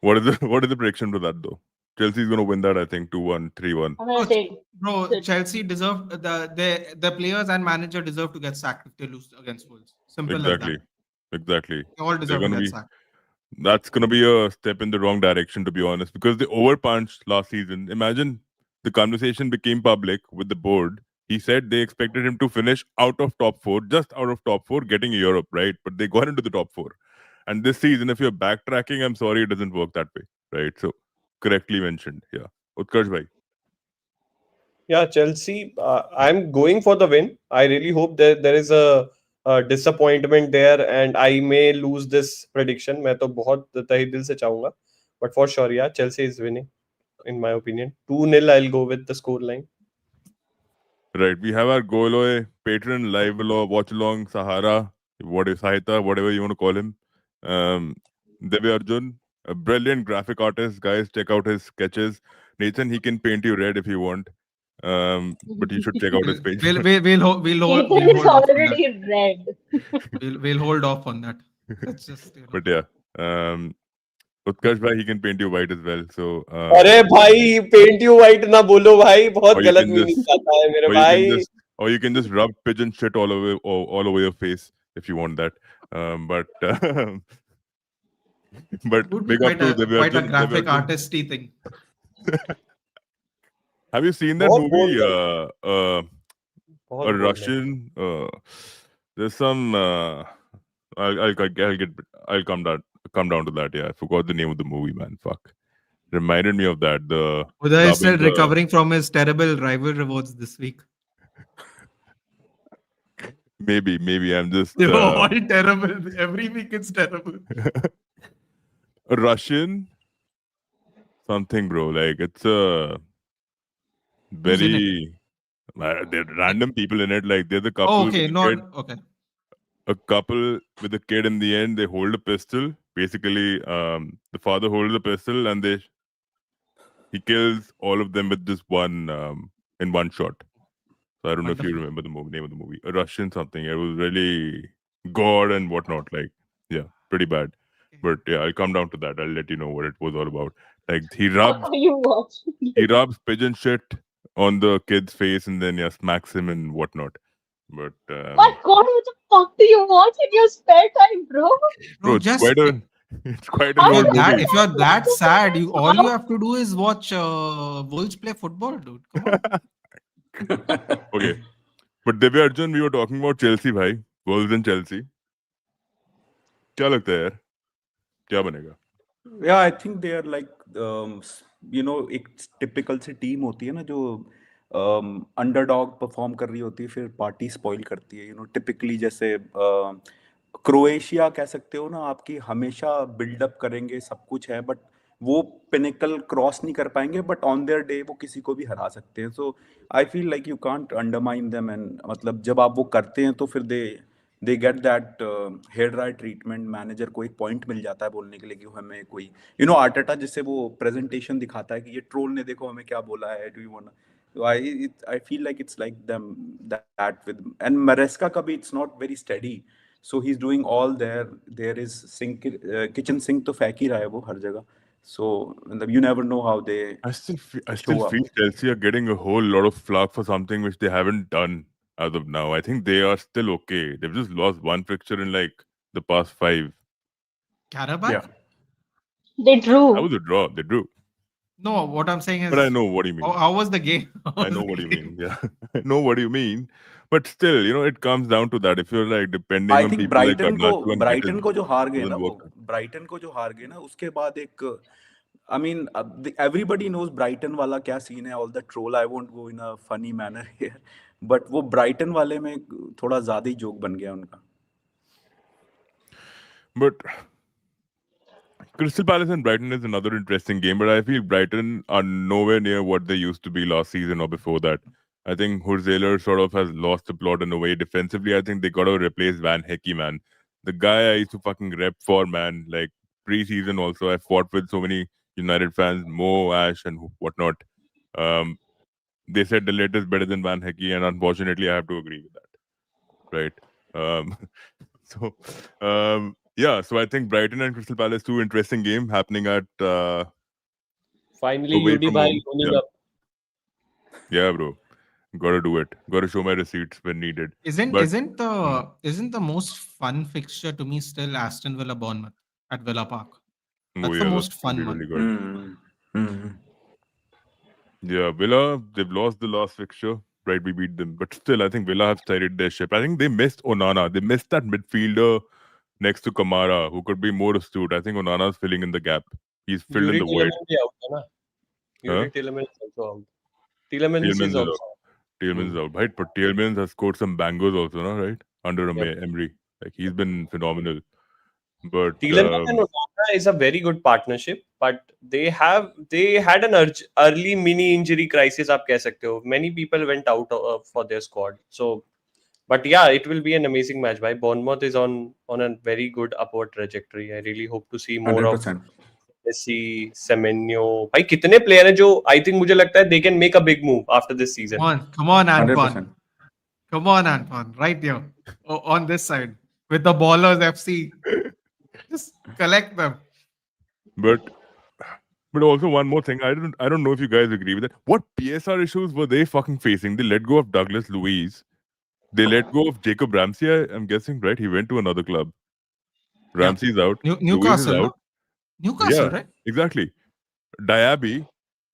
What is the prediction for that though? Chelsea's going to win that, I think, 2-1, 3-1. I'm gonna take Bro, City. Chelsea deserve the players and manager deserve to get sacked if they lose against Wolves. Simple Exactly. as Exactly. that. They all They're deserve to going to get be. sacked. That's going to be a step in the wrong direction, to be honest, because they overpunched last season. Imagine the conversation became public with the board. He said they expected him to finish out of top four, just out of top four, getting Europe, right? But they got into the top four. And this season, if you're backtracking, I'm sorry, it doesn't work that way, right? So, correctly mentioned. Yeah. Utkarsh bhai. Yeah, Chelsea. I'm going for the win. I really hope that there is a disappointment there, and I may lose this prediction. मैं तो बहुत तहे दिल से चाहूंगा, but for sure, yeah, Chelsea is winning, in my opinion. 2-0. I'll go with the score line. Right. We have our Goloy patron live watch along Sahara, Sahita, whatever you want to call him. Devi Arjun, a brilliant graphic artist. Guys, check out his sketches. Nathan, he can paint you red if you want. But you should check out his page. We'll hold Ethan is off on that. already red. We'll hold off on that. That's just But yeah. Utkarsh bhai, he can paint you white as well. So अरे भाई paint you white ना बोलो भाई बहुत or you गलत can meaning just आता है मेरे or you भाई can just or you can just rub pigeon shit all over your face if you want that. But but would be big up to Devi quite a Arjun. graphic artisty thing. Have you seen that बहुत movie? bold है बहुत A bold है Russian. There's some. I'll come down to that. Yeah, I forgot the name of the movie, man. Fuck. Reminded me of that. The Uday is still rubbing the- recovering from his terrible rival rewards this week. maybe I'm just They were all terrible. Every week it's terrible. a Russian something, bro. Like it's a Who's in it? very there are random people in it. Like there's a couple. Oh, okay, with a not kid, okay. a couple with a kid. In the end, they hold a pistol. Basically, the father holds a pistol and he kills all of them with just one in one shot. So I don't know if you Wonderful. remember the name of the movie. A Russian something. It was really gore and whatnot. Like, yeah, pretty bad. But yeah, I'll come down to that. I'll let you know what it was all about. Like he What rubs are you watching? he rubs pigeon shit on the kid's face and then smacks him and whatnot. But My God, what the fuck do you watch in your spare time, bro? bro, Bro, it's quite a How long do movie. if you're that sad, all you How- have to do is watch Wolves play football, dude. Come on. Okay. But Divya Arjun, we were talking about Chelsea, bhai. Wolves and Chelsea. क्या लगता है यार? क्या बनेगा? Yeah, I think they are like एक typical सी team होती है ना जो अंडरडॉग परफॉर्म कर रही होती है फिर पार्टी स्पॉइल करती है टिपिकली जैसे क्रोएशिया कह सकते हो ना आपकी हमेशा बिल्डअप करेंगे सब कुछ है बट वो पिनिकल क्रॉस नहीं कर पाएंगे बट ऑन देयर डे वो किसी को भी हरा सकते हैं so I feel like you can't undermine them and मतलब जब आप वो करते हैं तो फिर they get that hair dryer treatment, manager को एक पॉइंट मिल जाता है बोलने के लिए कि हमें कोई आर्टेटा जिससे वो प्रेजेंटेशन दिखाता है कि ये ट्रोल ने देखो हमें क्या बोला है, do you want, I feel like it's like them that with, and Maresca का भी it's not very steady, so he's doing all there is sink kitchen sink तो फेंक ही रहा है वो हर जगह, so मतलब you never know how they I still show up. feel Chelsea are getting a whole lot of flack for something which they haven't done as of now. I think they are still okay. They've just lost one fixture in like the past 5. Karabakh? Yeah. They That drew. was a draw. They drew. No, what I'm saying But I is, know what you mean. how was the game? I know what you mean. Yeah, I know what you mean. But still, it comes down to that. If you're like depending I on think people like Brighton Garnacho and को जो हार गए ना doesn't वो work. Brighton को जो हार गए ना उसके बाद एक I mean everybody knows Brighton वाला क्या सीन है, all the troll, I won't go in a funny manner here, but वो ब्राइटन वाले में थोड़ा ज्यादा ही जोक बन गया उनका. But Crystal Palace and Brighton is another interesting game, but I feel Brighton are nowhere near what they used to be last season or before that. I think Hurzeler sort of has lost the plot in a way. Defensively, I think they got to replace Van Hecky, man. The guy I used to fucking rep for, man. Like pre-season also, I fought with so many United fans, Mo, Ash, and whatnot. Um, they said the latest is better than Van Hecky, and unfortunately, I have to agree with that. Right. Um, so, yeah. So I think Brighton and Crystal Palace, two interesting game happening at Finally, away UD from bhai home. owning Yeah. up. Yeah, bro. Got to do it. Got to show my receipts when needed. Isn't But isn't the most fun fixture to me still Aston Villa Bournemouth at Villa Park? That's the yeah, most that's gonna fun be one. really good. Mm-hmm. Yeah, Villa, they've lost the last fixture. Right, we beat them. But still, I think Villa have steadied their ship. I think they missed Onana. They missed that midfielder next to Kamara who could be more astute. I think Onana's filling in the gap. He's filled in Yuri the void. Tielemans भी out है ना? Yuri Huh? Tielemans is also out. Tielemans Tielemans is is out. also out. Tielemans is out. Right, but Tielemans has scored some bangers also, no? Right? Under Yep. Emery. Like, he's been phenomenal. But Tielemans and Onana is a very good partnership, but they had an early mini injury crisis. आप कह सकते हो. Many people went out for their squad. So, but yeah, it will be an amazing match. By Bournemouth is on a very good upward trajectory. I really hope to see more of 100%. Messi, Semenyo. भाई कितने player हैं जो I think मुझे लगता है they can make a big move after this season. Come on, Antoine. 100%. Come on, Antoine. Right here. On this side. With the Ballers FC. Just collect them. but also one more thing. I don't know if you guys agree with that. What PSR issues were they fucking facing? They let go of Douglas Luiz. They let go of Jacob Ramsey, I'm guessing, right? He went to another club. Ramsey's out. Luiz is Newcastle, out. no? Newcastle, Yeah, right? exactly. Diaby,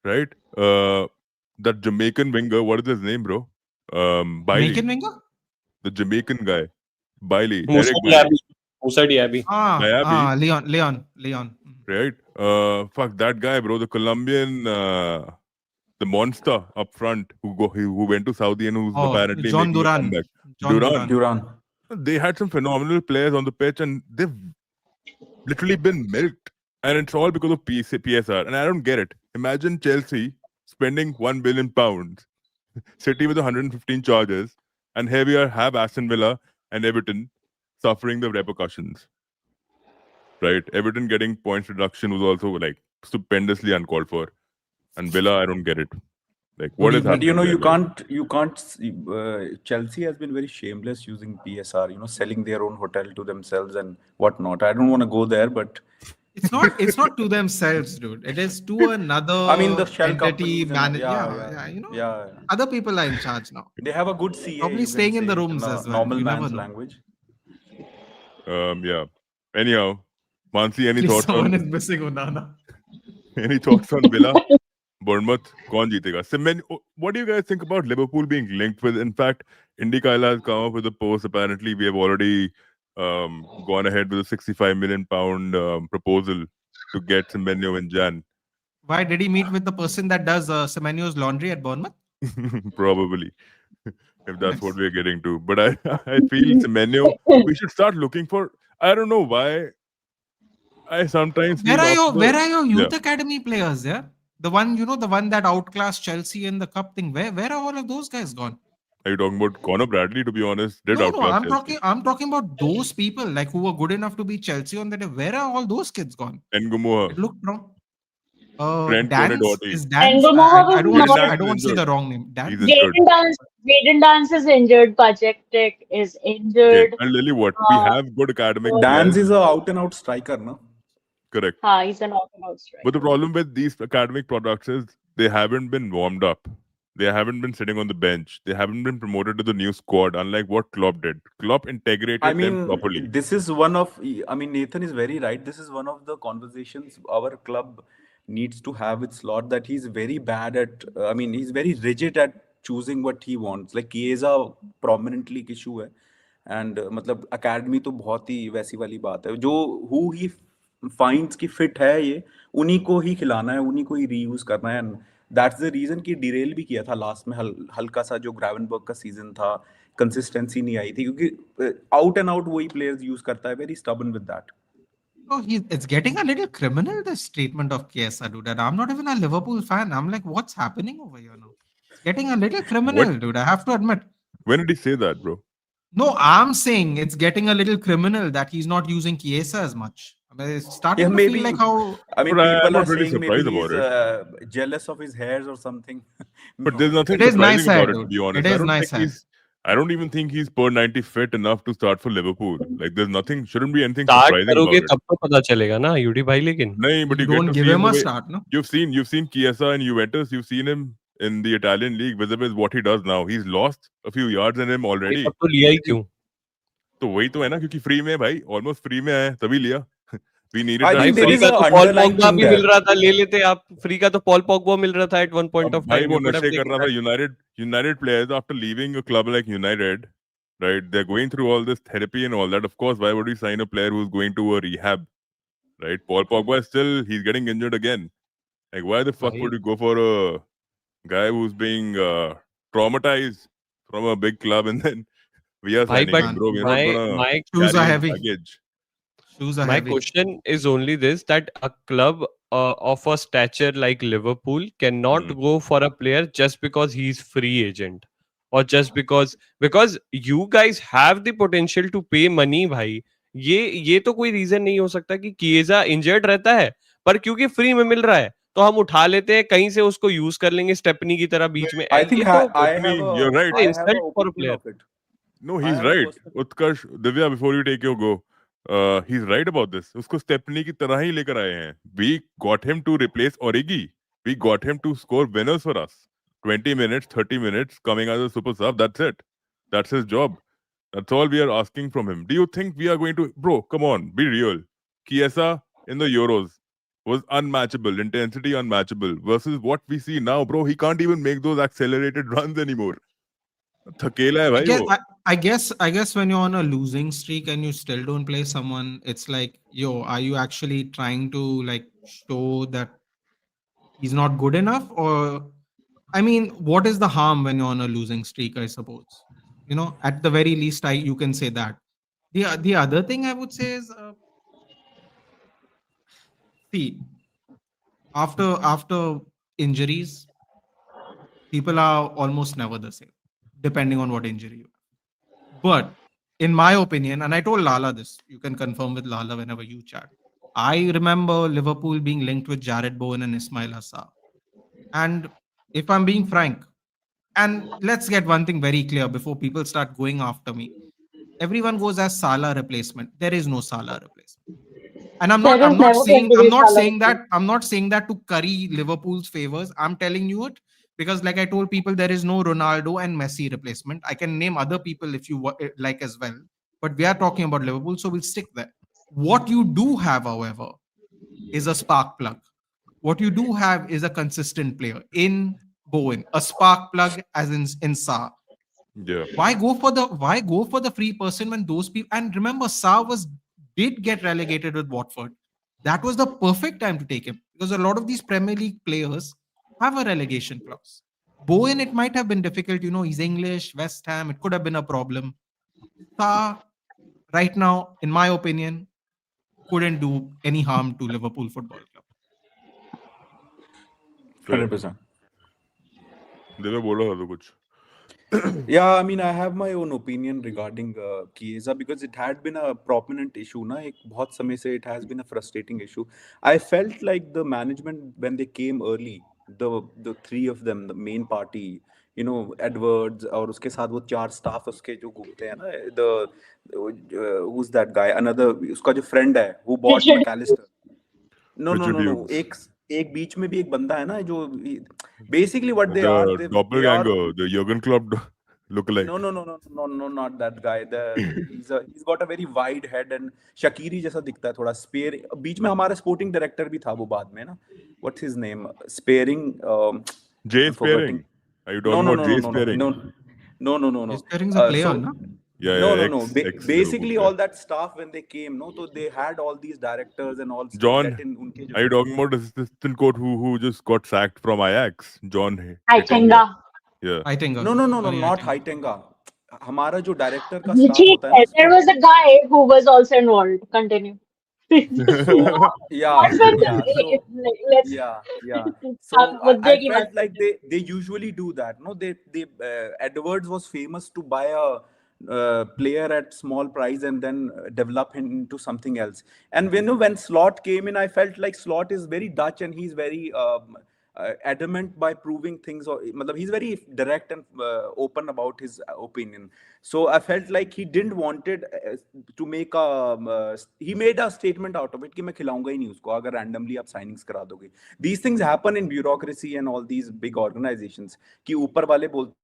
right? That Jamaican winger, what is his name, bro? Bailey. Jamaican winger? The Jamaican guy. Bailey. Musa Eric Bailey. Diaby. Diaby. Leon. Right? Fuck that guy, bro. The Colombian, the monster up front who went to Saudi and who's apparently John making a Duran. comeback. John Duran. Duran. They had some phenomenal players on the pitch and they've literally been milked. And it's all because of PSR. And I don't get it. Imagine Chelsea spending £1 billion, City with 115 charges, and here we have Aston Villa and Everton suffering the repercussions. Right? Everton getting points reduction was also like stupendously uncalled for. And Villa, I don't get it. Like, what is But happening there? you can't. Chelsea has been very shameless using PSR. Selling their own hotel to themselves and whatnot. I don't want to go there, but It's not to themselves, dude. It is to another I mean the shell entity companies. yeah. Other people are in charge now. They have a good CA. Probably you can staying in the say, rooms as well. Normal You never man's know. language. Yeah. Anyhow, Mansi, At least someone is missing Onana. any thoughts on Villa? Bournemouth, kaun jeetega? What do you guys think about Liverpool being linked with? In fact, IndyCar has come up with a post. Apparently, we have already gone ahead with a £65 million proposal to get Semenyo in Jan. Why did he meet with the person that does Semenyo's laundry at Bournemouth? Probably, if that's what we're getting to. But I feel Semenyo, we should start looking for. I don't know why. I sometimes feel Where are your youth academy players? Yeah, the one that outclassed Chelsea in the cup thing. Where are all of those guys gone? Are you talking about Conor Bradley? To be honest, did No, outclass I'm Chelsea. talking about those people like who were good enough to be Chelsea on that day. Where are all those kids gone? Ngumoha, It looked wrong. Trent Dance Kone-Doherty. is Dance. Engomoha was Jayden not. Dance I don't is want to say injured. the wrong name. He's Dance. injured. Jaden Dance is injured. Pajetic is Okay, injured. and Lily, what? We Uh, have good academic Dance players. is a out and out striker, no? Correct. he's an out-and-out But the striker. problem with these academic products is they haven't been warmed up. They haven't been sitting on the bench. They haven't been promoted to the new squad, unlike what Klopp did. Klopp I integrated them mean, properly. this is one of, I mean, Nathan is very right. This is one of the conversations our club needs to have with Slot, that he's very bad at, I mean, he's very rigid at choosing what he wants. Like Chiesa prominently issue है, and मतलब academy तो बहुत ही वैसी वाली बात है जो who he finds कि fit है ये, उन्हीं को ही खिलाना है, उन्हीं को ही reuse करना है, and that's the reason कि derail भी किया था लास्ट में हल्का सा जो ग्रेवनबर्ग का सीजन था, कंसिस्टेंसी नहीं आई थी क्योंकि आउट एंड आउट वही प्लेयर्स यूज करता है, very stubborn with that. Oh, it's getting a little criminal, this treatment of Chiesa, dude. And I'm not even a Liverpool fan. I'm like, what's happening over here now? It's getting a little criminal, dude. I have to admit. When did he say that, bro? No, I'm saying it's getting a little criminal that he's not using Chiesa as much. I mean, it's starting Yeah, to maybe. feel like how. I mean, But I'm people not are really saying maybe surprised he's about jealous of his hairs or something. But there's nothing It is nice surprising hair, about it, to dude. be honest. It I is don't nice think hair. I don't even think he's per 90 fit enough to start for Liverpool. Like, there's nothing, shouldn't be anything start surprising करोगे about it. तब तो पता चलेगा ना UD भाई. लेकिन No, but You you get don't to give see him the a way start, no? you've seen Chiesa and Juventus. You've seen him in the Italian league. Visible what he does now. He's lost a few yards in him भाई already. तब तो लिया ही क्यों? तो वही तो है ना, क्योंकि फ्री में भाई, ऑलमोस्ट फ्री में है, तभी लिया. We needed I that भाई think there free is slot. का a तो पॉल underlying पॉगबा thing भी मिल there. रहा था, ले लेते आप. फ्री का तो पॉल पॉगबा मिल रहा था at one point अब of भाई time. वो You could have नशे कर taken रहा था. that. United players after leaving a club like United, right? They're going through all this therapy and all that. Of course, why would we sign a player who's going to a rehab, right? Paul Pogba is still, he's getting injured again. Like, why the fuck भाई would you go for a guy who's being traumatized from a big club and then we are भाई signing but him, bro? We're not my gonna my Shoes carry are his heavy. baggage. Shoes are My heavy. question is only this, that a club of a stature like Liverpool cannot Hmm. go for a player just because he's free agent, or just because you guys have the potential to pay money. भाई ये तो कोई reason नहीं हो सकता कि किएजा injured रहता है पर क्योंकि फ्री में मिल रहा है तो हम उठा लेते हैं, कहीं से उसको यूज कर लेंगे स्टेपनी की तरह बीच में. I think ये तो You're right. I have insult a for a opinion player. of it. No, I he's have a right. personal. Utkarsh, Divya, before you take your go, he's right about this. उसको stepney की तरह ही लेकर आए हैं. We got him to replace Origi. We got him to score winners for us. 20 minutes, 30 minutes, coming as a super sub. That's it. That's his job. That's all we are asking from him. Do you think we are going to... Bro, come on, be real. Chiesa in the Euros was unmatchable, intensity unmatchable, versus what we see now, bro. He can't even make those accelerated runs anymore. थकेला है I भाई guess, वो. I guess when you're on a losing streak and you still don't play someone, it's like, yo, are you actually trying to like show that he's not good enough? Or, I mean, what is the harm when you're on a losing streak, I suppose? You know, at the very least, you can say that. The other thing I would say is, see, after injuries, people are almost never the same, depending on what injury you have. But in my opinion, and I told Lala this, you can confirm with Lala whenever you chat. I remember Liverpool being linked with Jared Bowen and Ismail Assar. And if I'm being frank, and let's get one thing very clear before people start going after me. Everyone goes as Salah replacement. There is no Salah replacement. And I'm There not is never going to be Salah. I'm not saying that to curry Liverpool's favors. I'm telling you it because like I told people, there is no Ronaldo and Messi replacement. I can name other people if you like as well, but we are talking about Liverpool, so we'll stick there. What you do have, however, is a spark plug. What you do have is a consistent player in Bowen, a spark plug as in Sa. Yeah. Why go for the free person when those people, and remember Sa did get relegated with Watford. That was the perfect time to take him because a lot of these Premier League players have a relegation clause. Bowen, it might have been difficult, he's English, West Ham, it could have been a problem. Sa, right now, in my opinion, couldn't do any harm to Liverpool Football Club. 100%. Divya बोलो तो कुछ. Yeah, I mean, I have my own opinion regarding Chiesa because it had been a prominent issue. Na, एक बहुत समय से it has been a frustrating issue. I felt like the management when they came early, the three of them, the main party, you know, Edwards और उसके साथ वो चार staff उसके जो घूमते हैं ना, who's that guy? Another उसका जो friend है, who bought Richard McAllister. No, no, Richard no, no. Hughes, एक बीच में भी एक बंदा है ना जो basically what they are, the they are. doppelganger, the Jurgen Klopp lookalike. No, no, no, no, no, no, not that guy. He's got a very wide head and Shakiri जैसा दिखता है थोड़ा स्पेयर बीच में हमारा स्पोर्टिंग डायरेक्टर भी था वो बाद में ना what's his name sparing Jay I'm forgetting Sparing. Are you no talking no about no no Jay no no Sparing? no no no no no His pairings a player, so na? Yeah, no yeah, no no ex Liverpool basically player. all that staff when they came no so they had all these directors and all to get John, in उनके are you जो talking about the assistant coach who just got sacked from Ajax? John Hittinga. Heitinga. Yeah. I think. no no no no Sorry, I not think. Haitenga हमारा जो director का staff ठीक होता है है, ना there was a guy who was also involved. Continue. so Not for the yeah so let's yeah so आप I मुद्दे की felt बात like करते हैं. they usually do that no they Edwards was famous to buy a player at small price and then develop him into something else and when Slot came in I felt like Slot is very Dutch and he's very adamant by proving things or matlab, he's very direct and open about his opinion so I felt like he didn't wanted to make a he made a statement out of it कि मैं खिलाऊंगा ही नहीं उसको अगर randomly आप signings करा दोगे these things happen in bureaucracy and all these big organizations कि ऊपर वाले बोलते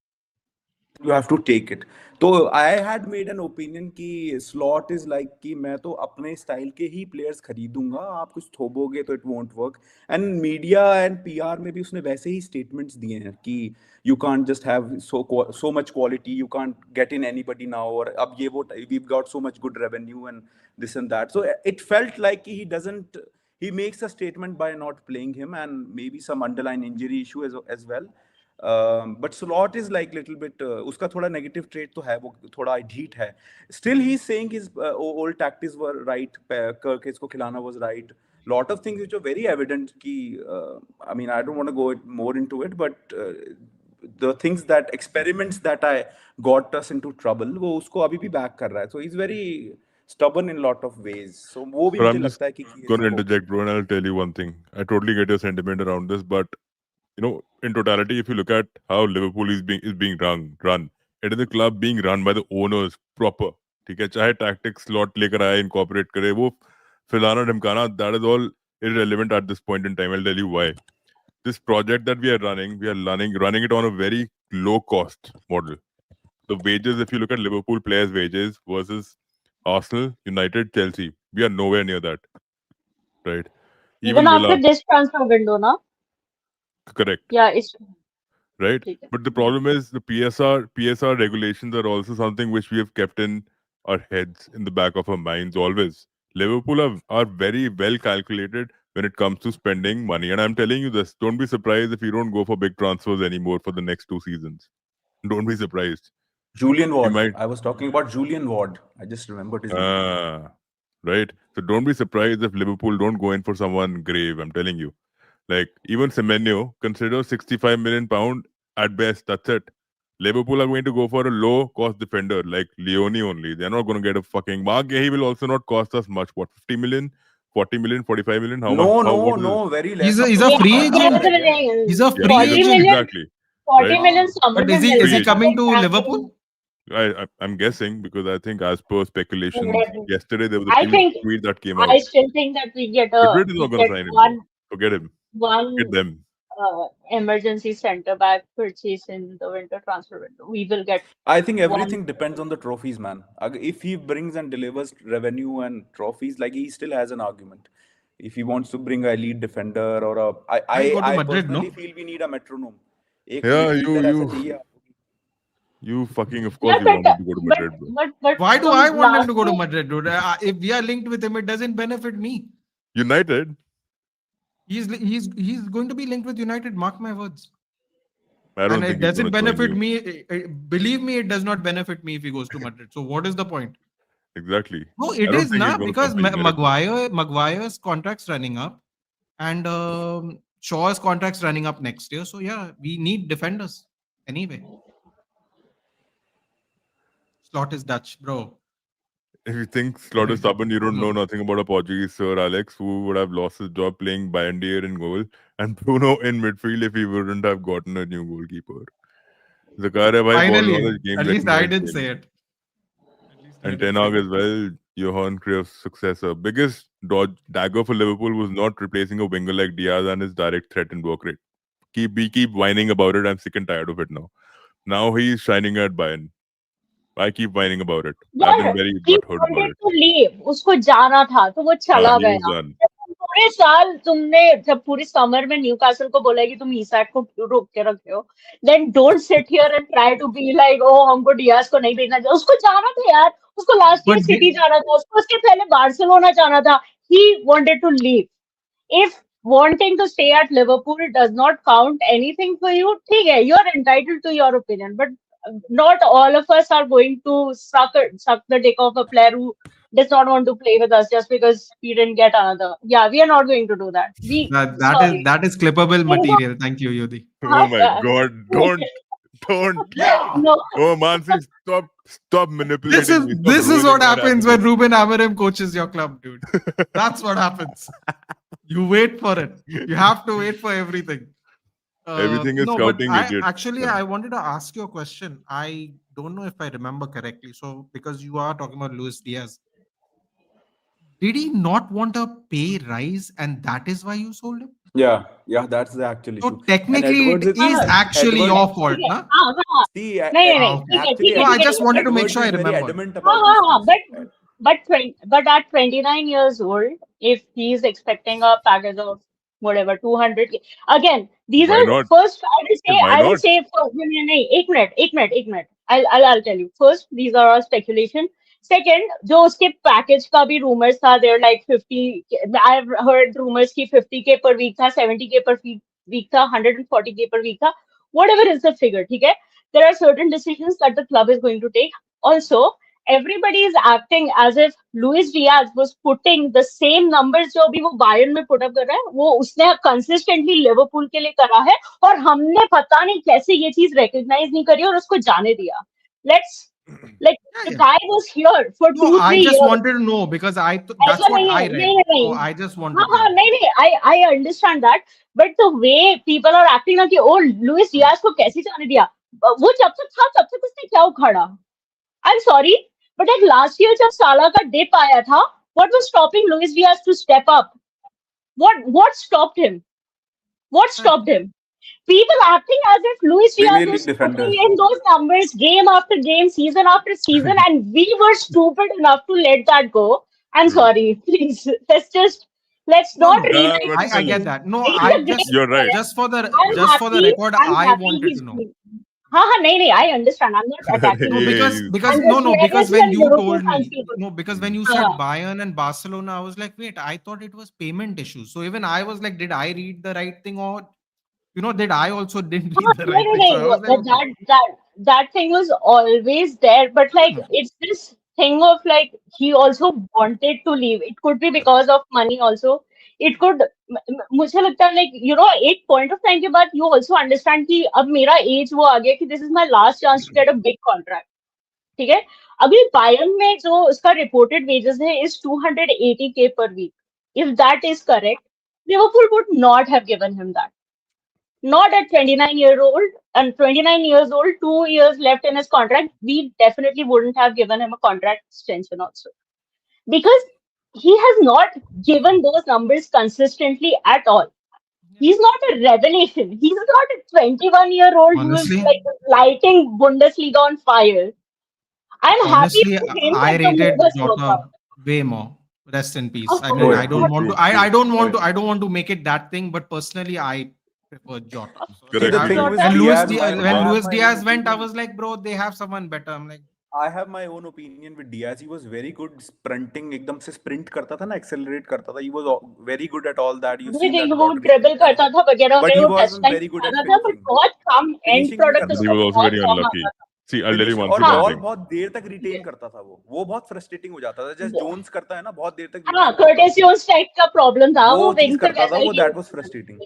you have to take it तो I had made an opinion कि slot is like कि मैं तो अपने स्टाइल के ही प्लेयर्स खरीदूंगा आप कुछ थोपोगे तो it won't work and media and PR में भी उसने वैसे ही statements दिए हैं कि you can't just have so much quality you can't get in anybody now और अब ये वो we've got so much good revenue and this and that so it felt like he doesn't he makes a statement by not playing him and maybe some underlying injury issue as well but Slot is like little bit उसका थोड़ा negative trait तो है वो थोड़ा ढीठ है still he's saying his old tactics were right Kirk इसको खिलाना was right lot of things which are very evident कि I mean I don't want to go more into it but the things that experiments that I got us into trouble वो उसको अभी भी back कर रहा है so he's very stubborn in lot of ways so वो भी But मुझे I'm just लगता है कि going Chiesa to को interject, bro, and I'll tell you one thing. I totally get your sentiment around this, but in totality, if you look at how Liverpool is being run, it is a club being run by the owners proper. ठीक है चाहे tactics slot लेकर आए incorporate करे वो फिलाना ढमकाना that is all irrelevant at this point in time. I'll tell you why. This project that we are running it on a very low cost model. The wages, if you look at Liverpool players' wages versus Arsenal, United, Chelsea, we are nowhere near that, right? Even Even after Villa, this transfer window, na? correct, Yeah, it's right? ठीक है. But the problem is the PSR regulations are also something which we have kept in our heads, in the back of our minds always. Liverpool are very well calculated when it comes to spending money. And I'm telling you this, don't be surprised if you don't go for big transfers anymore for the next 2 seasons. Don't be surprised. Julian You Ward might I was talking about Julian Ward I just remembered his name right? So don't be surprised if Liverpool don't go in for someone grave. I'm telling you. Like even Semenyo, consider 65 million pound at best. That's it. Liverpool are going to go for a low cost defender like Leone only. They're not going to get a fucking Mark. He will also not cost us much. What 50 million, 40 million, 45 million? How much? No, How no, what is it? no, very He's less. a अब he's तो a Yeah, उसका free contract that's agent. रह the गया है. He's thing. a Yeah, free 40 agent. million, exactly. 40 Right? million हाँ. But someone is Free he agent. coming to exactly. Liverpool? I'm guessing because I think as per speculations Madrid. yesterday there was a I think tweet that came I out. still think that Madrid is we not going to get sign him, bro. Forget him. Forget one them. emergency centre back purchase in the winter transfer window. We will get I think one. everything depends on the trophies, man. If he brings and delivers revenue and trophies, like he still has an argument. If he wants to bring a elite defender or a, Might go to I Madrid, personally no? feel we need a metronome. एक Yeah, midfielder ऐसा चाहिए आपको. you fucking, of Yeah, course, you wanted to go to Madrid, bro. but Why do I from want him last to go to year, Madrid, dude? If we are linked with him, it doesn't benefit me. United, He's going to be linked with United. Mark my words. I And don't think it he's going doesn't to join benefit you. me. Believe me, it does not benefit me if he goes to Madrid. So what is the point? Exactly. No, I it don't is think he's not going to come because for you directly. Maguire's contract's running up, and Shaw's contract's running up next year. So yeah, we need defenders anyway. Slot is Dutch, bro. If you think Slot is stubborn, you don't know nothing about a Portuguese Sir Alex, who would have lost his job playing Bayendier in goal and Bruno in midfield if he wouldn't have gotten a new goalkeeper. Zakaria bhai ball Finally, knowledge game at least I didn't say it. it. At least I And didn't Ten say Hag it. as well, Johan Cruyff's successor. Biggest dagger for Liverpool was not replacing a winger like Diaz and his direct threat and work rate. We keep whining about it. I'm sick and tired of it now. Now he's shining at Bayern. I keep whining about it. I've been यार very he butthurt about wanted it. to leave, उसको जाना था तो वो चला He was गया। done. जब पूरे साल तुमने जब पूरी समर में न्यूकासल को बोला है कि तुम ईसैक को क्यों रोक के रखे हो, then don't sit here and try to be like oh हमको डियाज को नहीं भेजना चाहिए। उसको जाना था यार, उसको last year But city the, जाना था, उसको उसके पहले बार्सिलोना जाना था। He wanted to leave. If wanting to stay at Liverpool does not count anything for you, ठीक है, you're entitled to your opinion, but not all of us are going to suck the dick of a player who does not want to play with us just because we didn't get another. Yeah, we are not going to do that. Sorry. that is clippable You know, material. Thank you, Yudi. Oh my god, don't. no, Oh Mansi, stop manipulating me. Stop This is ruining what my happens when happiness. Ruben Amorim coaches your club, dude. That's what happens. You wait for it. You have to wait for everything. Everything is No, but scouting, I idiot. actually I wanted to ask you a question. I don't know if I remember correctly. So because you are talking about Luis Diaz, did he not want a pay rise, and that is why you sold him? Yeah, that's the actual So issue. And technically, Edwards it is actually Edwards, your ठीक fault, है, na? हाँ हाँ, see, नहीं नहीं नहीं, Okay. ठीक है actually, ठीक है No, I ठीक है just ठीक है, wanted to make Edwards sure I is very remembered. adamant हाँ about हाँ these हाँ, things. but at 29 years old, if he's expecting a package of whatever 200, again, these Why are not? first. Why I will not? say first. No, no, no, एक minute. I'll tell you. First, these are all speculation. Second, जो उसके package का भी rumors था, they're like 50. I've heard rumors कि 50K per week था, 70K per week था, 140K per week था. Whatever is the figure, ठीक है? There are certain decisions that the club is going to take. Also, everybody is acting as if Luis Diaz was putting the same numbers जो अभी वो Bayern में put up कर रहा है, वो उसने consistently लिवरपूल के लिए करा है और हमने पता नहीं कैसे ये चीज recognize नहीं करी और उसको जाने दिया. Let's like Yeah, the yeah. guy was here for No, 2-3 I just years. wanted to know because ऐसा that's what नहीं है, I read. नहीं So नहीं I just wanted हाँ to हाँ know. नहीं नहीं, I understand that, but the way people are acting ना कि ओ लुइस डियाज को कैसे जाने दिया, वो जब तक था तब तक उसने क्या उखाड़ा. I'm sorry, but like last year जब साला का dip आया था, what was stopping Luis Diaz to step up? What stopped him? What stopped him? People acting as if Luis Premier Diaz League is putting defenders. in those numbers game after game, season after season, and we were stupid enough to let that go. I'm True. sorry, please. Let's No, not no, Yeah, rewrite but I get history. still, that. No, He's I a great you're right. player. just for the I'm record, I happy wanted he's to know. हाँ नहीं नहीं, I understand. I'm not attacking No, him. because Yeah, because I'm no just no because leveraging when on you Liverpool told fans me people. no because when you said हाँ Bayern and Barcelona, I was like, wait, I thought it was payment issues. So even I was like, did I read the right thing, or did I also didn't read the right thing? So I was like, But okay. that thing was always there. But like it's this thing of like he also wanted to leave. It could be because of money also. It could मुझे लगता है like एक point of time के बाद you also understand कि अब मेरा age वो आ गया कि this is my last chance to get a big contract. ठीक है, अभी बायर्न में जो उसका reported wages है is 280K per week. If that is correct, Liverpool would not have given him that. Not at 29 years old, 2 years left in his contract. We definitely wouldn't have given him a contract extension also because he has not given those numbers consistently at all. He's not a revelation. He's not a 21-year-old who is Honestly, like lighting Bundesliga on fire. I'm happy honestly, for him I that the move rated has worked Jota out. way more. Rest in peace. Of I mean, Oh course, yeah, I don't want to. true, I true. don't Oh want to. yeah. I don't want to make it that thing. But personally, I prefer Jota. of So See, like, the correct, course, thing correct. with Jota. and Diaz, When I have Luis my own Diaz went, I opinion. was like, bro, they have someone better. I'm like, I have my own opinion with Diaz. He was very good sprinting. एकदम से sprint करता था ना, accelerate करता था. He was very good at all that. You've seen that वो Rodri dribble thing करता करा. था वगैरह But वगैरह, he वो touch wasn't line very good at आता था, बट finishing. बहुत कम एंड Finishing नहीं प्रोडक्ट करता But he उसका था. was also बहुत very कम unlucky. आता था. See, I'll tell you finish one और simple बॉल thing. बहुत देर तक रिटेन करता था. वो बहुत फ्रस्ट्रेटिंग हो जाता था. जैसे जोन्स करता है ना, बहुत देर तक हाँ, रिटेन करता कर्टिस है. जोन्स टाइप का प्रॉब्लम था, वो वो चीज विंग पे करता था वैसा वो. ही दैट वाज फ्रस्ट्रेटिंग.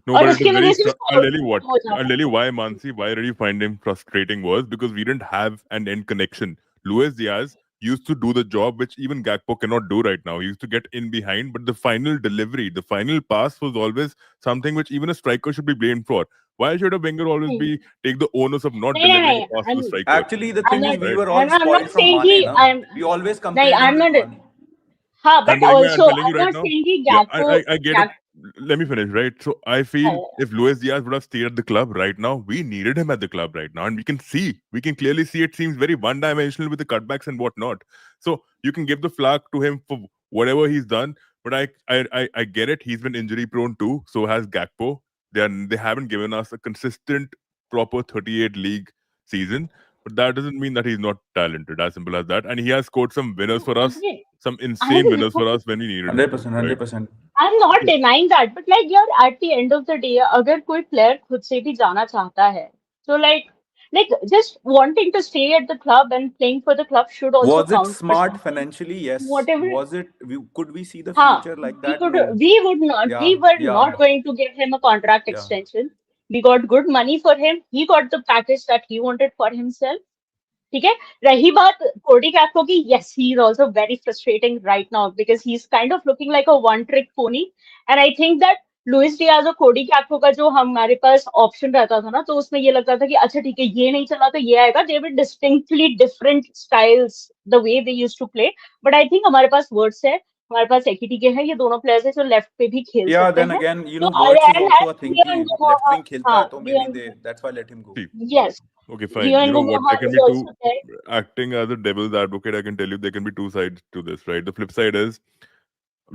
No, और but it उसकी is वजह very. से I'll उसको tell you what. हो I'll जाता tell you why, Mansi. Why did you find him frustrating was because we didn't have an end connection. Luis Diaz used to do the job which even Gakpo cannot do right now. He used to get in behind, but the final delivery, the final pass was always something which even a striker should be blamed for. Why should a winger always है. be take the onus of not नहीं delivering नहीं a pass to the I'm striker? Actually, the I'm thing is, not we Right? were all I'm not spoiled from saying Mane, कि na? I'm We always नहीं compared him I'm with not Mane. हाँ but I'm also telling you I'm right not now. saying कि Yeah, Gakpo I get it. Gak Let me finish, right? So I feel if Luis Diaz would have stayed at the club right now, we needed him at the club right now, and we can clearly see it seems very one-dimensional with the cutbacks and whatnot. So you can give the flag to him for whatever he's done, but I get it. He's been injury prone too. So has Gakpo. They haven't given us a consistent, proper 38 league season, but that doesn't mean that he's not talented. As simple as that. And he has scored some winners for us, again some I insane winners know for us when we needed him to, 100%, right? 100%. I'm not So, denying that, but like यार at the end of the day अगर कोई player खुद से भी जाना चाहता है, so like just wanting to stay at the club and playing for the club should also Was it count for smart something. financially? Yes. Whatever, Was it? Could we see the हाँ, future like that? No. we would not, Yeah, we were yeah, not going to give him a contract yeah. extension. We got good money for him. He got the package that he wanted for himself. ठीक है रही बात कोडी कैप्को की yes he is also very frustrating right now because he's kind of looking like a one trick pony and I think that Luis Diaz और कोडी कैप्को का जो हमारे पास ऑप्शन रहता था ना तो उसमें ये लगता था कि अच्छा ठीक है ये नहीं चला तो ये आएगा they were distinctly different styles the way they used to play but I think हमारे पास वर्ड्स है हमारे पास एकीटी है ये दोनों प्लेयर्स है जो लेफ्ट पे भी खेल Yeah, सकते then हैं again, तो Words is also a thing Ryan कि left wing खेलता हाँ है तो maybe Ryan that's why let him go. see, yes okay, fine. You Ryan know what? There Guha can is be two also there acting as a devil's advocate. I can tell you there can be two sides to this, right? The flip side is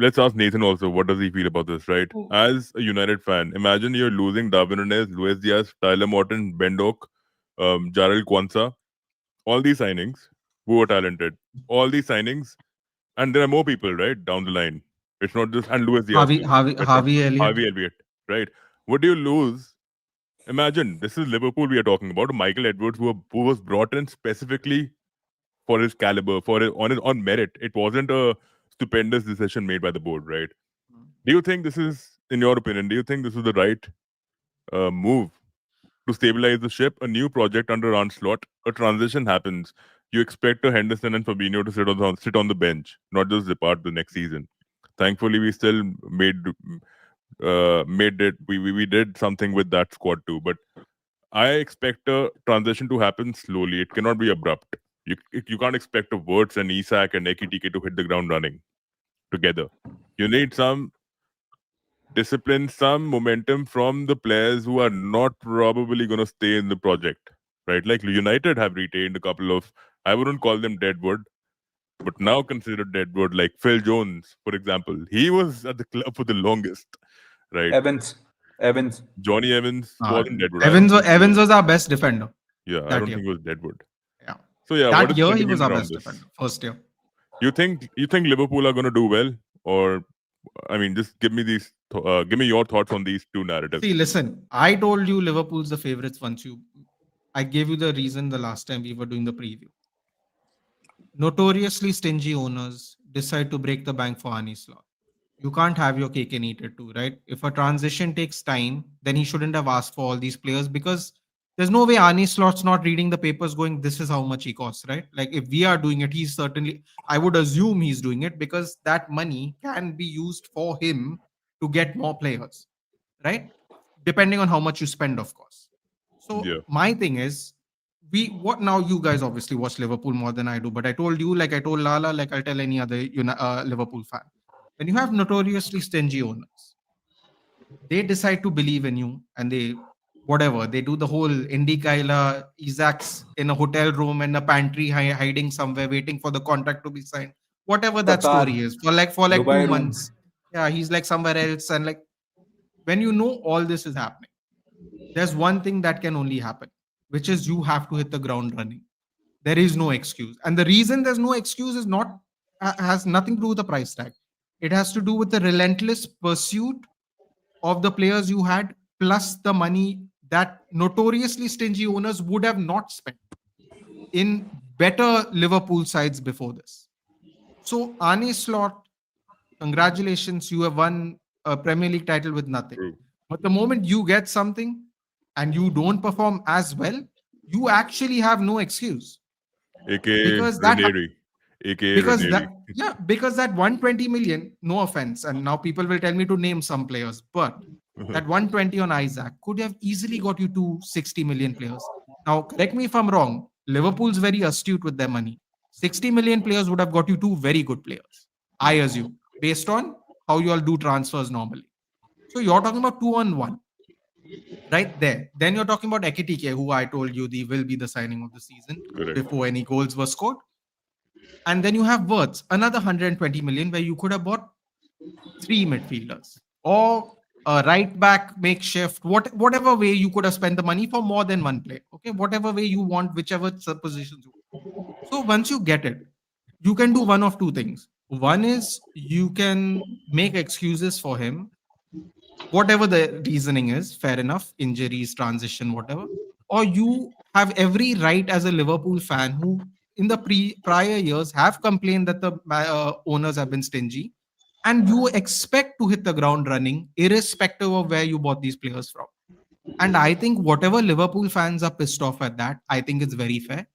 let's ask Nathan also. What does he feel about this, right? As a United fan, imagine you're losing Darwin Nunes, Luis Diaz, Tyler Morton, Bendok, Jarrell Kwanzaa, all these signings who are talented, all these signings, and there are more people, right, down the line. It's not just and Luis Diaz too, etc. Harvey Elliott. Harvey Elliott, right? What do you lose? Imagine this is Liverpool we are talking about. Michael Edwards, who was brought in specifically for his caliber, for his on merit. It wasn't a stupendous decision made by the board, right? Do you think this is, in your opinion, do you think this is the right move to stabilize the ship? A new project under Onslaught, a transition happens. You expect a Henderson and Fabinho to sit on the bench, not just depart the next season. Thankfully, we still made it. We did something with that squad too, but I expect a transition to happen slowly. It cannot be abrupt. You can't expect a Wirtz and Isak and Ekitike to hit the ground running together. You need some discipline, some momentum from the players who are not probably going to stay in the project, right? Like United have retained a couple of, I wouldn't call them deadwood, but now considered deadwood, like Phil Jones, for example. He was at the club for the longest, right? Evans. Johnny Evans wasn't deadwood. Evans was our best defender Yeah, I that don't year. think he was deadwood. Yeah. So yeah, what That is year, he sentiment was our around best this? defender, first year. You think Liverpool are going to do well, or I mean, just give me give me your thoughts on these two narratives. See, listen, I told you Liverpool's the favorites I gave you the reason the last time we were doing the preview. Notoriously stingy owners decide to break the bank for Arne Slot. You can't have your cake and eat it too, right? If a transition takes time, then he shouldn't have asked for all these players because there's no way Arne Slot's not reading the papers going, this is how much he costs, right? Like if we are doing it, he's certainly, I would assume he's doing it because that money can be used for him to get more players, right? Depending on how much you spend, of course. So Yeah. my thing is, what now? You guys obviously watch Liverpool more than I do, but I told you, like I told Lala, like I'll tell any other Liverpool fan. When you have notoriously stingy owners, they decide to believe in you and they do the whole Indy Kaila, Isaac's in a hotel room in a pantry hiding somewhere waiting for the contract to be signed. Whatever that story Qatar. is for like Dubai 2 months. Yeah, he's like somewhere else. And like when you know all this is happening, there's one thing that can only happen, which is you have to hit the ground running. There is no excuse. And the reason there's no excuse is not has nothing to do with the price tag. It has to do with the relentless pursuit of the players you had, plus the money that notoriously stingy owners would have not spent in better Liverpool sides before this. So, Arne Slot, congratulations, you have won a Premier League title with nothing. True. But the moment you get something and you don't perform as well, you actually have no excuse aka because Ranieri, aka Ranieri. because that 120 million, no offense, and now people will tell me to name some players, but that 120 on Isaac could have easily got you to 60 million players. Now, correct me if I'm wrong. Liverpool's very astute with their money. 60 million players would have got you two very good players, I assume, based on how you all do transfers normally. So you're talking about 2 on 1 right there. Then you're talking about Ekitike, who I told you the will be the signing of the season Correct. before any goals were scored. And then you have Wirtz, another 120 million, where you could have bought 3 midfielders or a right back makeshift, whatever way you could have spent the money for more than one player. Okay, whatever way you want, whichever positions you want. So once you get it, you can do one of two things. One is you can make excuses for him, whatever the reasoning is, fair enough, injuries, transition, whatever. Or you have every right as a Liverpool fan who, in the prior years, have complained that the owners have been stingy, and you expect to hit the ground running, irrespective of where you bought these players from. And I think whatever Liverpool fans are pissed off at that, I think it's very fair.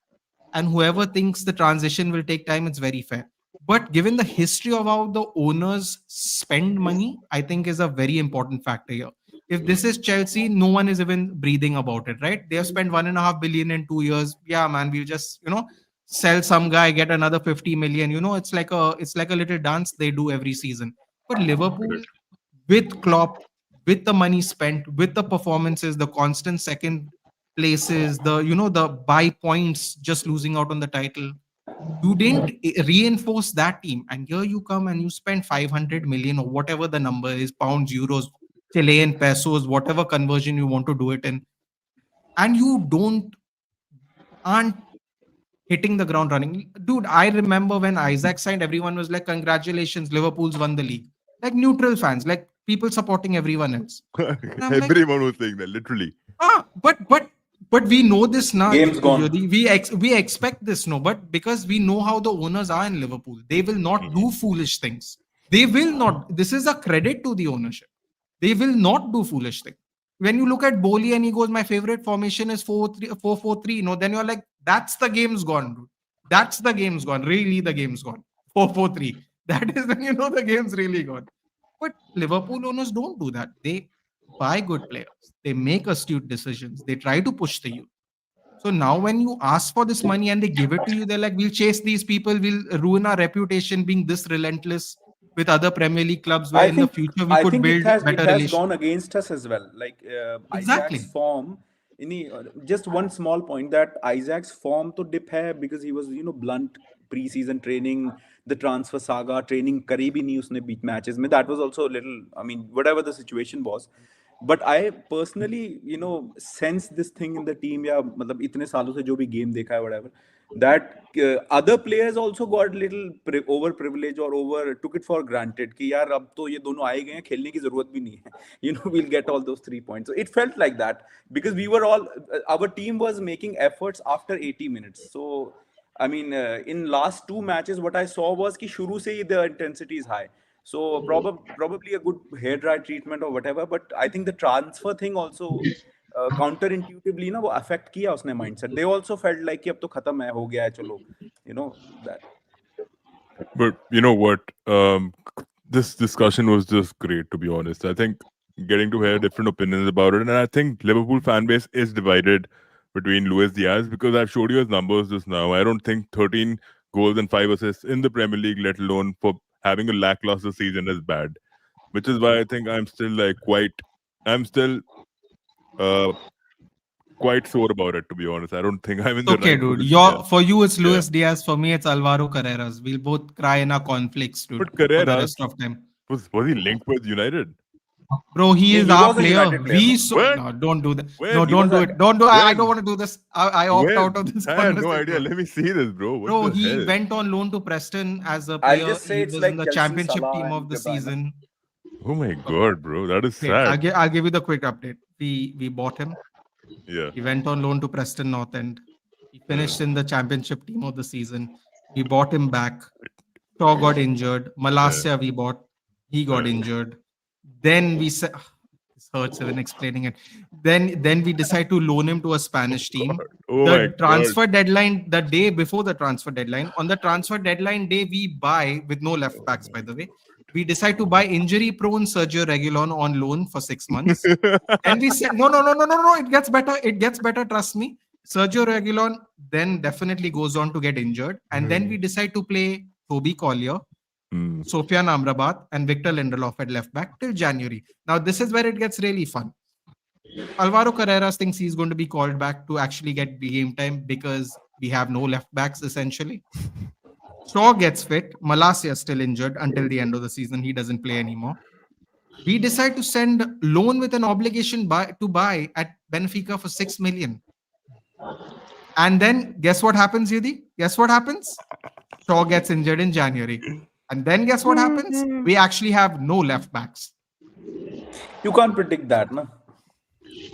And whoever thinks the transition will take time, it's very fair. But given the history of how the owners spend money, I think is a very important factor here. If this is Chelsea, no one is even breathing about it, right? They have spent 1.5 billion in 2 years. Yeah, man, we just sell some guy, get another 50 million. It's like a little dance they do every season. But Liverpool, Correct. with Klopp, with the money spent, with the performances, the constant second places, the buy points, just losing out on the title. You didn't reinforce that team, and here you come and you spend 500 million or whatever the number is, pounds, euros, Chilean pesos, whatever conversion you want to do it in, and you don't aren't hitting the ground running. Dude, I remember when Isaac signed, everyone was like, "Congratulations, Liverpool's won the league." Like neutral fans, like people supporting everyone else. And I'm like, Everyone was saying that, literally. but we know this now. Game's gone. We expect this, no, but because we know how the owners are in Liverpool, they will not do foolish things. They will not. This is a credit to the ownership. They will not do foolish things. When you look at Bowley and he goes, my favorite formation is 4-3-4-4-3. Then you're like, that's the game's gone, dude. That's the game's gone. Really, the game's gone. 4-4-3. That is when you know the game's really gone. But Liverpool owners don't do that. They buy good players. They make astute decisions. They try to push the youth. So now when you ask for this money and they give it to you, they're like, we'll chase these people, we'll ruin our reputation being this relentless with other Premier League clubs where I in the think future we I could think build it better has relations. gone against us as well. Like Isaac's Exactly. form. Just one small point that Isaac's form to dip hai because he was blunt pre-season training, the transfer saga training करी भी नहीं उसने beat matches में. That was also a little, I mean, whatever the situation was. But I personally sense this thing in the team या मतलब इतने सालों से जो भी game देखा है whatever, that other players also got little over privileged or over took it for granted कि यार अब तो ये दोनों आए गए हैं, खेलने की जरूरत भी नहीं है. We'll get all those 3 points. So it felt like that because we were all our team was making efforts after 80 minutes. So I mean in last two matches what I saw was कि शुरू से ही the intensity is high. So probably a good hair dry treatment or whatever. But I think the transfer thing also counterintuitively ना वो affect किया उसने mindset. They also felt like कि अब तो खत्म है, हो गया है, चलो, that. But you know what? This discussion was just great, to be honest. I think getting to hear different opinions about it, and I think Liverpool fan base is divided between Luis Diaz because I've showed you his numbers just now. I don't think 13 goals and 5 assists in the Premier League, let alone for having a lackluster season, is bad. Which is why I think I'm still uh quite sore about it, to be honest. I don't think I'm in the Okay, right dude. position yet. For you, it's Yeah. Luis Diaz. For me, it's Alvaro Carreras. We'll both cry in our conflicts, dude, But for the Carreras rest of time. was he linked with United? Bro, he is He our was a player. United player, no? When? No, don't do that. When? No, He don't was do a- it. Don't do. I don't When? want to do this. I opt out of this I had no conversation. idea. Let me see this, bro. What Bro, the he hell? went on loan to Preston as a I'll player. just say He it's was like in the Chelsea, championship Salah team and of the De Bruyne. season. Oh my god, bro. That is Wait, sad. I'll give you the quick update. We bought him. Yeah. He went on loan to Preston North End. He Yeah. finished in the championship team of the season. We bought him back. Shaw got injured. Malasia we bought. He got Yeah. injured. Then we said, This hurts even explaining it. Then we decide to loan him to a Spanish team. Oh my The God. transfer deadline, the day before the transfer deadline, on the transfer deadline day, we buy with no left backs, by the way. We decide to buy injury-prone Sergio Reguilon on loan for 6 months. And we said, no, it gets better. It gets better, trust me. Sergio Reguilon then definitely goes on to get injured. And then we decide to play Toby Collier, Hmm. Sofian Amrabat, and Victor Lindelof at left back till January. Now, this is where it gets really fun. Alvaro Carreras thinks he's going to be called back to actually get game time because we have no left backs essentially. Shaw gets fit. Malacia is still injured until the end of the season. He doesn't play anymore. We decide to send loan with an obligation to buy at Benfica for 6 million. And then guess what happens, Yudi? Guess what happens? Shaw gets injured in January. And then guess what happens? We actually have no left backs. You can't predict that, no?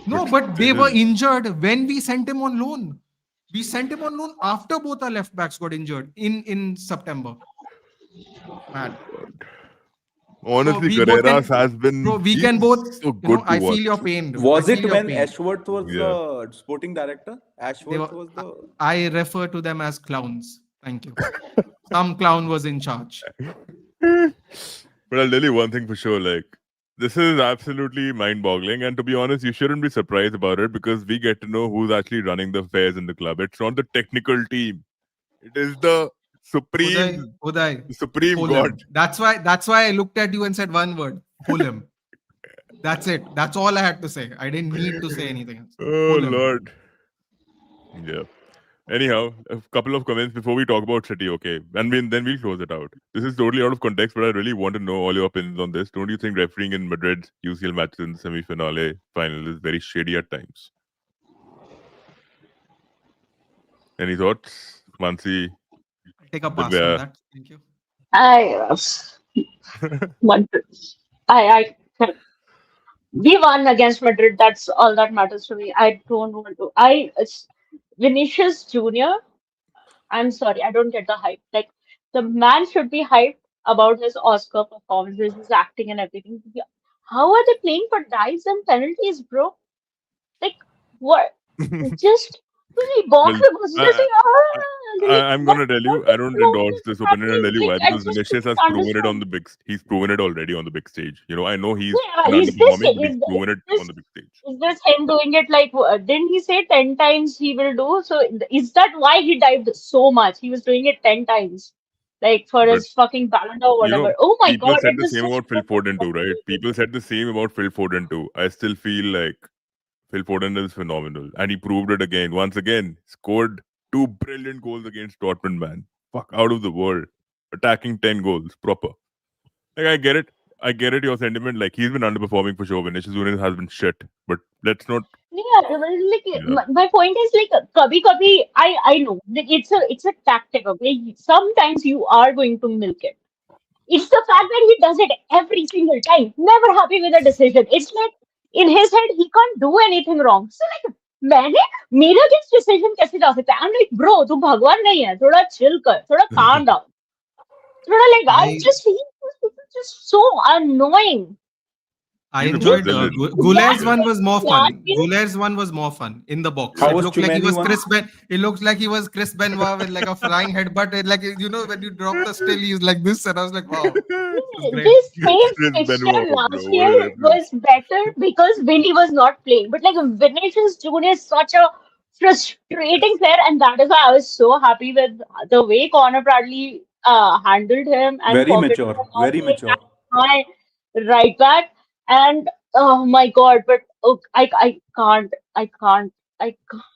No, but they were injured when we sent him on loan. We sent him on loan after both our left backs got injured in September. Man. Honestly, we both Carreras can- has been. Bro, we he's can both. So good to I watch. feel your pain. Dude. Was I it feel your when pain. Ashworth was Yeah. the sporting director? Ashworth were- was the. I refer to them as clowns. Thank you. Some clown was in charge. But I'll tell you one thing for sure, like, this is absolutely mind-boggling, and to be honest, you shouldn't be surprised about it because we get to know who's actually running the affairs in the club. It's not the technical team. It is the supreme Uday, supreme Fulham. god. That's why I looked at you and said one word. Fulham. That's it. That's all I had to say. I didn't need to say anything else. Oh Fulham. Lord. Yeah. Anyhow, a couple of comments before we talk about City, okay? And then we'll close it out. This is totally out of context, but I really want to know all your opinions on this. Don't you think refereeing in Madrid's UCL matches in the semi-finale final is very shady at times? Any thoughts, Mansi? Take a pass Divya? on that. Thank you. Madrid. I we won against Madrid. That's all that matters to me. I don't want to. Vinicius Junior. I'm sorry, I don't get the hype. Like the man should be hyped about his Oscar performances, his acting and everything. How are they playing for dives and penalties, bro? Like what? Just box Well, was just like, I'm gonna tell you, I don't endorse this opinion. I'll tell you why. Like, I Because just Vinicius has don't proven it on understand. the big. He's proven it already on the big stage. You know, I know he's Yeah, been is this underperforming, but he's proven it this on the big stage. is this him doing it like didn't he say 10 times he will do? So is that why he dived so much? He was doing it 10 times. Like for But his fucking Ballon d'Or, you know, whatever. Oh my people God, said it the was same just about Phil Foden too, right? People said the same about Phil Foden too. I still feel like Phil Foden is phenomenal, and he proved it again. Once again, scored 2 brilliant goals against Dortmund, man. Fuck, out of the world, attacking 10 goals, proper. Like I get it, your sentiment. Like he's been underperforming for sure. Vinicius Junior has been shit, but let's not. Yeah, like Yeah. my point is like kabhi I know like it's a tactic, okay? Sometimes you are going to milk it. It's the fact that he does it every single time. Never happy with a decision. It's like in his head he can't do anything wrong. So like मैंने मेरे against decision कैसे जा सकता है? I'm like bro, तू भगवान नहीं है. थोड़ा chill कर. थोड़ा calm down. थोड़ा like he's just so annoying. I He's a enjoyed Brazilian. Goulet's one was more Last fun. year, Goulet's one was more fun in the box. How It was looked like he Chumeni was one? Chris Ben. It looks like he was Chris Benoit with like a flying headbutt. Like you know when you drop the still, he's like this, and I was like, wow, this is great. this same Chris fixture Benoit, bro. last What year a reference. was better because Vinny was not playing. But like Vinicius Junior is such a frustrating player, and that is why I was so happy with the way Conor Bradley handled him and Very forgetting mature. about Very like mature. my right back. And oh my god, but I can't.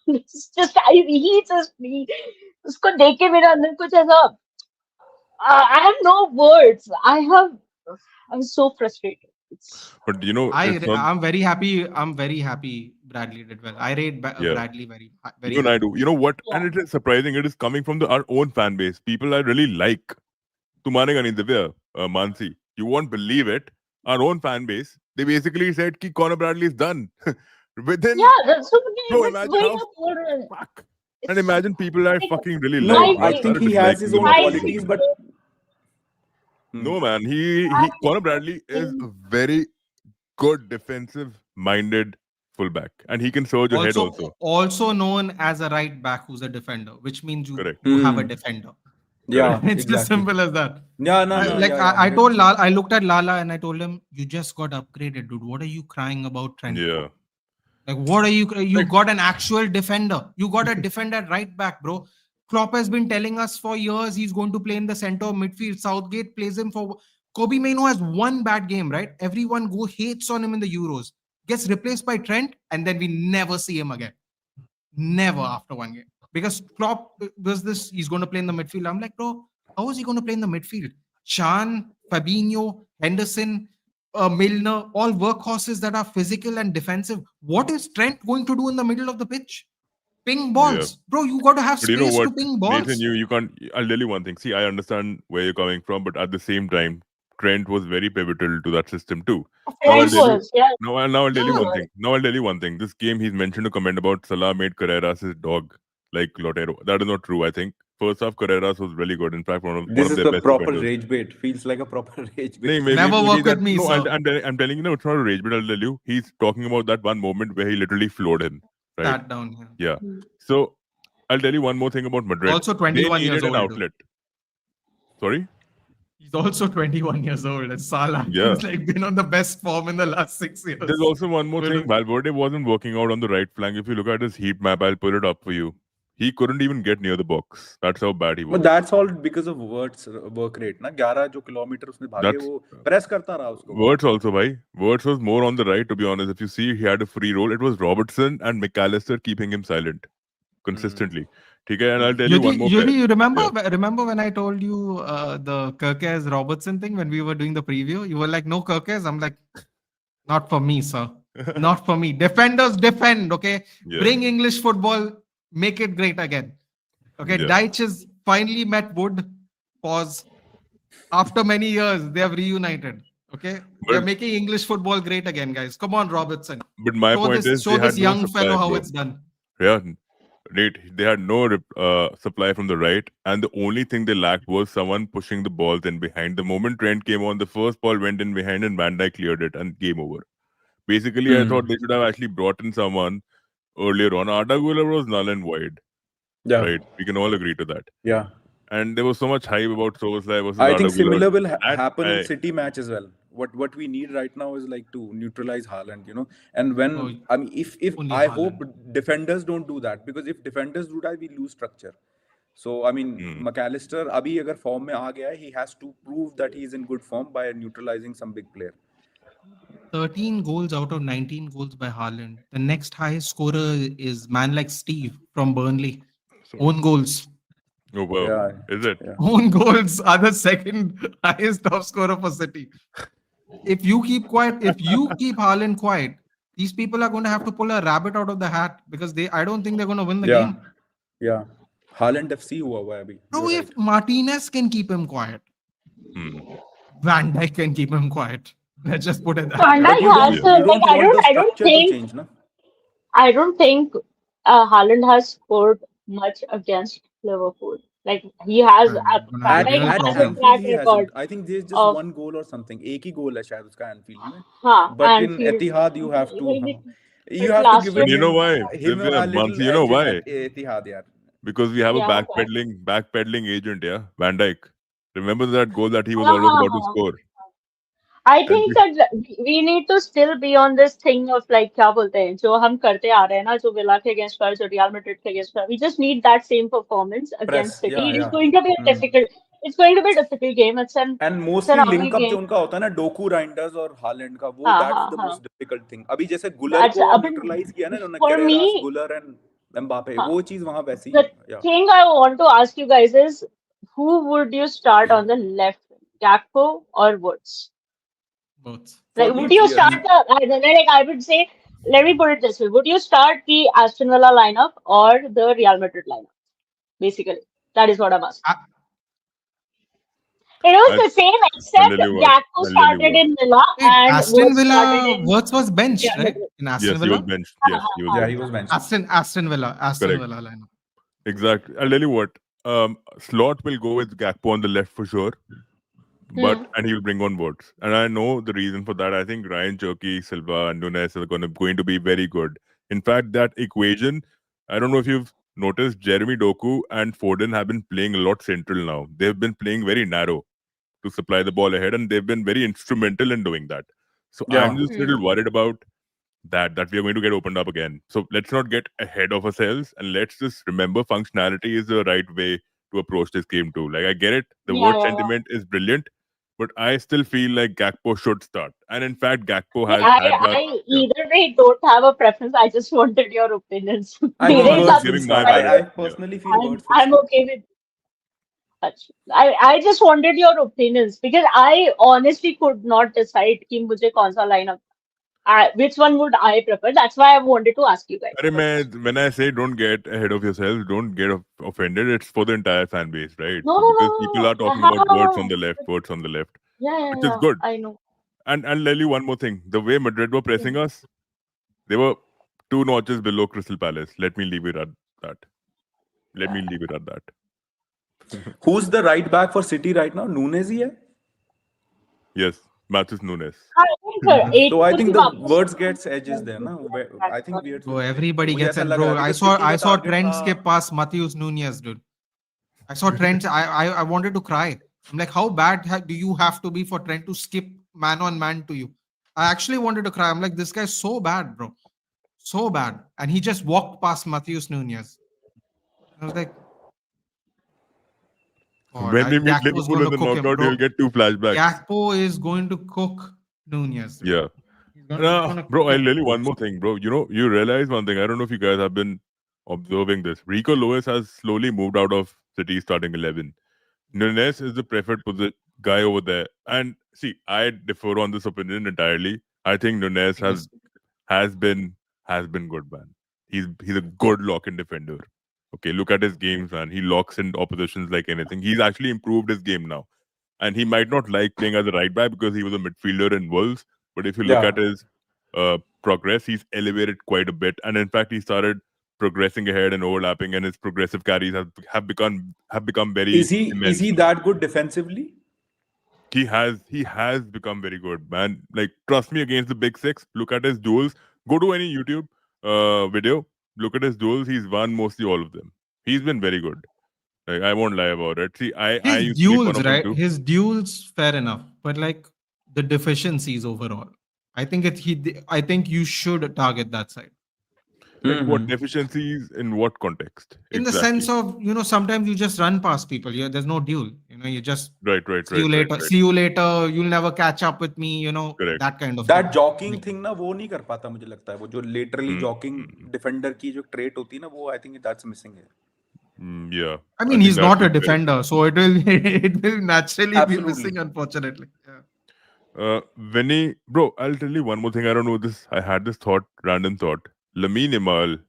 It's just he just me. उसको देख के मेरे अंदर कुछ ऐसा I have no words. I'm so frustrated. But you know, it's not. I'm very happy. I'm very happy. Bradley did well. I rate Yeah. Bradley very Even high. I do. You know what? Yeah. And it is surprising. It is coming from our own fan base. People I really like. तुम्हारे नहीं Divya, Mansi. You won't believe it. Our own fan base. They basically said कि Conor Bradley is done. Within. Yeah, that's so Bro, but imagine वही how. मैं बोल रहा हूँ. Fuck. And imagine people I Like, fucking really No, like. I Bro, think started he has disliking his him own after I this qualities, season. but No man, he Conor Bradley is a very good defensive-minded fullback, and he can surge ahead Also known as a right back who's a defender, which means Correct. you have a Hmm. defender. Yeah, It's as exactly. simple as that. Yeah, no, I, no, like yeah, I told 100%. Lala, I looked at Lala and I told him, "You just got upgraded, dude. What are you crying about Trent Yeah. for? Like, what are you? You Like- got an actual defender. You got a defender at right back, bro. Klopp has been telling us for years he's going to play in the center of midfield. Southgate plays him for. Kobe Mainoo has one bad game, right? Everyone hates on him in the Euros. Gets replaced by Trent, and then we never see him again. Never after one game. Because Klopp was this, he's going to play in the midfield. I'm like, bro, how is he going to play in the midfield? Chan, Fabinho, Henderson, Milner, all workhorses that are physical and defensive. What is Trent going to do in the middle of the pitch? Ping balls. Bro, you got to have But you know space what, to ping balls. Nathan, you can't. I'll tell you one thing. See, I understand where you're coming from, but at the same time, Trent was very pivotal to that system too. Now I'll Trent tell you. was, yeah. Now I'll tell you one Yeah. thing. Now I'll tell you one thing. This game, he's mentioned a comment about Salah made Carreras his dog, like Lotero. That is not true. I think first half Carreras was really good. In fact, one This of is their the best proper defenders. rage bait. Feels like a proper rage No, bait. Never work with me, no, sir. I'm telling you, no, it's not a rage, but I'll tell you, he's talking about that one moment where he literally floored him, right? Sat down here. Yeah. Hmm. So I'll tell you one more thing about Madrid. Also They 21 years needed an old, dude. outlet. Sorry? He's also 21 years old. And Salah, Yeah. who's like been on the best form in the last 6 years. There's also one more Well, thing. Valverde wasn't working out on the right flank. If you look at his heat map, I'll pull it up for you. He couldn't even get near the box. That's how bad he was. But that's all because of Wirt's work rate ना 11 जो kilometre उसने भागे That's वो press करता रहा उसको Wirtz also, bhai. Wirtz was more on the right, to be honest. If you see, he had a free role. It was Robertson and McAllister keeping him silent consistently. Okay, and I'll tell you one more. Yuri, you remember Yeah. remember when I told you the Kirkes Robertson thing when we were doing the preview? You were like, no Kirkes. I'm like, not for me, sir. Not for me. Defenders defend, okay? Yeah. Bring English football, make it great again. Okay, Yeah. Deitch has finally met Wood. Pause. After many years, they have reunited. Okay, they're But- making English football great again, guys. Come on, Robertson. But my point is, Show they had this no young supply, fellow how bro. it's done. Yeah, they had no supply from the right, and the only thing they lacked was someone pushing the balls in behind. The moment Trent came on, the first ball went in behind, and Van Dijk cleared it, and game over. Basically, I thought they should have actually brought in someone earlier on. Arda Güler was null and void, Yeah, right? We can all agree to that. yeah. And there was so much hype about Soboslai versus I Arda think Güler. similar will And happen in I- City match as well. What we need right now is like to neutralize Haaland, you know. And when Oh, I mean, if only I Haaland. hope defenders don't do that, because if defenders do that, we lose structure. So I mean, McAllister अभी अगर form में आ गया है, he has to prove that he is in good form by neutralizing some big player. 13 goals out of 19 goals by Haaland. The next highest scorer is man like Steve from Burnley. So- Own goals. Oh wow, Yeah, is it? yeah. Own goals are the second highest top scorer for City. If you keep quiet, if you keep Haaland quiet, these people are going to have to pull a rabbit out of the hat because I don't think they're going to win the Yeah, game. yeah. Haaland FC हुआ हुआ है अभी. Bro, You're if right. Martinez can keep him quiet, Hmm. Van Dijk can keep him quiet. Let's just put it that Van way. But Dijk you has don't, to, you don't like, want the I don't structure to think, change, na? I don't think Haaland has scored much against Liverpool. Like he has, I'm gonna Van have Dijk real At has a problem. Anfield track he record hasn't. I think there's just of, one goal or something. एक ही goal है शायद उसका Anfield में. हाँ, But in Anfield. Etihad you have to Maybe- you but have to last give year- But you know why? him Divya, a little Mansi, you know edge in why? Etihad, yaar. Because we have a Yeah, backpedaling agent, yeah, Van Dijk. Remember that goal that he was always about to score. I think that we need to still be on this thing of like क्या बोलते हैं जो हम करते आ रहे हैं ना जो विला के against Spurs और Real Madrid के against Spurs. We just need that same performance against Press, City. yeah, It is yeah. going to be a difficult. It's going to be a difficult game. It's an And mostly ugly link up game. जो उनका होता है ना Docu राइंडर्स और Holland का वो हाँ, that's हाँ, the हाँ. most difficult thing. अभी जैसे गुलर That's को अभी- न्यूट्रलाइज किया ना इन्होंने for me- कैरेरास गुलर एंड एम्बापे हाँ. वो चीज वहां वैसी The yeah. thing I want to ask you guys is, who would you start on the left, Gakpo or Woods? Both. Like, For me, would you clearly- start like I would say, let me put it this way: would you start the Aston Villa lineup or the Real Madrid lineup? Basically, that is what I'm asking. It was the same, except I'll tell you what. Gakpo I'll tell you started what. in Villa Wait, and Aston Woods Villa, started in. Wirtz was benched, Real right? Madrid. In Aston Yes, he Villa? was benched. Yes, he was Yeah, benched. he was benched. Aston Correct. Villa lineup. Exactly. I'll tell you what. Slot will go with Gakpo on the left for sure. but Hmm. and he will bring on votes. And I know the reason for that. I think Ryan Cherky, Silva, and Nunes are going to be very good. In fact, that equation, I don't know if you've noticed, Jeremy Doku and Foden have been playing a lot central now. They've been playing very narrow to supply the ball ahead, and they've been very instrumental in doing that. So I'm Yeah. just a little Hmm. worried about that we are going to get opened up again. So let's not get ahead of ourselves, and let's just remember functionality is the right way to approach this game too. Like I get it, the Yeah, word yeah, yeah. sentiment is brilliant, but I still feel like Gakpo should start. And in fact, Gakpo नहीं, has had that. I Yeah, either way don't have a preference. I just wanted your opinions. I no, think मेरे I'm हिसाब just Words से will giving तो my start. भाई bias. I Yeah, personally feel Words will I'm start. okay with अच्छा. I just wanted your opinions because I honestly could not decide कि मुझे कौन सा lineup which one would I prefer. That's why I wanted to ask you guys अरे first. when I say don't get ahead of yourselves, don't get offended. It's for the entire fan base, right? No, So no, no, because no, people no. are I talking about words on have. the left, words on the left, Yeah, yeah, which is yeah. good. I know. And I'll tell you one more thing: the way Madrid were Hmm. pressing us, they were two notches below Crystal Palace. Let me leave it at that. Let me leave it at that. Who's the right back for City right now? Nunes ही है? Yes, Matheus Nunes. हाँ, एक एक So I तो भी think the वापस Words gets edges there, ना? I think Words Bro, will play. everybody मुझे gets ऐसा it, लग रहा bro. है because City I का saw target Trent था. skip past Matheus Nunez, dude. I saw Trent. I wanted to cry. I'm like, how bad do you have to be for Trent to skip man on man to you? I actually wanted to cry. I'm like, this guy's so bad, bro. So bad. And he just walked past Matheus Nunez. I was like, God, When we meet Gakpo is Liverpool going in to the cook him, knockout, you'll bro. get two flashbacks. Gakpo is going to cook Nunez, dude. Yeah. He's gonna Bro, cook I'll him. tell you one more thing, bro. You know, you realize one thing. I don't know if you guys have been observing this. Rico Lewis has slowly moved out of City starting 11. Nunes is the preferred guy over there. And see, I differ on this opinion entirely. I think Nunes Yes. has been has been good, man. He's a good lock in defender. Okay, look at his games, man. He locks in oppositions like anything. He's actually improved his game now. And he might not like playing as a right back because he was a midfielder in Wolves. But if you look Yeah. at his progress, he's elevated quite a bit. And in fact, he started progressing ahead and overlapping, and his progressive carries have become very Is immense he now. that good defensively? He has become very good, man. Like trust me, against the big six, look at his duels. Go to any YouTube video, look at his duels. He's won mostly all of them. He's been very good. Like I won't lie about it. See, I His used to make fun duels, of him right? too. His duels, fair enough. But like the deficiencies overall. I think I think you should target that side. Like what Mm-hmm. deficiencies in what context In the sense exactly? of, sometimes you just run past people. There's no duel. You just Right, right, see right, you right, later. right. See you later. You'll never catch up with me. Correct. That kind of That thing. jockeying thing ना वो नहीं कर पाता मुझे लगता है वो जो literally Mm, jockeying mm, defender की जो trait होती है ना वो I think that's missing है. yeah, I I mean, think he's that not a is very true. defender, so it will it will naturally be Absolutely. missing, unfortunately. Yeah. Vinny, bro, I'll tell you one more thing. I don't know this. I had this thought, random thought. Lamine Yamal,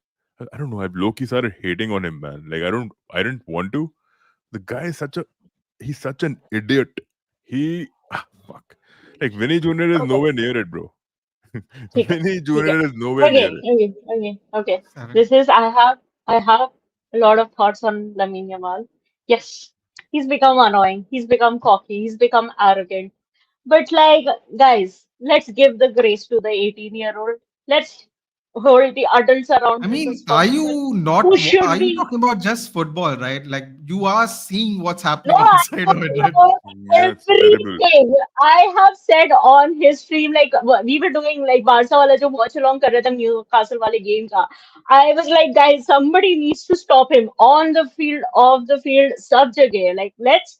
I don't know. I've low-key started hating on him, man. Like I didn't want to. The guy is he's such an idiot. Fuck. Like Vinny Junior is Okay, nowhere near it, bro. ठीक है, Vinny ठीक है. Junior is nowhere Okay, near it. okay, okay, okay. Seven. This is I have a lot of thoughts on Lamine Yamal. Yes, he's become annoying. He's become cocky. He's become arrogant. But like, guys, let's give the grace to the 18-year-old. Let's hold the adults around I him mean, are responsible. you Who not? Are should you be? talking about just football, right? Like you are seeing what's No, happening I'm outside of it, talking right? about Yeah, it's terrible. everything. I have said on his stream, like we were doing like Barca wala jo watch along kar rahe the Newcastle wale game ka. I was like, guys, somebody needs to stop him on the field, off the field, sab jagah. Like, let's.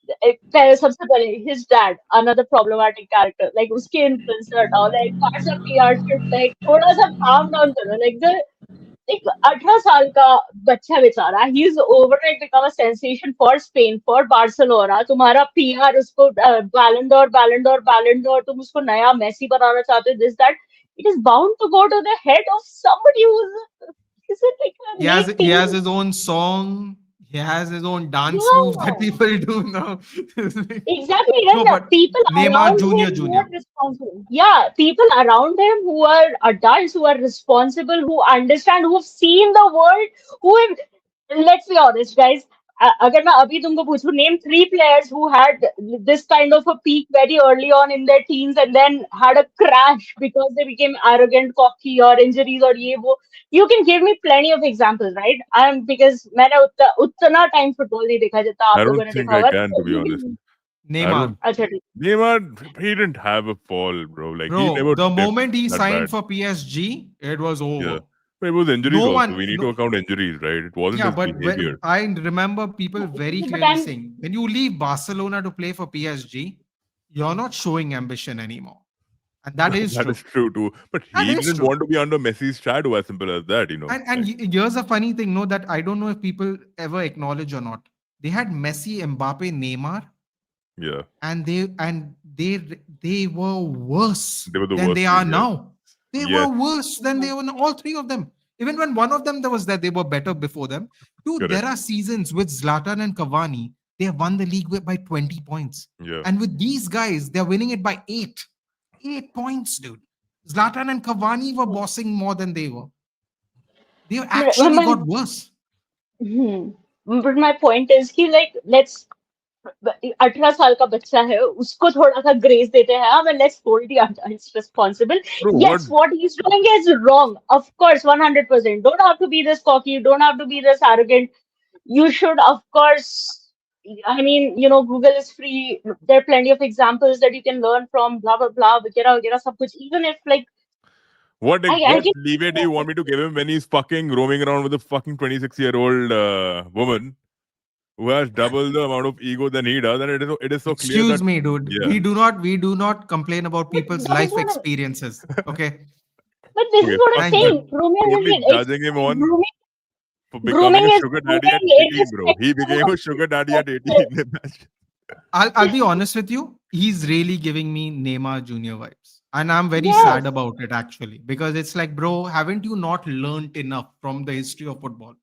सबसे पहले his dad, another problematic character. Like उसके influencer हटाओ. Like Barca PR should like थोड़ा सा calm down करो. Like the एक 18 साल का बच्चा बेचारा he is overnight become a sensation for Spain for Barcelona तुम्हारा पीआर उसको बैलन डोर तुम उसको नया मेसी बनाना चाहते हो this that it is bound to go to the head of somebody who is it like He neck has he has team his own song. He has his own dance moves that yeah people do now. exactly No, then but people Neymar around Junior him who are Junior. responsible yeah people around him who are adults who are responsible who understand who've seen the world who have let's be honest, guys. अगर मैं अभी तुमको पूछूं, name 3 players who had this kind of a peak very early on in their teens and then had a crash because they became arrogant, cocky, or injuries or ये वो. You can give me plenty of examples, right? Because मैंने उतना time football नहीं देखा जितना I आप लोगों don't ने think देखा I होगा. can, to be honest. I Neymar. don't. अच्छा ठीक. Neymar, he didn't have a fall, bro. Like he Bro, never the dipped moment he that signed bad. for PSG, it was Yeah, over. but it was injuries No also. one, We need to no, account injuries, right? It wasn't yeah, his but behavior. I remember people very But clearly I'm saying, when you leave Barcelona to play for PSG, you're not showing ambition anymore. And that is That is true. true too. But That he is didn't true. want to be under Messi's shadow, as simple as that, you know. And Like, here's a funny thing, no, that I don't know if people ever acknowledge or not. They had Messi, Mbappe, Neymar, yeah, and they were worse they were the than worst they team. are Yes, now. They were yes, worse than they were all three of them. Even when one of them there was that they were better before them. Dude, there correct. are seasons with Zlatan and Cavani, they have won the league by 20 points. Yeah, And with these guys, they're winning it by 8. 8 points, dude. Zlatan and Cavani were bossing more than they were. They actually my, got worse. but my point is कि like let's 18 साल का बच्चा है उसको थोड़ा सा grace देते हैं हाँ let's hold the adults responsible. bro. What? Yes, what he's doing is wrong, of course, 100%. Don't have to be this cocky, you don't have to be this arrogant. You should, of course, I mean, Google is free. There are plenty of examples that you can learn from, blah blah blah, वगैरह सब कुछ. Even if like I What can. leeway do you want me to give him when he's fucking roaming around with a fucking 26-year-old woman who has double the amount of ego than he does, and it is so clear that Excuse me, dude. yeah. We do not complain about But people's no, life no, no. experiences. Okay. But this is Okay, what I'm fuck Thank that. saying. you. Totally judging him on Grooming, for becoming grooming a is sugar daddy at grooming 18, bro. He became a sugar daddy at 18. Imagine. I'll be honest with you. He's really giving me Neymar Junior vibes. And I'm very sad Yes, about it actually. Because it's like, bro, haven't you not learned enough from the history of football?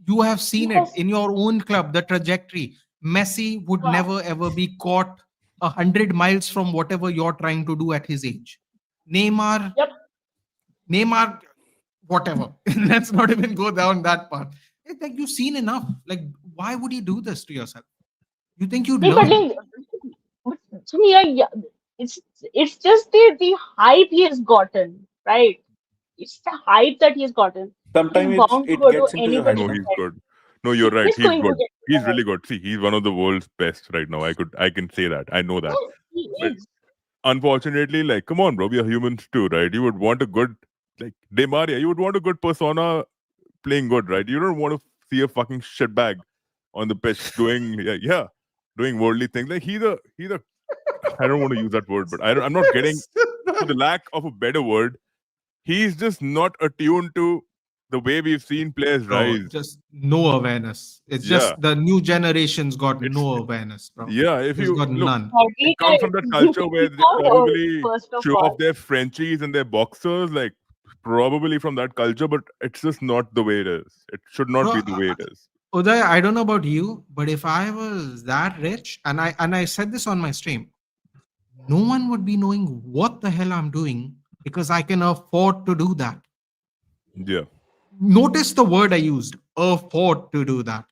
You have seen it yes. in your own club, the trajectory. Messi would Uh, never ever be caught 100 miles from whatever you're trying to do at his age. Neymar, yep. Neymar, whatever. Let's not even go down that path. It's like you've seen enough. Like, why would you do this to yourself? You think you'd See, but learn? to me, it's just the hype he has gotten, right? It's the hype that he's gotten. He's Sometimes bound to it go to gets into your head, anybody's No, na? he's head. good. No, you're It right. is He's going to good. get to He's the head. really good. See, he's one of the world's best right now. I can say that. I know that. Yes, he But is. unfortunately, like, come on, bro. We are humans too, right? You would want a good, like, De Maria. You would want a good persona playing good, right? You don't want to see a fucking shitbag on the pitch doing, yeah, doing worldly things. Like he's a. I don't want to use that word, but I'm not getting, for the lack of a better word, he's just not attuned to the way we've seen players Bro, rise. just no awareness. It's Yeah, just the new generation's got it's no awareness, bro. yeah. If It's you got look, none. they come from Sorry, that culture where he's they not old, probably first of show off all. their Frenchies and their boxers, like probably from that culture, but it's just not the way it is. It should not Bro, be the way it is. Uday, I don't know about you, but if I was that rich, and I said this on my stream, no one would be knowing what the hell I'm doing because I can afford to do that. Yeah, Notice the word I used, afford to do that.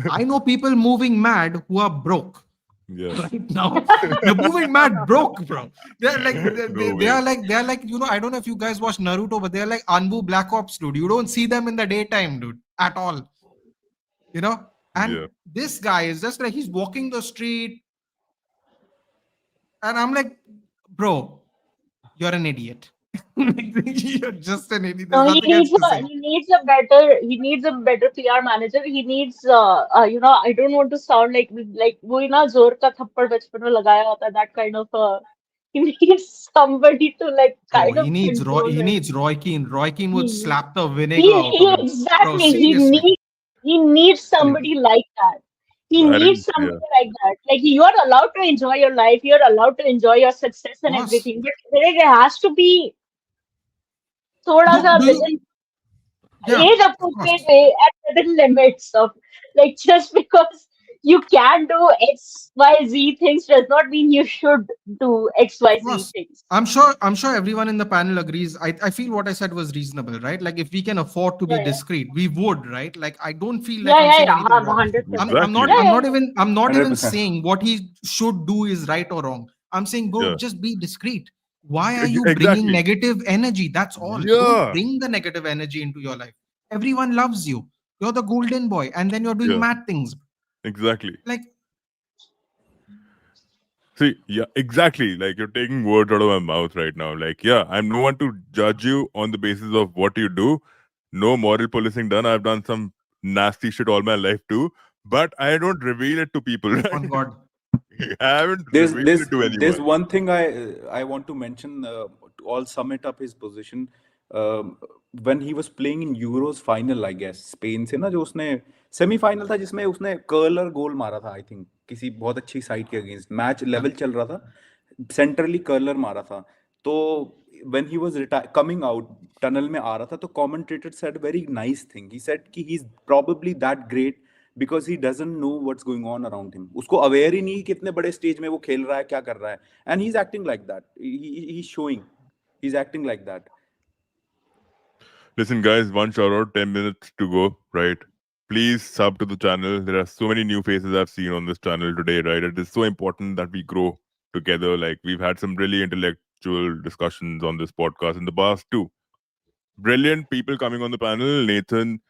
I know people moving mad who are broke yeah. right now. They're moving mad broke, bro. They're like No they way. are like I don't know if you guys watch Naruto, but they're like Anbu Black Ops, dude. You don't see them in the daytime, dude, at all. You know? And Yeah. this guy is just like he's walking the street, and I'm like, bro, you're an idiot. You're just an idiot. There's No, nothing else to say. he needs a better PR manager. He needs I don't want to sound like वो ना जोर का थप्पड़ बचपन में लगाया होता है, that kind of he needs somebody to like Bro, kind of control He him. needs Roy Keane. Roy Keane would He, slap the vinegar out of him. Bro, exactly, seriously. he needs Seriously. somebody like that. He I needs didn't. somebody Yeah. like that. Like you're allowed to enjoy your life, you're allowed to enjoy your success Of and course. everything, but there has to be थोड़ा सा Do you vision, yeah, age of appropriate course. way at certain limits of like just because. you can do XYZ things does not mean you should do Of XYZ course. things. I'm sure everyone in the panel agrees. I feel what I said was reasonable, right? Like if we can afford to be Yeah, yeah. discreet, we would, right? Like I don't feel like Yeah, I'm yeah, saying yeah. anything wrong. 100%. I'm Exactly. not Yeah, I'm yeah, not yeah. even I'm not even 100%. saying what he should do is right or wrong. I'm saying go Yeah. just be discreet. Why are you bringing Exactly. negative energy? That's all. Don't Yeah. bring the negative energy into your life. Everyone loves you. You're the golden boy, and then you're doing Yeah. mad things. Exactly. Like See, yeah, exactly. Like you're taking words out of my mouth right now. Like, yeah, I'm no one to judge you on the basis of what you do. No moral policing done. I've done some nasty shit all my life too, but I don't reveal it to people, on right? God. I haven't There's revealed there's it to there's anyone. one thing I want to mention to all sum it up his position. When he was playing in Euros final, I guess Spain से ना जो उसने semifinal था जिसमें उसने curler गोल मारा था, I think किसी बहुत अच्छी साइड के अगेंस्ट मैच लेवल चल रहा था, सेंट्रली कर्लर मारा था. तो when he was coming out tunnel में आ रहा था तो commentator said very nice thing. He said कि he's probably that great because he doesn't know what's going on around him. उसको अवेयर ही नहीं कि इतने बड़े स्टेज में वो खेल रहा है, क्या कर रहा है. And he's acting like that. He's showing. He's acting like that. Listen, guys, one shout out, 10 minutes to go, right? Please sub to the channel. There are so many new faces I've seen on this channel today, right? It is so important that we grow together. Like, we've had some really intellectual discussions on this podcast in the past, too. Brilliant people coming on the panel. Nathan,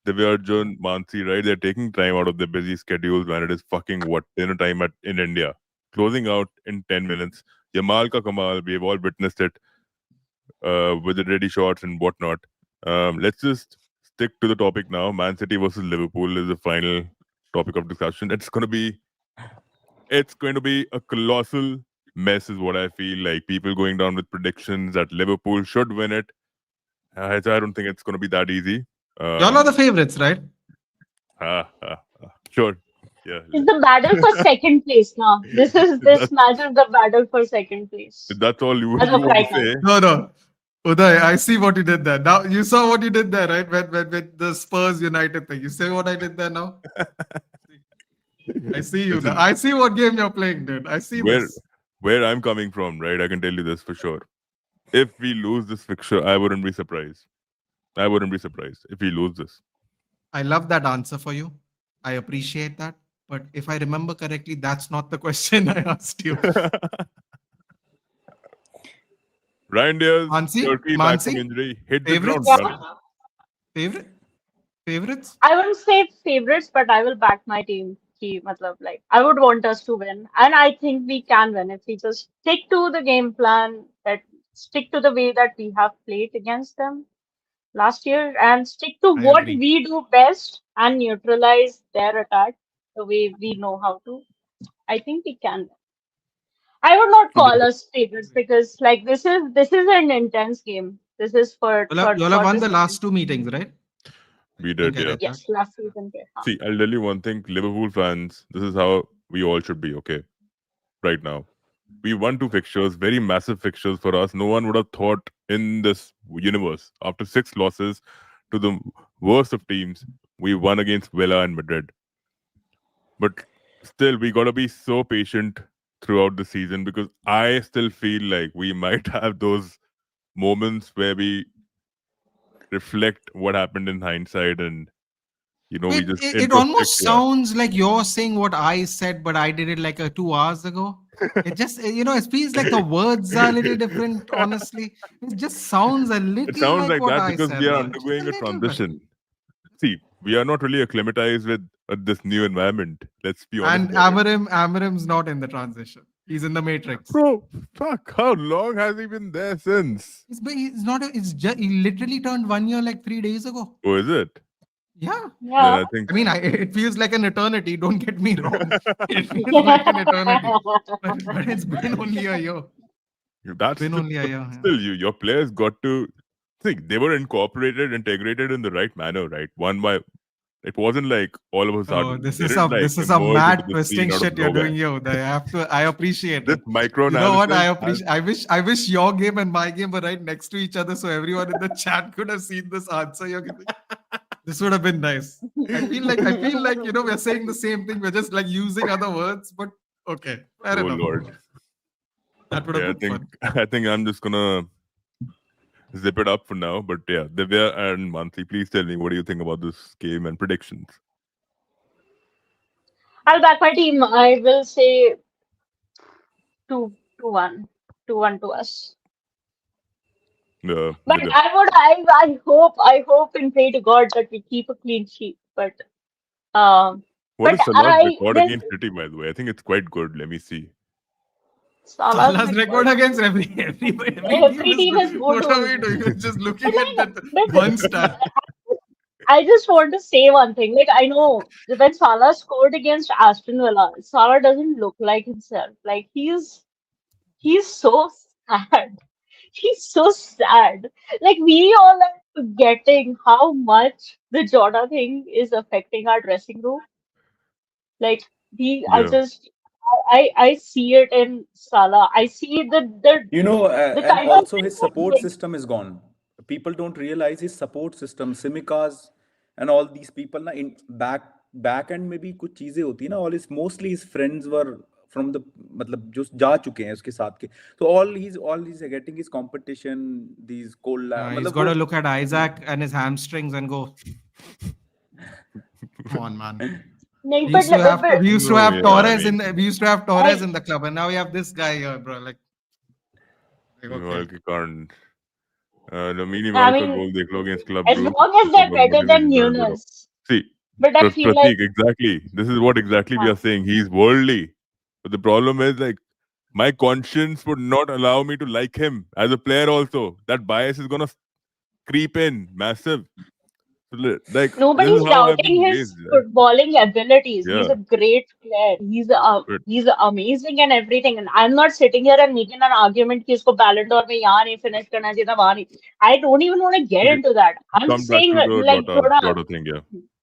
Divyarjan, Mansi, right? They're taking time out of their busy schedules when it is fucking what dinner time in India. Closing out in 10 minutes. Yamal ka Kamal, we've all witnessed it with the ready shots and whatnot. Let's just stick to the topic now. Man City versus Liverpool is the final topic of discussion. It's going to be a colossal mess, is what I feel like. People going down with predictions that Liverpool should win it. I don't think it's going to be that easy. Y'all are the favorites, right? Sure. Yeah. It's the battle for second place now. This That's, match is the battle for second place. that's all you As of want to right now. say. No. Uday, I see what you did there. Now you saw what you did there, right? When the Spurs United thing. You see what I did there now? I see you. Listen, I see what game you're playing, dude. I see this. where I'm coming from, right? I can tell you this for sure. If we lose this fixture, I wouldn't be surprised. I wouldn't be surprised if we lose this. I love that answer for you. I appreciate that. But if I remember correctly, that's not the question I asked you. Ryan Diaz, Mansi? Turkey back from Mansi? injury, hit the ground Favorites? running. Favorites? I wouldn't say favorites, but I will back my team. Matlab, like, I would want us to win. And I think we can win if we just stick to the game plan, stick to the way that we have played against them last year and stick to I what agree. we do best and neutralize their attack the way we know how to. I think we can. I would not call us favorites because like this is an intense game. This is for Y'all have for won this the last season. 2 meetings, right? We I think did, I yeah. read that. Yes, last season. Yeah. See, I'll tell you one thing, Liverpool fans, this is how we all should be, okay? Right now. We won 2 fixtures, very massive fixtures for us. No one would have thought in this universe, after 6 losses to the worst of teams, we won against Villa and Madrid. But still, we got to be so patient throughout the season because I still feel like we might have those moments where we reflect what happened in hindsight and we Wait, just it almost introspect. sounds like you're saying what I said, but I did it like 2 hours ago. It just, it feels like the words are a little different, honestly. It just sounds a It little sounds like like what that I because said. we are man. Just undergoing a little bit. transition. See, we are not really acclimatized with this new environment. Let's be honest. And Amarim's not in the transition. He's in the Matrix. Bro, fuck, how long has he been there since? He's not. He literally turned 1 year like 3 days ago. Oh, is it? Yeah. Then Yeah. I think I mean, it feels like an eternity. Don't get me wrong. It feels like an eternity. But it's been only a year. that's Been only a year. still your players got to think they were integrated in the right manner, right? It wasn't like all of a sudden. Oh, this they is didn't, some emerge mad into the scene twisting out of shit you're nowhere. doing here. I appreciate This it. micro You know what? analysis. I wish your game and my game were right next to each other, so everyone in the chat could have seen this answer you're giving. This would have been nice. I feel like we're saying the same thing. We're just like using other words, but okay, fair Oh enough. Lord. That would have Yeah, I been think fun. I think I'm just gonna zip it up for now. But yeah, Divya and Monthly, please tell me what do you think about this game and predictions? I'll back my team. I will say 2-1, 2-1 to us. But Divya. I hope and pray to God that we keep a clean sheet. Um, What but is Salah's I record will. against City, by the way? I think it's quite good. Let me see. Salah's Salah's record record. against every team Every is team is good. good What are we only. doing? We're just But looking at like, that but one star. I just want to say one thing. Like, I know when Salah scored against Aston Villa, Salah doesn't look like himself. Like, he's so sad. He's so sad. Like, we all are forgetting how much the Jota thing is affecting our dressing room. Like, I Yeah, just, I see it in Salah. I see You know, the and kind of also his thing that support he system is gone. People don't realize his support system, Simicas, and all these people. Na in back end में भी कुछ चीजें होती है ना. All his mostly his friends were from the मतलब जो जा चुके हैं उसके साथ के. So all he's getting is competition. These He's मतलब got to वो look at Isaac and his hamstrings and go, come on, man. makes. We used to have no, yeah. I Torres mean, I, in the club, and now we have this guy here, bro. Okay. Walker can't. The mini I Walker mean, goal देख लो against Club as Brugge. long as उसके they're बाद better than motivation बढ़ रहा. Nunes. See, But I feel like, Pratik, exactly. This is what exactly we uh, are saying. He's worldly. But the problem is, like, my conscience would not allow me to like him as a player also. That bias is going to creep in massive. So, like, this is nobody's how I've doubting been his raised, right? footballing abilities. He's Yeah. a great player. But He's amazing and everything. And I'm not sitting here and making an argument कि इसको Ballon d'Or में यहाँ नहीं finish करना चाहिए था वहाँ नहीं. I don't even want to get okay, into that. I'm come just back saying to the like थोड़ा Jota thing, yeah.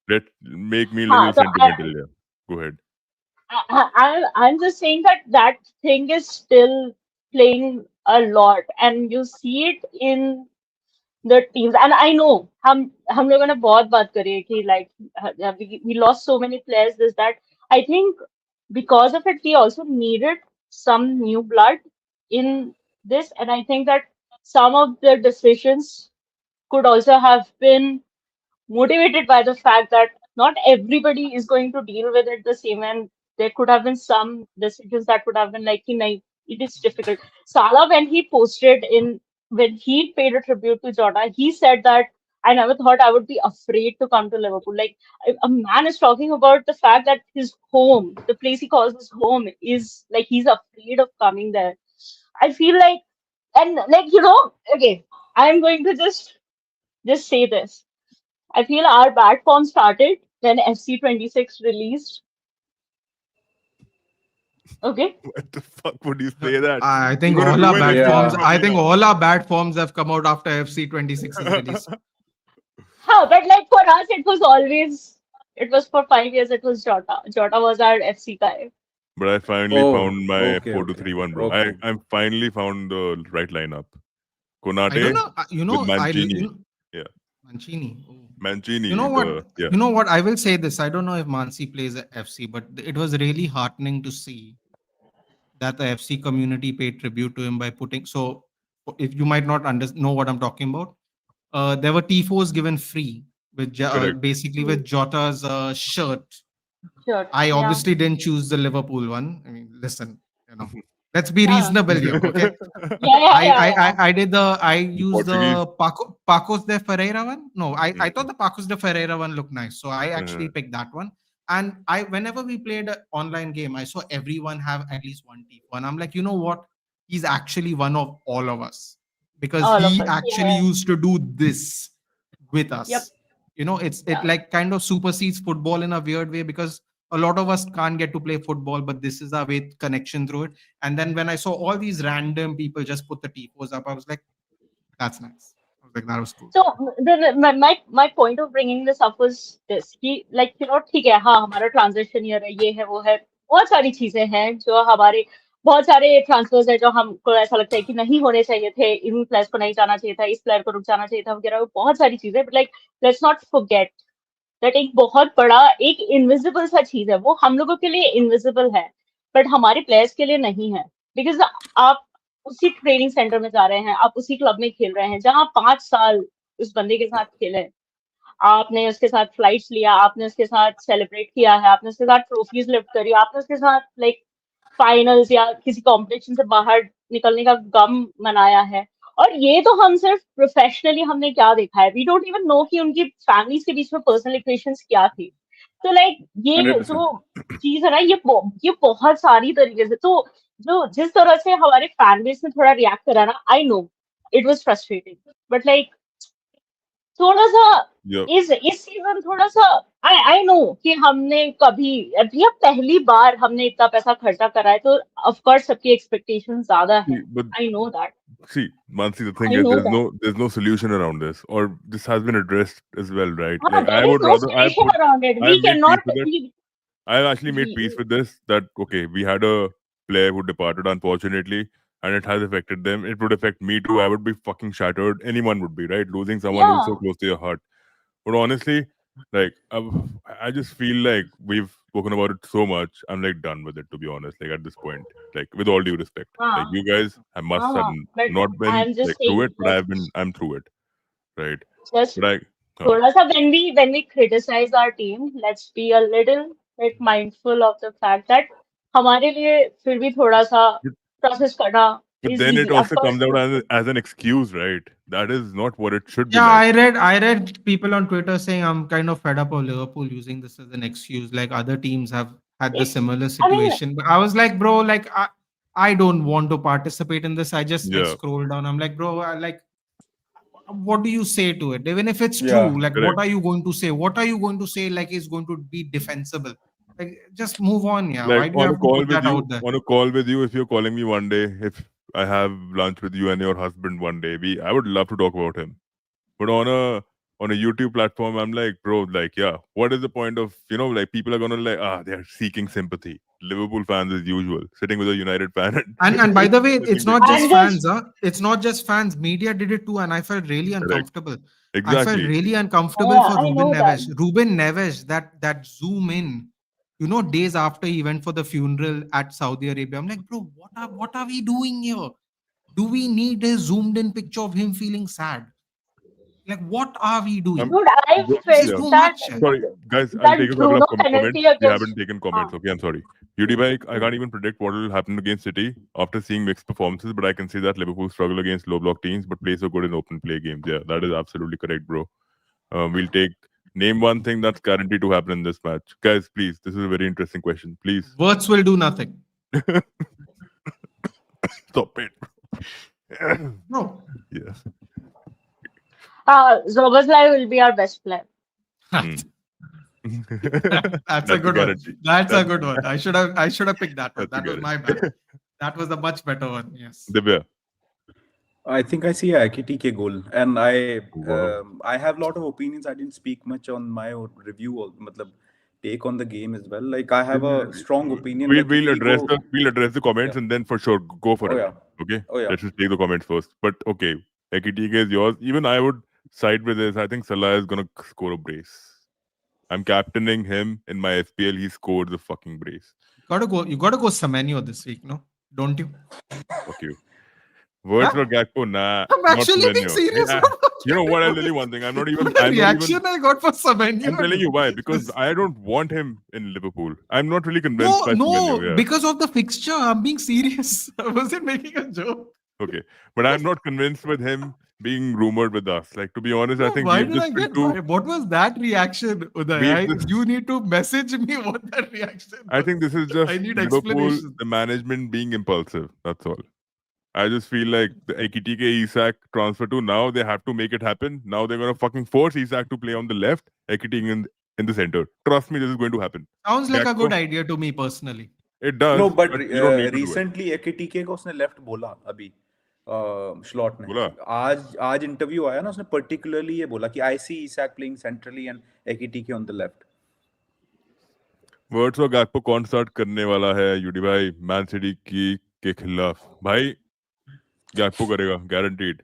Let make me a हाँ little तो sentimental, yeah. Go ahead. I'm just saying that that thing is still playing a lot, and you see it in the teams. And I know हम लोगों ने बहुत बात करी है कि like we lost so many players, this that. I think because of it we also needed some new blood in this, and I think that some of the decisions could also have been motivated by the fact that not everybody is going to deal with it the same, and there could have been some decisions that would have been like, "Ki nahi, it is difficult." Salah, when he paid a tribute to Jota, he said that I never thought I would be afraid to come to Liverpool. Like, a man is talking about the fact that his home, the place he calls his home, is like he's afraid of coming there. I feel like, and like, okay, I'm going to just say this. I feel our bad form started when FC26 released. Okay. What the fuck would you say that? I You're think gonna all our ruin bad everything forms. yeah. for I me think now. all our bad forms have come out after FC26 is released. Huh, but like for us, it was for 5 years, it was Jota. Jota was our FC guy. But I finally Oh, found my okay, 4-2-3-1, bro. okay. I finally found the right lineup. I don't Konate know. with Mancini. Yeah, Mancini. Oh. Mancini. You know what? Yeah, You know what? I will say this. I don't know if Mansi plays at FC, but it was really heartening to see that the FC community paid tribute to him by putting. So, if you might not know what I'm talking about, there were tifos given free with correct. basically with Jota's shirt. Sure. I Yeah. obviously didn't choose the Liverpool one. I mean, listen, let's be Yeah. reasonable here, okay? Yeah, yeah, yeah, yeah. I used Portuguese. the Pacos de Ferreira one. No, I thought Mhm. the Pacos de Ferreira one looked nice, so I Uh-huh. actually picked that one. And whenever we played an online game, I saw everyone have at least one tifo, and I'm like, you know what? He's actually one of all of us because All of he us. actually Yeah. used to do this with Yep. us. It Yeah. like kind of supersedes football in a weird way because a lot of us can't get to play football, but this is our way connection through it. And then when I saw all these random people just put the tifos up, I was like, that's nice. I was like, that was cool. So my point of bringing this up was this कि like ठीक है, हाँ हमारा transition year है, ये है वो है, बहुत सारी चीजें हैं जो हमारे बहुत सारे ट्रांसफर्स है जो हमको ऐसा लगता है कि नहीं होने चाहिए थे, इन प्लेयर्स को नहीं जाना चाहिए था, इस प्लेयर को रुक जाना चाहिए था वगैरह, बहुत सारी चीजें, but like let's not forget that एक बहुत बड़ा एक इनविजिबल सा चीज है, वो हम लोगों के लिए इनविजिबल है बट हमारे प्लेयर्स के लिए नहीं है, बिकॉज आप उसी ट्रेनिंग सेंटर में जा रहे हैं, आप उसी क्लब में खेल रहे हैं जहाँ 5 साल उस बंदे के साथ खेले, आपने उसके साथ फ्लाइट्स लिया, आपने उसके साथ सेलिब्रेट किया है, आपने उसके साथ ट्रॉफीज लिफ्ट करी, आपने उसके साथ लाइक फाइनल्स या किसी कंपटीशन से बाहर निकलने का गम मनाया है। और ये तो हम सिर्फ प्रोफेशनली हमने क्या देखा है, वी डोंट इवन नो कि उनकी फैमिलीज के बीच में पर्सनल इक्वेशंस क्या थी। तो लाइक ये 100%। जो चीज है ना, ये बहुत सारी तरीके से, तो जो जिस तरह से हमारे फैन बेस ने थोड़ा रिएक्ट करा ना, I know it was frustrating, but like थोड़ा सा Yeah. इस सीजन थोड़ा सा आई नो कि हमने कभी अभी अब पहली बार हमने इतना पैसा खर्चा करा है, तो ऑफ कोर्स सबकी एक्सपेक्टेशन ज्यादा है, See, but I know that, see, Mansi, the thing I is, no there's no solution around this, or this has been addressed as well, right? That, Like I there is would no rather, solution around it, we I've can made peace not with it. I've actually made peace with this. That okay, we had a player who departed, unfortunately, and it has affected them. It would affect me too. I would be fucking shattered. Anyone would be, right? Losing someone who's so या close to your heart. But honestly, like I just feel like we've spoken about it so much. I'm like done with it, to be honest. Like at this point, like with all due respect, like हाँ you guys have must have हाँ, but not been I am like just through saying it, but I'm through it, right? just But I, थोड़ा सा when we criticize our team, let's be a little bit mindful of the fact that हमारे लिए फिर भी थोड़ा सा but, process करना but is then it easy, of also course. comes out as an excuse, right? That is not what it should be Yeah, like. I read people on Twitter saying I'm kind of fed up of Liverpool using this as an excuse. Like other teams have had the It, similar I mean, situation. But I was like, bro, like I don't want to participate in this. I just like Yeah, scroll down. I'm like, bro, like what do you say to it? Even if it's Yeah. true, like what correct. are you going to say? What are you going to say like is going to be defensible? Like just move on, yeah. Like Why do you have to put that out there? on a call with you, if you're calling me one day, if I have lunch with you and your husband one day, I would love to talk about him. But on a YouTube platform, I'm like, bro, like, yeah, what is the point of, like people are gonna like, they're seeking sympathy. Liverpool fans as usual, sitting with a United fan And by the way, it's sitting not with- just I'm just fans, huh? It's not just fans. Media did it too, and I felt really correct. uncomfortable. I felt Exactly. really uncomfortable yeah, for I Ruben know that. Neves. Ruben Neves, that zoom in, days after he went for the funeral at Saudi Arabia. I'm like, bro, what are we doing here? Do we need a zoomed in picture of him feeling sad? Like, what are we doing? Dude, I This is felt Yeah. too that much. Sorry, guys, I'll that take a couple Bruno of comments. penalty We against haven't taken comments. हाँ, Okay, I'm sorry. UD I can't even predict what will happen against City after seeing mixed performances, but I can see that Liverpool struggle against low block teams, but play so good in open play games. Yeah, that is absolutely correct, bro. We'll take name one thing that's guaranteed to happen in this match, guys. Please, this is a very interesting question. Please Words will do nothing. stop it. No. Yes. Zoboslai will be our best player. Hmm. That's a good one. guarantee. That's a That's- good one. I should have picked that one. That's a That was my guarantee. bad. That was a much better one. Yes. Divya. I think I see a KTK goal, and Wow. I have a lot of opinions. I didn't speak much on my own review or matlab, take on the game as well. Like I have a strong opinion. We'll Like if we'll we address go, the comments yeah, and then for sure go for oh it. yeah, Okay, oh yeah, let's just take the comments first. But okay, Ekitike is yours. Even I would side with this. I think Salah is gonna score a brace. I'm captaining him in my FPL. He scored the fucking brace. You gotta go Semenyo this week, no? Don't you? Fuck you. Words Huh? for Gakpo, nah, I'm not actually being Semenyo. serious. You know what? I'll tell you one thing. I'm not even. The I'm not even. reaction I got for Semenyo. I'm telling you why. Because I don't want him in Liverpool. I'm not really convinced by Semenyo. Yeah. Because of the fixture. I'm being serious. I wasn't making a joke. Okay, but I'm not convinced with him being rumored with us. Like to be honest, I No, think why we've did just I been get? too. What was that reaction, We've Uday? just, You need to message me what that reaction I was. think this is I just need Liverpool, explanation. the management being impulsive. That's all. I just feel like the Ekitike Isak transfer to now they have to make it happen. Now they're gonna fucking force Isak to play on the left, Ekitike in the center. Trust me, this is going to happen. Sounds like a good Gakpo, idea to me personally. it no, does, but but you don't need to do it. recently KTK को उसने left बोला अभी slot ने बोला? आज interview आया ना उसने पर्टिकुलरली ये बोला कि I see Isak playing centrally and Ekitike on the left words और गैकपो कौन स्टार्ट करने वाला है यूडी भाई मैन सिटी की के खिलाफ भाई गैकपो करेगा गारंटीड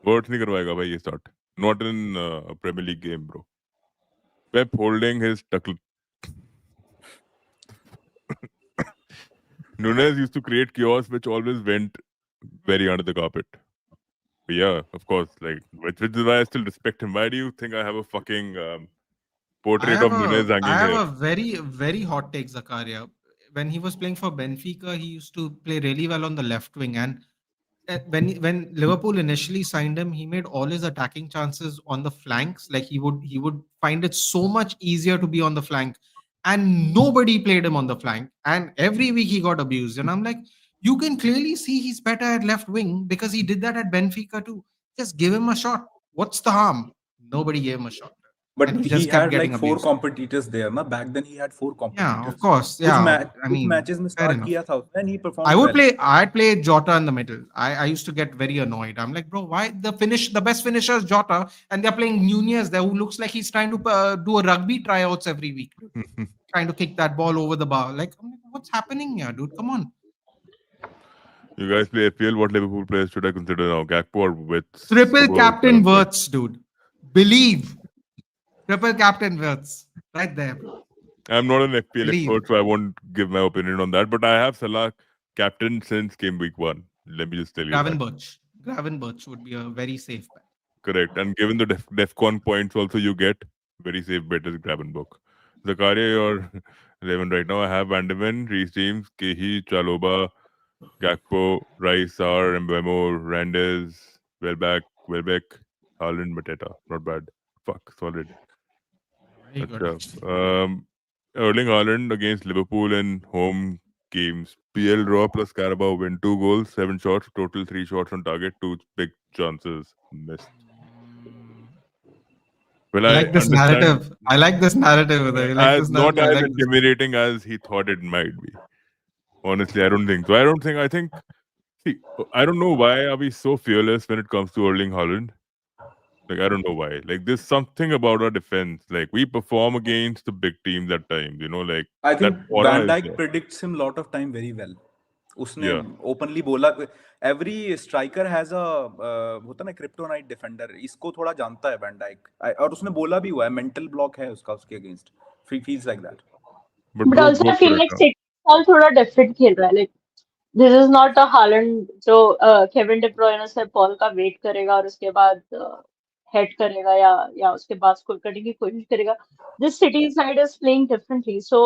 वर्ड्स नहीं करवाएगा भाई ये start not in Premier League game bro Pep holding his tuckle. Nunes used to create chaos, which always went very under the carpet. But yeah, of course, like which is why I still respect him. Why do you think I have a fucking portrait of Nunes I hanging have here? a very hot take, Zakaria. When he was playing for Benfica, he used to play really well on the left wing, and when Liverpool initially signed him, he made all his attacking chances on the flanks. Like he would find it so much easier to be on the flank, and nobody played him on the flank. And every week he got abused. And I'm like, you can clearly see he's better at left wing because he did that at Benfica too. Just give him a shot. What's the harm? Nobody gave him a shot, and But he he just kept had getting like 4 abused. competitors there. Na? Back then he had 4 Yeah, of competitors. course. कुछ Yeah, match I कुछ mean, matches में fair start enough. किया था उसने and he I performed would well. play. I'd play Jota in the middle. I used to get very annoyed. I'm like, bro, why the best finisher is Jota, and they're playing Nunez there, who looks like he's trying to do a rugby tryouts every week, trying to kick that ball over the bar. Like, I'm like, what's happening here, dude? Come on. You guys play FPL. What Liverpool players should I consider now? Gakpo or Wits? Triple Super captain talented. Wirtz, dude. Believe. Triple captain Wirtz, right there, bro. I'm not an FPL Believe. expert, so I won't give my opinion on that. But I have Salah captain since game week 1. Let me just tell you that. Gravenberch would be a very safe bet. Correct. And given the DEFCON points also you get, very safe bet is Gravenberch. Zakaria, you're 11 right now. I have Vanderman, Reece James, Kehi, Chaloba, Gakpo, Rice, Sar, Mbemo, Randes, Welbeck, Haaland, Mateta. Not bad. Fuck, solid. Very good, Acha. actually. Erling Haaland against Liverpool in home games. PL draw plus Carabao win 2 goals, 7 shots, total 3 shots on target, 2 big chances missed. Well, I I like this understand. narrative. I like this narrative. You like As this not narrative? I as like this. intimidating as he thought it might be. Honestly, I don't think so. I think. See, I don't know why are we so fearless when it comes to Erling Haaland. Like I don't know why. Like there's something about our defense. Like we perform against the big teams at times. You know, like I that think aura Van is Dijk there. predicts him lot of time very well. उसने Yeah. Openly बोला every striker has a होता ना kryptonite defender इसको थोड़ा जानता है van Dyke और उसने बोला भी हुआ है मेंटल ब्लॉक है उसका उसके against feels like that But But bro, also, go I for feel it like now. City साल थोड़ा different खेल रहा है. Like this is not a Haaland जो केविन डे ब्रुयने से बॉल का वेट करेगा और उसके बाद हेड करेगा या उसके बाद स्कोर करने की कोशिश करेगा. This City side is playing differently, so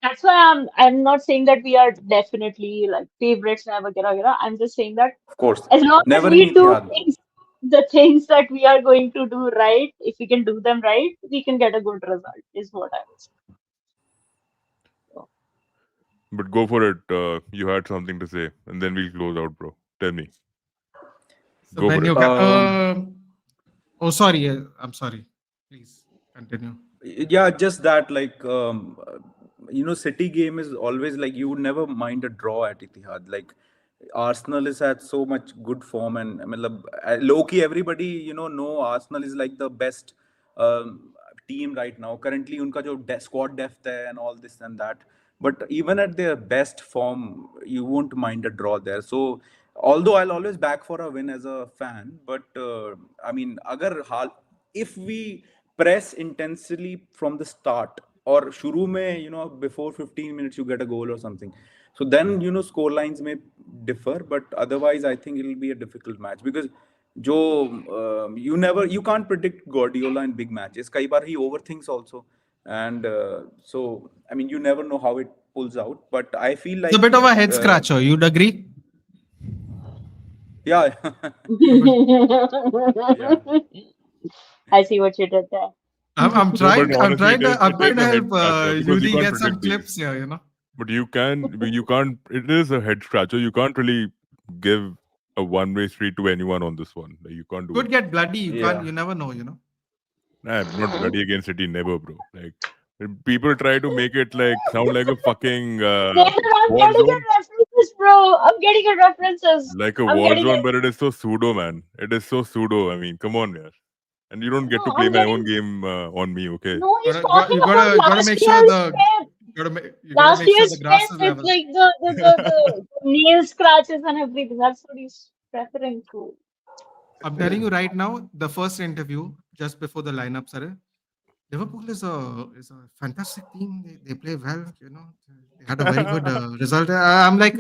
that's why I'm not saying that we are definitely like favorites and वगैरह वगैरह. I'm just saying that of course as long as never we in do Etihad the things that we are going to do right, if we can do them right, we can get a good result. Is what I would say. But go for it. You had something to say, and then we'll close out, bro. Tell me. So Go when for you it. oh sorry, I'm sorry. Please continue. yeah just that like you know city game is always like you would never mind a draw at Etihad like Arsenal is at so much good form and मतलब, low key everybody know Arsenal is like the best team right now currently उनका जो squad depth है and all this and that but even at their best form you won't mind a draw there so although I'll always back for a win as a fan but I mean अगर हाल if we press intensely from the start or shuru mein before 15 minutes you get a goal or something so then score lines may differ but otherwise I think it'll be a difficult match because jo you can't predict Guardiola in big matches kai baar he overthinks also and so I mean you never know how it pulls out but I feel It's a like bit of a head scratcher. You'd agree? yeah yeah I see what you did there. I'm No, but trying. honestly, I'm it trying is to a head help scratcher because you Yudi can't get some predict these. clips here. But you can't. It is a head scratcher. You can't really give a one-way street to anyone on this one. Like, you can't do Could it. get bloody. You can't. yeah You never know. Nah, not bloody against City, never, bro. Like people try to make it like sound like a fucking Taylor, I'm war getting zone, your references, bro. I'm getting your references. like a I'm war getting zone, it. but it is so pseudo, man. It is so pseudo. I mean, come on, man. And you don't get to No, play I'm my own getting. game on me, okay? No, he's talking You about gotta last make sure year's the Pep. you gotta Last make sure the year's grass Pep is with level. like the nail scratches and everything. That's what he's referring to. I'm telling you right now, the first interview just before the lineups are, Liverpool is a fantastic team. They play well. They had a very good result. I'm like,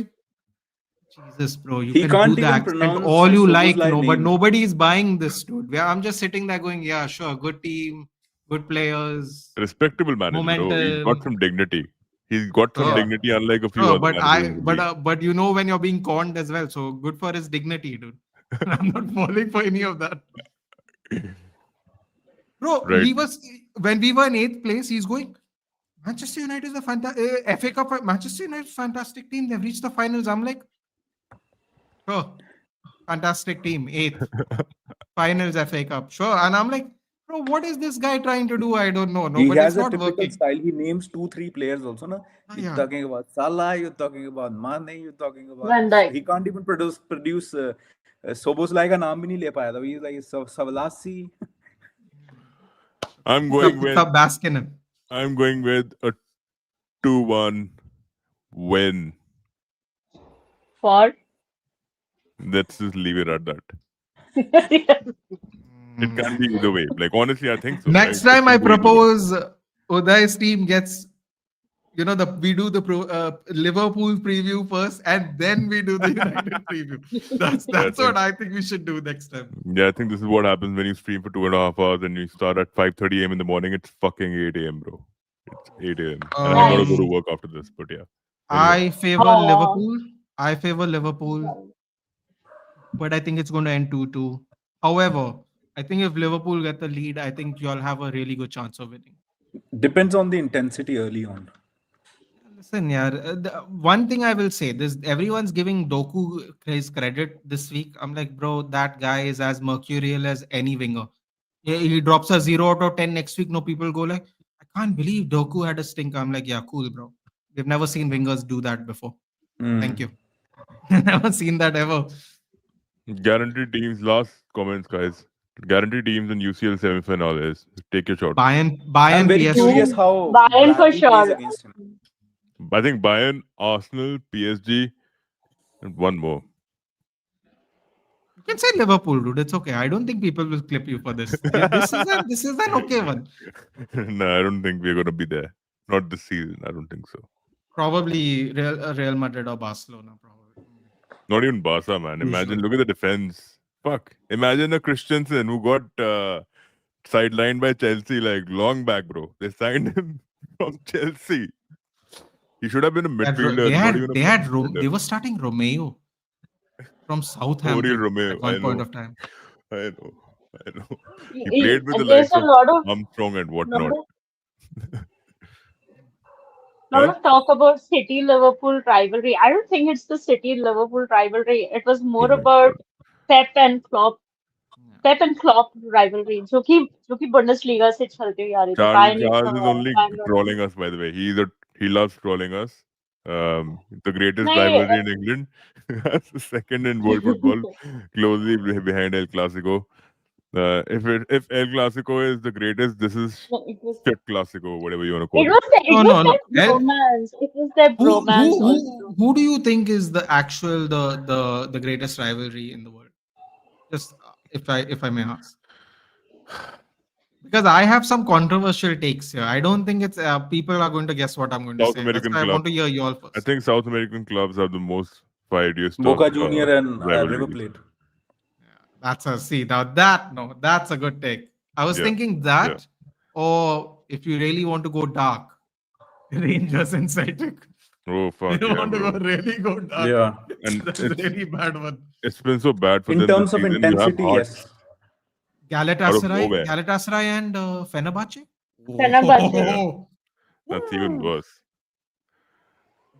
Jesus, bro, you He can do can't the even accent pronounce all you like, Soboslai but name. nobody is buying this, dude. I'm just sitting there going, yeah, sure, good team, good players, Respectable manager, bro. He's got some momentum. dignity. He's got some Sure, Yeah. dignity, unlike a few sure, other managers in the league. but when you're being conned as well, so good for his dignity, dude. I'm not falling for any of that, bro. Right. He was when we were in 8th place. He's going. Manchester United is a fantastic FA Cup. Manchester United is a fantastic team. They've reached the finals. I'm like, sure, fantastic team, 8th. Finals FA Cup. Sure. And I'm like, bro, what is this guy trying to do? I don't know. No, He but it's has a not typical working. style. He names 2-3 players also. Na? You're Yeah. talking about Salah, you're talking about Mane, you're talking about. Van Dijk. He can't even produce Soboslai का नाम भी नहीं ले पाया था. He's like Savlasi. I'm going with Baskinen. a 2-1 win. For Let's just leave it at that. It can be either way. Like, honestly, I think so. Next right? time I It can go either way. propose Uday's team gets, we do the Liverpool preview first, and then we do the United preview. That's what I think we should do next time. Yeah, I think this is what happens when you stream for 2.5 hours and you start at 5:30 a.m. in the morning. It's fucking 8 a.m., bro. It's 8 a.m. And I gotta go to work after this. But yeah. Anyway. I favor Oh. Liverpool. I favor Liverpool, but I think it's going to end 2-2. However, I think if Liverpool get the lead, I think you'll have a really good chance of winning. Depends on the intensity early on. Listen, yeah. One thing I will say, this everyone's giving Doku his credit this week. I'm like, bro, that guy is as mercurial as any winger. Yeah, he drops a 0 out of 10 next week. No, people go like, I can't believe Doku had a stink. I'm like, yeah, cool, bro. We've never seen wingers do that before. Thank you. Never seen that ever. Guaranteed teams, last comments, guys. Guaranteed teams in UCL semi-finals. Take your shot. Bayern, I'm very PSG. curious how Bayern for Bradley plays sure. against him. I think Bayern, Arsenal, PSG, and one more. You can say Liverpool, dude. It's okay. I don't think people will clip you for this. This is an okay one. No, I don't think we're gonna be there. Not this season. I don't think so. Probably Real Madrid or Barcelona. Probably. Not even Barca, man. Imagine, look at the defense. Fuck. Imagine a Christensen who got sidelined by Chelsea like long back, bro. They signed him from Chelsea. He should have been a midfielder. They were starting Romeo from Southampton Romeo, at one I point know. of time. I know. He played with the There's likes a of lot of Armstrong and whatnot. lot of talk about City Liverpool rivalry. I don't think it's the City Liverpool rivalry. It was more my about Pep and Klopp rivalry, जो कि Bundesliga से चलती हुई आ रही थी. Charles Bayern, is only Bayern- trolling us, by the way. He loves trolling us. The greatest नहीं, rivalry in England, second in world football, closely behind El Clasico. If El Clasico is the greatest, this is it was Shit Clasico, whatever you want to call it it. was No. their bromance. It was their bromance also. Who do you think is the actual the greatest rivalry in the world? Just if I may ask, because I have some controversial takes here. I don't think it's people are going to guess what I'm going to South say. American That's why I want club. to hear you all first. I think South American clubs have the most fightiest Boca Junior and River rivalries. Plate. That's a good take. I was Yeah, thinking that, or if you really want to go dark, Rangers and Celtic. Oh fuck You yeah, want to bro. go really go dark. Yeah. And That's a really bad one. it's been so bad for In them this terms of season. You have intensity, Hearts yes. nowhere. Galatasaray and Fenerbahce. Fenerbahce. Oh. That's even worse.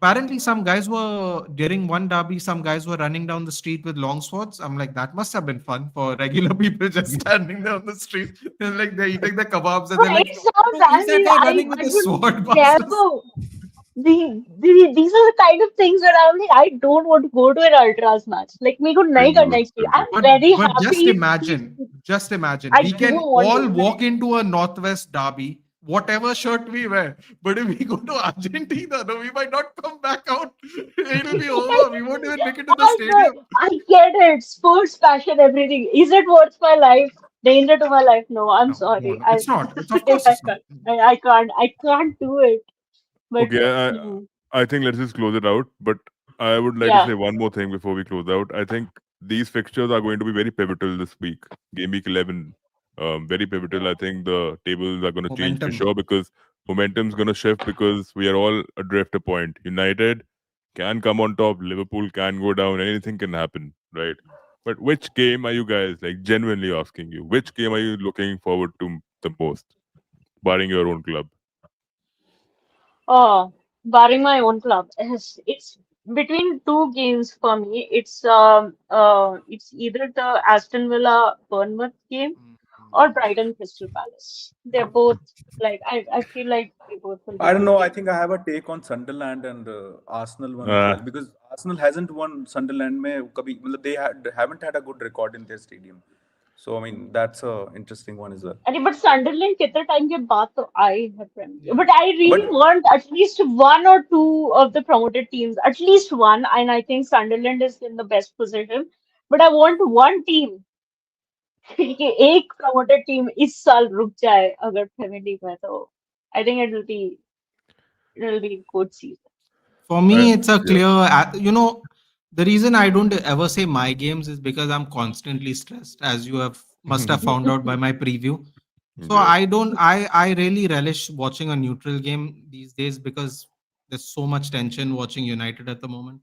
Apparently, some guys were during one derby. Some guys were running down the street with long swords. I'm like, that must have been fun for regular people just standing there on the street. They're like, they're eating the kebabs and they're like, It sounds "Bro, who's that angry. guy I running with the would sword?" never. These are the kind of things that I'm like, I don't want to go to an Ultras match. Like, मेरे को नहीं करना इसलिए. I'm very But happy. just imagine, I we can don't want all to. walk into a Northwest derby, whatever shirt we wear. But if we go to Argentina, no, we might not come back out. It'll be over. We won't even make it to the stadium. I get it. Sports, passion, everything. Is it worth my life? Danger to my life. No, I'm No, sorry. no, it's not. It's of I course it's not. can't. I can't do it. But Okay, no. I think let's just close it out. But I would like to Yeah. say one more thing before we close out. I think these fixtures are going to be very pivotal this week. Game week 11, very pivotal. I think the tables are going to change for Momentum. sure because momentum's going to shift because we are all adrift a point. United can come on top, Liverpool can go down, anything can happen, right? But which game are you guys like genuinely asking you? Which game are you looking forward to the most, barring your own club? Oh, barring my own club, it's between two games for me. It's either the Aston Villa Bournemouth game or Brighton Crystal Palace. They're both like I feel like they both will be I don't good know. I games. think I have a take on Sunderland and Arsenal one as Uh, well because Arsenal hasn't won Sunderland में कभी मतलब haven't had a good record in their stadium. So I mean that's a interesting one as well. अरे but Sunderland कितने time के बाद तो आए हैं Premier League. Yeah. But I really But want at least one or two of the promoted teams, at least one, and I think Sunderland is in the best position. But I want one team कि एक promoted team इस साल रुक जाए अगर Premier League में तो I think it will be a good season. For me, it's a yeah. clear, the reason I don't ever say my games is because I'm constantly stressed, as you must have found out by my preview. So Yeah. I really relish watching a neutral game these days because there's so much tension watching United at the moment.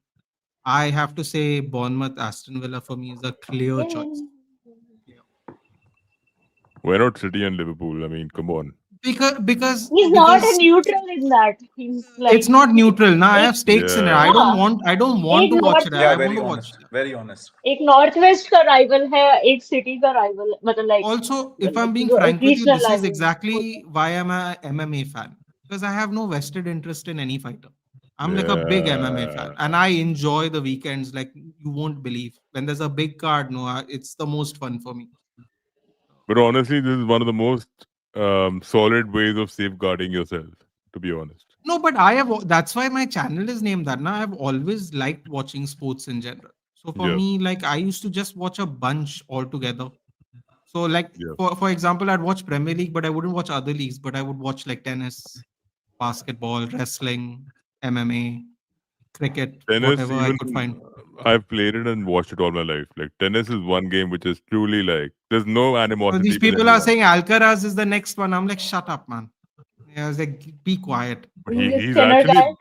I have to say Bournemouth Aston Villa for me is a clear choice. Why not City and Liverpool? I mean, come on. Because He's not a neutral in that. He's it's like not neutral. Now I have stakes in it. Yeah. I don't want एक to watch north it. yeah, I want very to watch honest, it. very honest. एक north west का rival है एक city का rival मतलब Also, if I'm like being frank with you, regional this is rival exactly why I'm a MMA fan because I have no vested interest in any fighter. I'm like a big MMA fan, Yeah. and I enjoy the weekends like you won't believe. When there's a big card, no, it's the most fun for me. But honestly, this is one of the most solid ways of safeguarding yourself, to be honest. No, but that's why my channel is named that. Now I've always liked watching sports in general. So for Yeah. me, like I used to just watch a bunch altogether. So like Yeah. for example, I'd watch Premier League, but I wouldn't watch other leagues. But I would watch like tennis, basketball, wrestling, MMA, cricket, Tennis, whatever I even could find. I've played it and watched it all my life. Like, tennis is one game which is truly like, there's no So animosity these with people are anyone. saying Alcaraz is the next one. I'm like, shut up, man. Yeah, I was like, be quiet. But he's a he's skinner actually guy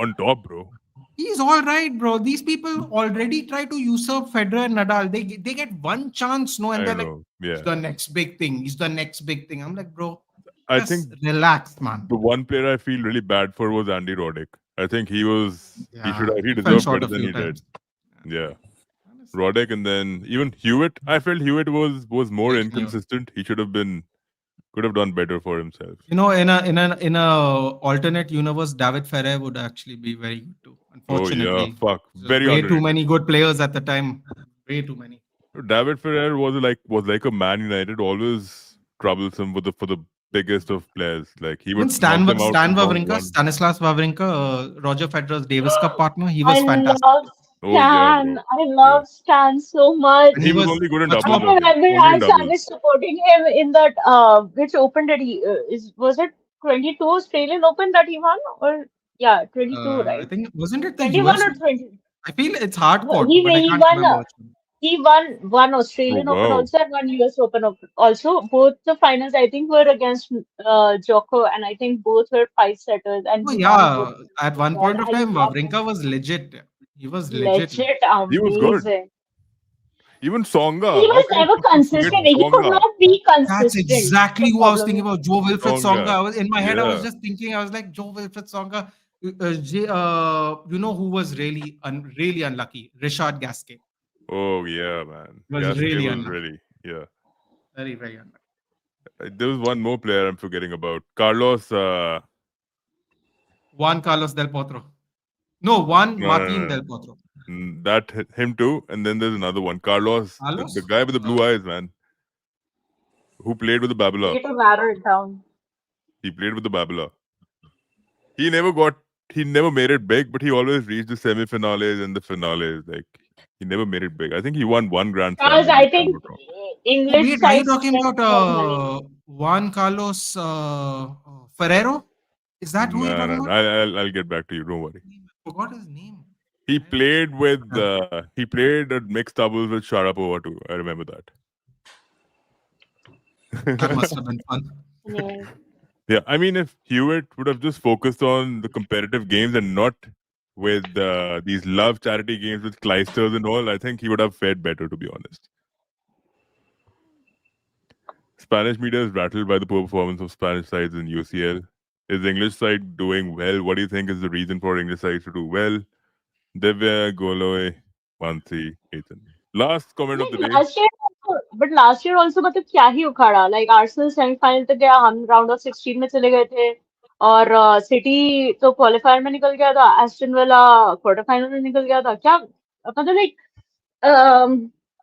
on top, bro. He's all right, bro. These people already try to usurp Federer and Nadal. They get one chance, no, and I they're like, know. he's Yeah. the next big thing. He's the next big thing. I'm like, bro, I just think relax, man. the one player I feel really bad for was Andy Roddick. I think he Yeah, he he fell deserved short better a than few he did. times. Yeah. Roddick, and then even Hewitt. I felt Hewitt was more Fake news. inconsistent. He could have done better for himself. You know, in a alternate universe, David Ferrer would actually be very good too. Oh yeah, Unfortunately, fuck. just Very way too underrated. many good players at the time. Way too many. David Ferrer was like a Man United, always troublesome for the biggest of players. Like he Even would knock them out in round one. Stanislas Wawrinka, Roger Federer's Davis Cup partner, he I was fantastic. love Oh yeah, bro. I Yeah. love Stan so But much. he He was was only good in much I doubles, more. I think. remember Only in I doubles. started supporting him in that which Open did he was it 22 Australian Open that he won or yeah 22 I right think wasn't it the 21 US? or 20 I feel it's hard court, he but I he can't won remember which one. he won one Oh Australian Open wow. also and one US Open also both the finals I think were against Joko and I think both were five setters and Oh he won both yeah, at one and point of I time, love him Wawrinka was legit. He was legit. legit He was good. amazing. Even He Songa. How was can never you forget consistent. He could Songa? not be That's consistent. That's exactly the who I was problem. thinking about. Joe Wilfred Songa. Songa. In my head, I was Yeah. just thinking. I was like, Joe Wilfred Songa. You know who was really unlucky? Richard Gasquet Oh yeah, man. was Gasquet really was unlucky. really, yeah. Very unlucky. There was one more player I'm forgetting about. Carlos. Juan Carlos Del Potro. No, Juan No, no, Martin no, Del no. Potro. Him too. And then there's another one, Carlos, the Carlos? guy with the blue eyes, man, who played with the We Babula. need to narrow it down. He played with the Babula. He never made it big, but he always reached the semi-finales and the finales. Like he never made it big. I think he won one Grand Slam. Because Maybe, I if I'm think not wrong. English Wait, are you side talking spent about more money. Juan Carlos Ferrero? Is that who you're No, talking no, no. about? I'll get back to you. Don't worry. I forgot his name. He played with Yeah. he played at mixed doubles with Sharapova too. I remember That must that. have been fun. Yeah. Yeah, I mean, if Hewitt would have just focused on the competitive games and not with these love charity games with Clysters and all, I think he would have fared better, to be honest. Spanish media is rattled by the poor performance of Spanish sides in UCL. Is the English side doing well? What do you think is the reason for English sides to do well? Divya, Goloy, Mansi, Ethan. Last comment of the day. Last year also मतलब क्या ही उखाड़ा like Arsenal semifinal तक गया हम round of 16 में चले गए थे और सिटी तो क्वालिफायर में निकल गया था एस्टन विला क्वार्टर फाइनल में निकल गया था क्या मतलब लाइक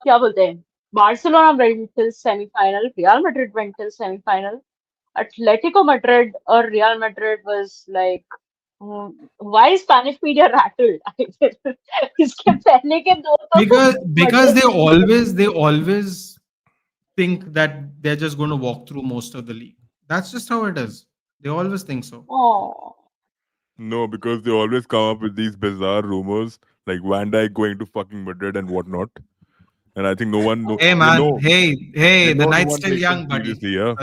क्या बोलते हैं Barcelona went till semifinal Real Madrid went till semifinal Atletico Madrid और Real Madrid was like why is Spanish media rattled? इसके पहले के दो तो Because Madrid they always think that they're just going to walk through most of the league. That's just how it is. They always think so. Oh. No, because they always come up with these bizarre rumors like Van Dijk going to fucking Madrid and whatnot. And I think no one, Hey man, hey, no the night's one still takes young, him buddy. seriously. Yeah,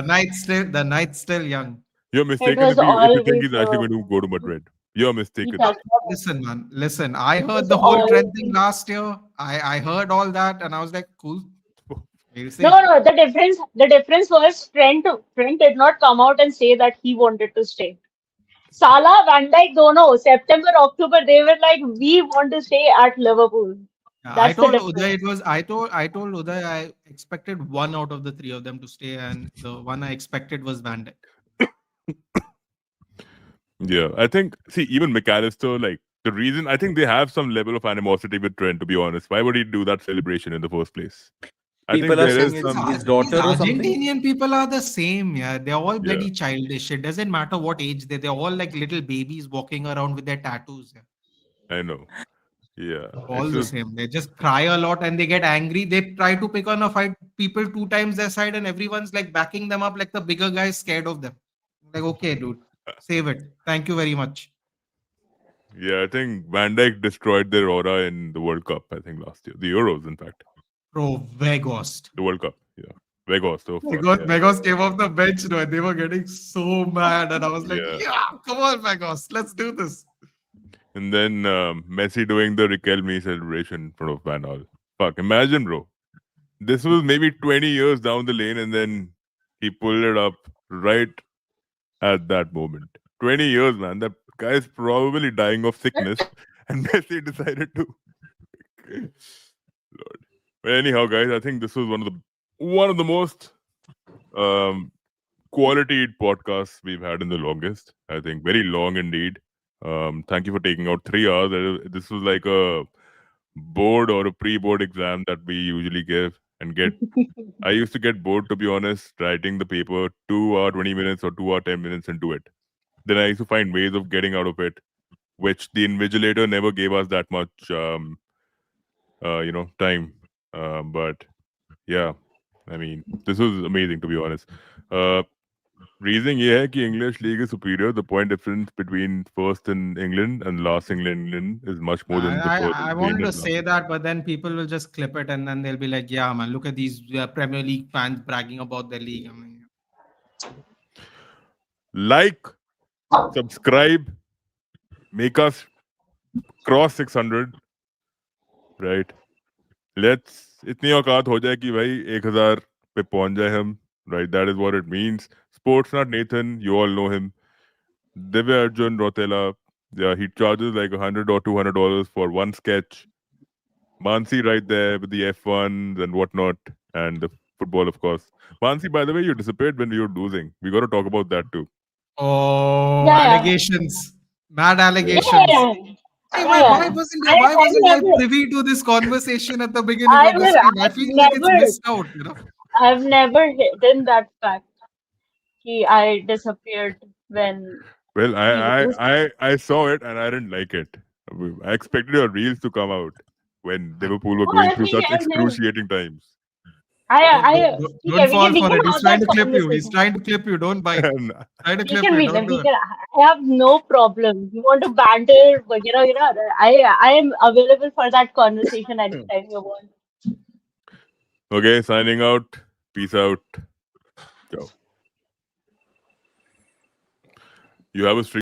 The night's still young. you're It mistaken was if you think always he's actually going to go to Madrid. You're mistaken. that's what Listen, man, listen. I it heard was the whole trend thing always last year. I heard all that, and I was like, cool. We'll see. no the difference was Trent did not come out and say that he wanted to stay. Salah Van Dijk dono September October they were like we want to stay at Liverpool. Yeah, I That's the told Uday difference. it was. I told Uday I expected one out of the three of them to stay, and the one I expected was Van Dijk. Yeah, I think, see, even McAllister, like, the reason, I think they have some level of animosity with Trent, to be honest. Why would he do that celebration in the first place? I think People are there is saying it's some. his These daughter or something. Argentinian people are the same, yeah. They're all Yeah, bloody childish. It doesn't matter what age they're all like little babies walking around with their tattoos. Yeah. I know. Yeah, All it's the just, same. They just cry a lot and they get angry. They try to pick on a fight people two times their side, and everyone's like backing them up like the bigger guy is scared of them. Like, okay, dude, save it. Thank you very much. yeah, I think Van Dijk destroyed their aura in the World Cup, I think, last year. The Euros, in fact. Bro, Vegas. The World Cup, yeah. Vegas, oh fuck, Vegas, yeah. Vegas came off the bench, and they were getting so mad. And I was like, Yeah. yeah, come on, Vegas, let's do this. And then Messi doing the Riquelme celebration in front of Van Gaal. Fuck, imagine, bro. This was maybe 20 years down the lane, and then he pulled it up right at that moment. 20 years, man. That guy's probably dying of sickness, and Messi decided to. Lord. But anyhow, guys, I think this was one of the most quality podcasts we've had in the longest. I think very long indeed. Thank you for taking out 3 hours. This was like a board or a pre-board exam that we usually give and get. I used to get bored, to be honest, writing the paper 2 hour 20 minutes or 2 hour 10 minutes into it. Then I used to find ways of getting out of it, which the invigilator never gave us that much, time. But yeah, I mean, this was amazing, to be honest. Reason ये है कि English league is superior. The point difference between first in England and last England is much more than the first I in wanted to England. say that, but then people will just clip it and then they'll be like, yeah, man, look at these Premier League fans bragging about their league. I mean, Like, subscribe, make us cross 600, right? Let's इतनी औकात हो जाए कि भाई 1000 पे पहुंच जाए हम, right? That is what it means. Sports not Nathan, you all know him. Divya Arjun Rotela, yeah, he charges like $100 or $200 for one sketch. Mansi right there with the F1s and whatnot, and the football, of course. Mansi, by the way, you disappeared when we were losing. We got to talk about that too. oh, Yeah, yeah. allegations, mad Yeah, allegations. yeah, Hey, yeah, yeah. why wasn't I never, privy to this conversation at the beginning of the I've, stream? I I've feel like it's never, missed out, you know. I've never hidden that fact. I disappeared when Well, he was. I saw it and I didn't like it. I expected your reels to come out when Liverpool were No, going I through think such excruciating times. ठीक Don't है, fall we for can it. He's have trying that to clip you. He's conversation. trying to clip you. Don't bite. Trying to We clip can you. win. Don't do We it. can. I have no problem. You want to banter? I am available for that conversation anytime you want. Okay, signing out. Peace out. Ciao. You have a stream.